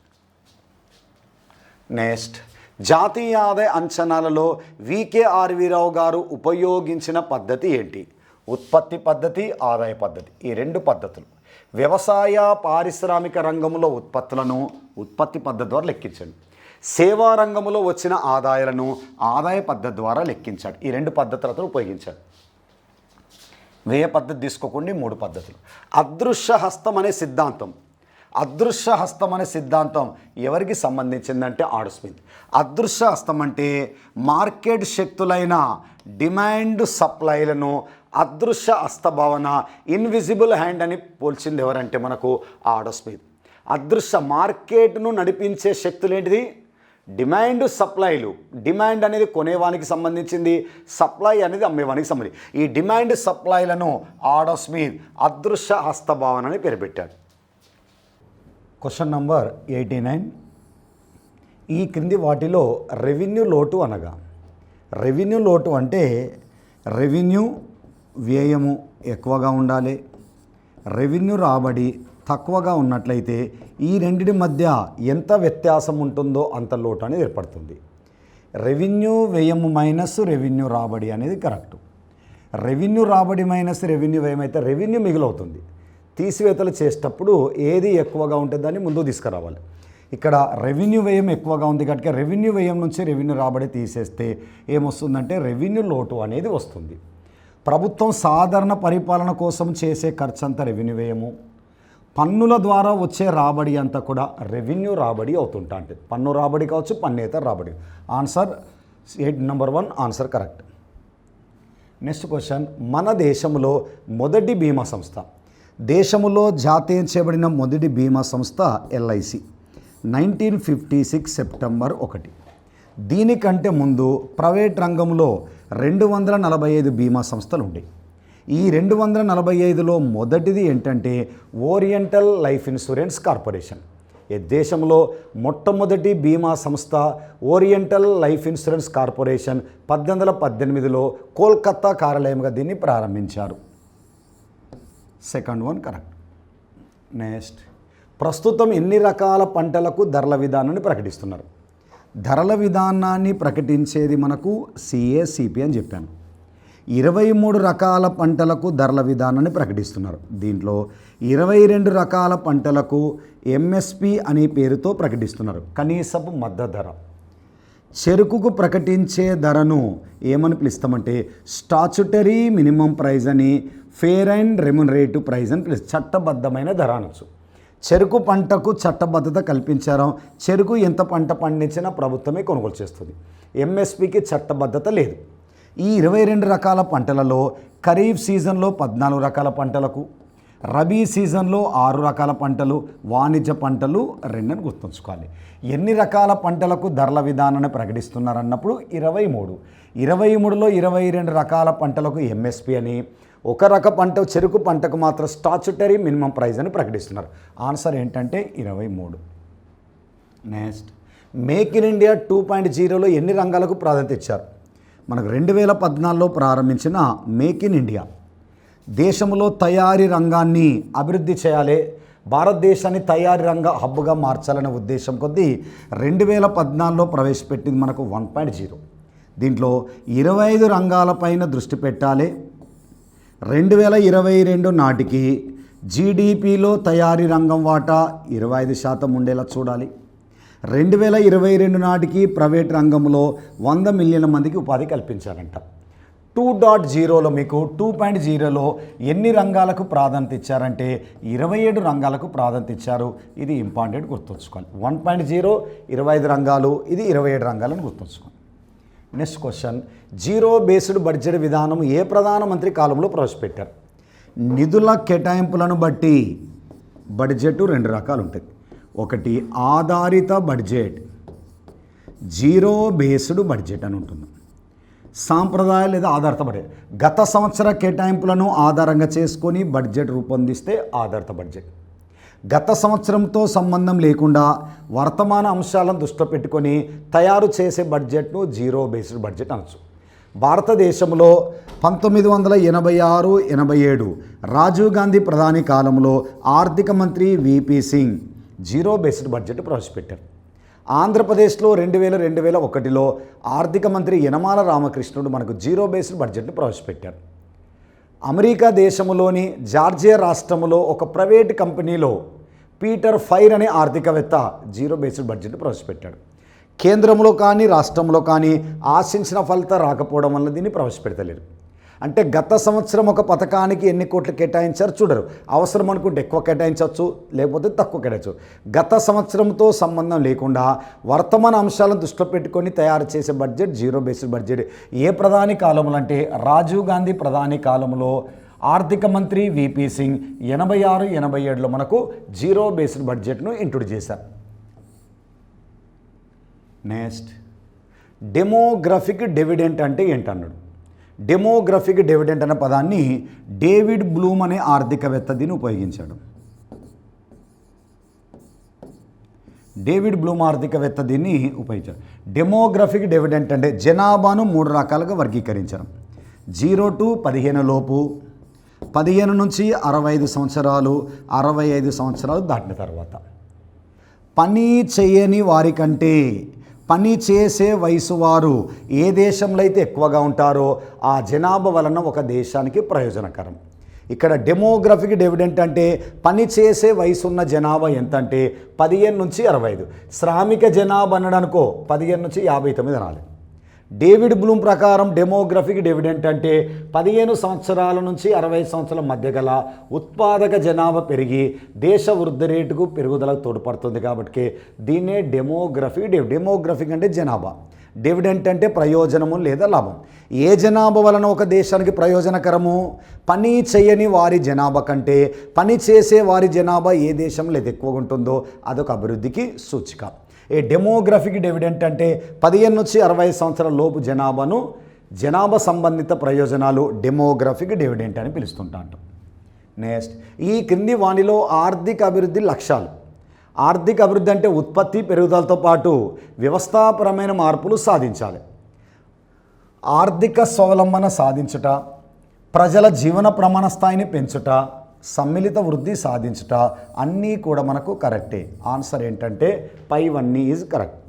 నెక్స్ట్, జాతీయ ఆదాయ అంచనాలలో వికేఆర్వి రావు గారు ఉపయోగించిన పద్ధతి ఏంటి? ఉత్పత్తి పద్ధతి, ఆదాయ పద్ధతి. ఈ 2 పద్ధతులు వ్యవసాయ పారిశ్రామిక రంగంలో ఉత్పత్తులను ఉత్పత్తి పద్ధతి ద్వారా లెక్కించండి. సేవా రంగంలో వచ్చిన ఆదాయాలను ఆదాయ పద్ధతి ద్వారా లెక్కించాడు. ఈ 2 పద్ధతులతో ఉపయోగించాడు. వ్యయ పద్ధతి తీసుకోకుండా 3 పద్ధతులు. అదృశ్య హస్తం అనే సిద్ధాంతం. అదృశ్య హస్తం అనే సిద్ధాంతం ఎవరికి సంబంధించిందంటే ఆడమ్ స్మిత్. అదృశ్య హస్తం అంటే మార్కెట్ శక్తులైన డిమాండ్ సప్లైలను అదృశ్య హస్తభావన, ఇన్విజిబుల్ హ్యాండ్ అని పోల్చింది ఎవరంటే మనకు ఆడమ్ స్మిత్. అదృశ్య మార్కెట్ను నడిపించే శక్తులు ఏంటిది? డిమాండ్ సప్లైలు, డిమాండ్ అనేది కొనేవానికి సంబంధించింది, సప్లై అనేది అమ్మేవానికి సంబంధించి. ఈ డిమాండ్ సప్లైలను ఆడమ్ స్మిత్ అదృశ్య హస్తభావన అని పేరు పెట్టాడు. Question number 89. ఈ క్రింది వాటిలో రెవెన్యూ లోటు అనగా, రెవెన్యూ లోటు అంటే రెవెన్యూ వ్యయము ఎక్కువగా ఉండాలి, రెవెన్యూ రాబడి తక్కువగా ఉన్నట్లయితే ఈ రెండింటి మధ్య ఎంత వ్యత్యాసం ఉంటుందో అంత లోటు అనేది ఏర్పడుతుంది. రెవెన్యూ వ్యయము మైనస్ రెవెన్యూ రాబడి అనేది కరెక్ట్. రెవెన్యూ రాబడి మైనస్ రెవెన్యూ వ్యయం అయితే రెవెన్యూ మిగులవుతుంది. తీసివేతలు చేసేటప్పుడు ఏది ఎక్కువగా ఉంటే దాన్ని ముందు తీసుకురావాలి. ఇక్కడ రెవెన్యూ వ్యయం ఎక్కువగా ఉంది కాబట్టి రెవెన్యూ వ్యయం నుంచి రెవెన్యూ రాబడి తీసేస్తే ఏమొస్తుందంటే రెవెన్యూ లోటు అనేది వస్తుంది. ప్రభుత్వం సాధారణ పరిపాలన కోసం చేసే ఖర్చు అంతా రెవెన్యూ వ్యయము, పన్నుల ద్వారా వచ్చే రాబడి అంతా కూడా రెవెన్యూ రాబడి అవుతుంటా. అంటే పన్ను రాబడి కావచ్చు, పన్నేతర రాబడి. Answer 8 number 1 answer correct. Next question, మన దేశంలో మొదటి బీమా సంస్థ, దేశంలో జాతీయం చేయబడిన మొదటి బీమా సంస్థ LIC 1956 సెప్టెంబర్ 1. దీనికంటే ముందు ప్రైవేట్ రంగంలో 245 బీమా సంస్థలు ఉండేవి. ఈ 245లో మొదటిది ఏంటంటే ఓరియంటల్ లైఫ్ ఇన్సూరెన్స్ కార్పొరేషన్. ఈ దేశంలో మొట్టమొదటి బీమా సంస్థ ఓరియంటల్ లైఫ్ ఇన్సూరెన్స్ కార్పొరేషన్ 1818లో కోల్కతా కార్యాలయంగా దీన్ని ప్రారంభించారు. Second one correct. నెక్స్ట్, ప్రస్తుతం ఎన్ని రకాల పంటలకు ధరల విధానాన్ని ప్రకటిస్తున్నారు? ధరల విధానాన్ని ప్రకటించేది మనకు CACP అని చెప్పాను. 23 రకాల పంటలకు ధరల విధానాన్ని ప్రకటిస్తున్నారు. దీంట్లో 22 రకాల పంటలకు MSP అనే పేరుతో ప్రకటిస్తున్నారు, కనీసపు మద్దతు ధర. చెరుకుకు ప్రకటించే ధరను ఏమని పిలుస్తామంటే స్టాచ్యుటరీ మినిమం ప్రైజ్ అని, ఫేర్ అండ్ రెమ్యునరేటివ్ ప్రైజ్ అని పిలుస్తారు. చట్టబద్ధమైన ధర అనొచ్చు. చెరుకు పంటకు చట్టబద్ధత కల్పించారు. చెరుకు ఎంత పంట పండించినా ప్రభుత్వమే కొనుగోలు చేస్తుంది. MSPకి చట్టబద్ధత లేదు. ఈ 22 రకాల పంటలలో ఖరీఫ్ సీజన్లో 14 రకాల పంటలకు, రబీ సీజన్లో 6 రకాల పంటలు, వాణిజ్య పంటలు 2 అని గుర్తుంచుకోవాలి. ఎన్ని రకాల పంటలకు ధరల విధానాన్ని ప్రకటిస్తున్నారన్నప్పుడు 23. 23లో 22 రకాల పంటలకు MSP అని, ఒక రక పంట చెరుకు పంటకు మాత్రం స్టాచ్యుటరీ మినిమం ప్రైజ్ అని ప్రకటిస్తున్నారు. ఆన్సర్ ఏంటంటే 23. నెక్స్ట్, మేక్ ఇన్ ఇండియా 2.0లో ఎన్ని రంగాలకు ప్రాధాన్యత ఇచ్చారు? మనకు 2014లో ప్రారంభించిన మేక్ ఇన్ ఇండియా దేశంలో తయారీ రంగాన్ని అభివృద్ధి చేయాలి, భారతదేశాన్ని తయారీ రంగ హబ్గా మార్చాలనే ఉద్దేశం కొద్దీ 2014లో ప్రవేశపెట్టింది మనకు 1.0. దీంట్లో 25 రంగాలపైన దృష్టి పెట్టాలి. 2022 నాటికి GDPలో తయారీ రంగం వాటా 25% ఉండేలా చూడాలి. 2022 నాటికి ప్రైవేట్ రంగంలో 100 మిలియన్ల మందికి ఉపాధి కల్పించారంట. 2.0లో మీకు 2.0లో ఎన్ని రంగాలకు ప్రాధాన్యత ఇచ్చారంటే 27 రంగాలకు ప్రాధాన్యత ఇచ్చారు. ఇది ఇంపార్టెంట్ గుర్తుంచుకోవాలి. 1.0 25 రంగాలు, ఇది 27 రంగాలను గుర్తుంచుకోండి. Next question, zero based budget విధానం ఏ ప్రధానమంత్రి కాలంలో ప్రవేశపెట్టారు? నిధుల కేటాయింపులను బట్టి బడ్జెట్ 2 రకాలు ఉంటాయి. ఒకటి ఆధారిత బడ్జెట్, జీరో బేస్డ్ బడ్జెట్ అని ఉంటుంది. సాంప్రదాయ లేదా ఆధారిత బడ్జెట్, గత సంవత్సర కేటాయింపులను ఆధారంగా చేసుకొని బడ్జెట్ రూపొందిస్తే ఆధారిత బడ్జెట్. గత సంవత్సరంతో సంబంధం లేకుండా వర్తమాన అంశాలను దృష్టిలో పెట్టుకొని తయారు చేసే బడ్జెట్ను జీరో బేస్డ్ బడ్జెట్ అనొచ్చు. భారతదేశంలో 1986-87 రాజీవ్ గాంధీ ప్రధాని కాలంలో ఆర్థిక మంత్రి VP Singh zero based budget ప్రవేశపెట్టారు. ఆంధ్రప్రదేశ్లో 2001లో ఆర్థిక మంత్రి యనమాల రామకృష్ణుడు మనకు జీరో బేస్డ్ బడ్జెట్ను ప్రవేశపెట్టారు. అమెరికా దేశంలోని జార్జియా రాష్ట్రంలో ఒక ప్రైవేట్ కంపెనీలో పీటర్ ఫైర్ అనే ఆర్థికవేత్త జీరో బేస్డ్ బడ్జెట్ ప్రవేశపెట్టాడు. కేంద్రంలో కానీ రాష్ట్రంలో కానీ ఆశించిన ఫలితం రాకపోవడం వల్ల దీన్ని ప్రవేశపెడతలేరు. అంటే గత సంవత్సరం ఒక పథకానికి ఎన్ని కోట్లు కేటాయించారు చూడరు. అవసరం అనుకుంటే ఎక్కువ కేటాయించవచ్చు, లేకపోతే తక్కువ కేటాయించవచ్చు. గత సంవత్సరంతో సంబంధం లేకుండా వర్తమాన అంశాలను దృష్టిలో పెట్టుకొని తయారు చేసే బడ్జెట్ జీరో బేస్డ్ బడ్జెట్. ఏ ప్రధాని కాలంలో అంటే రాజీవ్ గాంధీ ప్రధాని కాలంలో ఆర్థిక మంత్రి VP సింగ్ 86-87లో మనకు జీరో బేస్డ్ బడ్జెట్ను ఇంట్రొడ్యూస్ చేశారు. నెక్స్ట్ డెమోగ్రఫిక్ డివిడెంట్ అంటే ఏంటన్నాడు. డెమోగ్రఫిక్ డివిడెంట్ అనే పదాన్ని డేవిడ్ బ్లూమ్ అనే ఆర్థికవేత్త దీన్ని ఉపయోగించాడు. డేవిడ్ బ్లూమ్ ఆర్థికవేత్త దీన్ని ఉపయోగించాడు. డెమోగ్రఫిక్ డివిడెంట్ అంటే జనాభాను 3 రకాలుగా వర్గీకరించడం. 0 to 15 లోపు, 15 నుంచి 65 సంవత్సరాలు, 65 సంవత్సరాలు దాటిన తర్వాత. పని చేయని వారికంటే పని చేసే వయసు వారు ఏ దేశంలో అయితే ఎక్కువగా ఉంటారో ఆ జనాభా వలన ఒక దేశానికి ప్రయోజనకరం. ఇక్కడ డెమోగ్రఫిక్ డివిడెంట్ అంటే పని చేసే వయసు ఉన్న జనాభా ఎంత అంటే 15 నుంచి 65. శ్రామిక జనాభా అన్నాడనుకో 15 నుంచి 59 అనాలి. డేవిడ్ బ్లూమ్ ప్రకారం డెమోగ్రఫిక్ డివిడెంట్ అంటే 15 సంవత్సరాల నుంచి 60 సంవత్సరాల మధ్య గల ఉత్పాదక జనాభా పెరిగి దేశ వృద్ధి రేటుకు పెరుగుదలకు తోడ్పడుతుంది. కాబట్టి దీన్నే డెమోగ్రఫిక్ అంటే జనాభా, డివిడెంట్ అంటే ప్రయోజనము లేదా లాభం. ఏ జనాభా వలన ఒక దేశానికి ప్రయోజనకరము? పని చేయని వారి జనాభా కంటే పని చేసే వారి జనాభా ఏ దేశంలో ఏది ఎక్కువగా ఉంటుందో అదొక అభివృద్ధికి సూచిక. ఏ డెమోగ్రఫిక్ డివిడెంట్ అంటే 15 నుంచి 60 సంవత్సరాల లోపు జనాభా సంబంధిత ప్రయోజనాలు డెమోగ్రఫిక్ డివిడెంట్ అని పిలుస్తుంటాం. నెక్స్ట్ ఈ క్రింది వానిలో ఆర్థిక అభివృద్ధి లక్ష్యాలు. ఆర్థిక అభివృద్ధి అంటే ఉత్పత్తి పెరుగుదలతో పాటు వ్యవస్థాపరమైన మార్పులు సాధించాలి. ఆర్థిక స్వావలంబన సాధించుట, ప్రజల జీవన ప్రమాణ స్థాయిని పెంచుట, సమ్మిళిత వృద్ధి సాధించుట అన్నీ కూడా మనకు కరెక్టే. ఆన్సర్ ఏంటంటే పైవన్నీ ఈజ్ కరెక్ట్.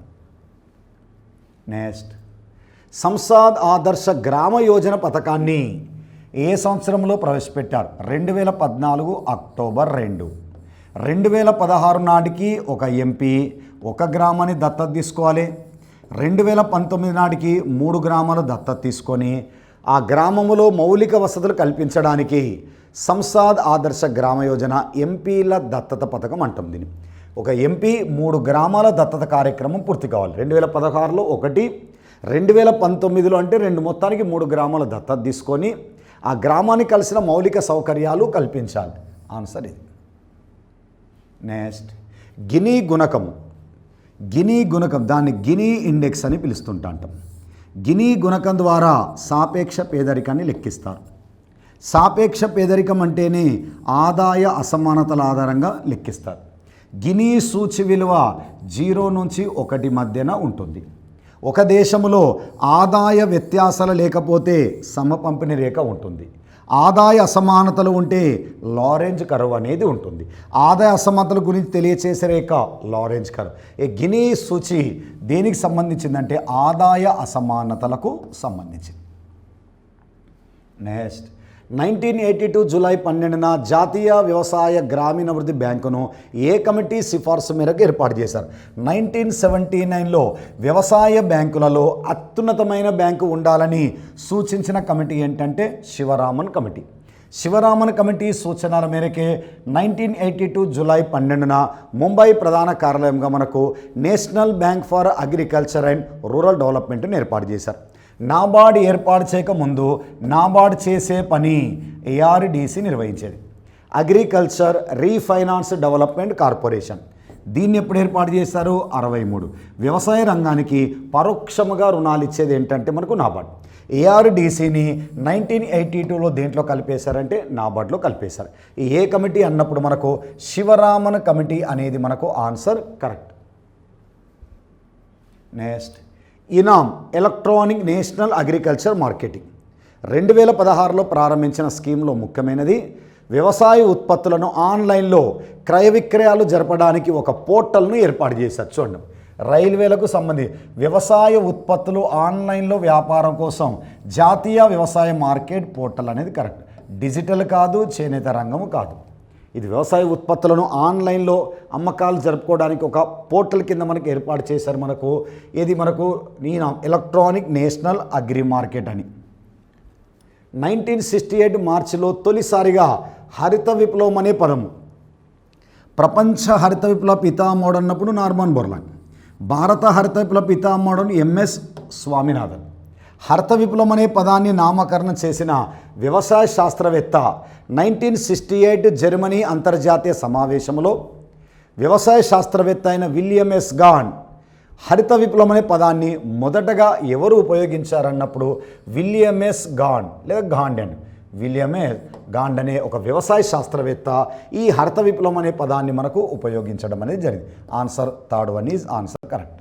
నెక్స్ట్ సంసద్ ఆదర్శ గ్రామ యోజన పథకాన్ని ఏ సంవత్సరంలో ప్రవేశపెట్టారు? 2014 అక్టోబర్ 2. 2016 నాటికి ఒక ఎంపీ ఒక గ్రామాన్ని దత్తత తీసుకోవాలి. 2019 నాటికి 3 గ్రామాలు దత్తత తీసుకొని ఆ గ్రామములో మౌలిక వసతులు కల్పించడానికి సంసద్ ఆదర్శ గ్రామ యోజన ఎంపీల దత్తత పథకం అంటాం దీన్ని. ఒక ఎంపీ 3 గ్రామాల దత్తత కార్యక్రమం పూర్తి కావాలి. 2016లో 1, 2019లో అంటే 2, మొత్తానికి 3 గ్రామాల దత్తత తీసుకొని ఆ గ్రామానికి కలిసిన మౌలిక సౌకర్యాలు కల్పించాలి. ఆన్సర్ ఇది. నెక్స్ట్ గినీ గుణకం దాన్ని గినీ ఇండెక్స్ అని పిలుస్తుంటాం. గినీ గుణకం ద్వారా సాపేక్ష పేదరికాన్ని లెక్కిస్తారు. సాపేక్ష పేదరికం అంటేనే ఆదాయ అసమానతల ఆధారంగా లెక్కిస్తారు. గినీ సూచి విలువ 0 నుంచి 1 మధ్యన ఉంటుంది. ఒక దేశంలో ఆదాయ వ్యత్యాసాలు లేకపోతే సమపంపిణీ రేఖ ఉంటుంది. ఆదాయ అసమానతలు ఉంటే లారెంజ్ కర్వ్ అనేది ఉంటుంది. ఆదాయ అసమానతల గురించి తెలియచేసే రేఖ లారెంజ్ కర్వ్. ఈ గినీ సూచి దేనికి సంబంధించిందంటే ఆదాయ అసమానతలకు సంబంధించింది. నెక్స్ట్ 1982 జూలై 12న జాతీయ వ్యవసాయ గ్రామీణాభివృద్ధి బ్యాంకును ఏ కమిటీ సిఫార్సు మేరకు ఏర్పాటు చేశారు? 1979లో వ్యవసాయ బ్యాంకులలో అత్యున్నతమైన బ్యాంకు ఉండాలని సూచించిన కమిటీ ఏంటంటే శివరామన్ కమిటీ. శివరామన్ కమిటీ సూచనల మేరకే 1982 జూలై 12న ముంబై ప్రధాన కార్యాలయంగా మనకు national bank for agriculture and rural డెవలప్మెంట్ని ఏర్పాటు చేశారు. నాబార్డ్ ఏర్పాటు చేయకముందు నాబార్డ్ చేసే పని ARDC నిర్వహించేది, అగ్రికల్చర్ రీఫైనాన్స్ డెవలప్మెంట్ కార్పొరేషన్. దీన్ని ఎప్పుడు ఏర్పాటు చేశారు? 63. వ్యవసాయ రంగానికి పరోక్షముగా రుణాలు ఇచ్చేది ఏంటంటే మనకు నాబార్డ్. ARDCని 1982లో దేంట్లో కలిపేశారంటే నాబార్డ్లో కలిపేశారు. ఈ ఏ కమిటీ అన్నప్పుడు మనకు శివరామన్ కమిటీ అనేది మనకు answer correct. Next eNAM electronic national agriculture marketing 2016లో ప్రారంభించిన స్కీమ్లో ముఖ్యమైనది వ్యవసాయ ఉత్పత్తులను ఆన్లైన్లో క్రయ విక్రయాలు జరపడానికి ఒక పోర్టల్ను ఏర్పాటు చేశారు. చూడండి, రైల్వేలకు సంబంధించి వ్యవసాయ ఉత్పత్తులు ఆన్లైన్లో వ్యాపారం కోసం జాతీయ వ్యవసాయ మార్కెట్ పోర్టల్ అనేది కరెక్ట్. డిజిటల్ కాదు, చేనేత రంగము కాదు. ఇది వ్యవసాయ ఉత్పత్తులను ఆన్లైన్లో అమ్మకాలు జరుపుకోవడానికి ఒక పోర్టల్ కింద మనకు ఏర్పాటు చేశారు. ఇది మనకు ఎలక్ట్రానిక్ నేషనల్ అగ్రి మార్కెట్ అని. 1968 మార్చిలో తొలిసారిగా హరిత విప్లవం అనే పదము, ప్రపంచ హరిత విప్లవ పితామహుడు అన్నప్పుడు నార్మన్ బోర్లాగ్, భారత హరిత విప్లవ పితామహుడు MS స్వామినాథన్. హరిత విప్లవం అనే పదాన్ని నామకరణం చేసిన వ్యవసాయ శాస్త్రవేత్త 1968 జర్మనీ అంతర్జాతీయ సమావేశంలో వ్యవసాయ శాస్త్రవేత్త అయిన విలియం S. గాన్ హరిత విప్లవం అనే పదాన్ని మొదటగా ఎవరు ఉపయోగించారన్నప్పుడు విలియమెస్ గాండ్ లేదా గాండెన్. విలియమెస్ గాండ్ అనే ఒక వ్యవసాయ శాస్త్రవేత్త ఈ హరిత విప్లవం అనే పదాన్ని మనకు ఉపయోగించడం అనేది జరిగింది. Answer third one is answer correct.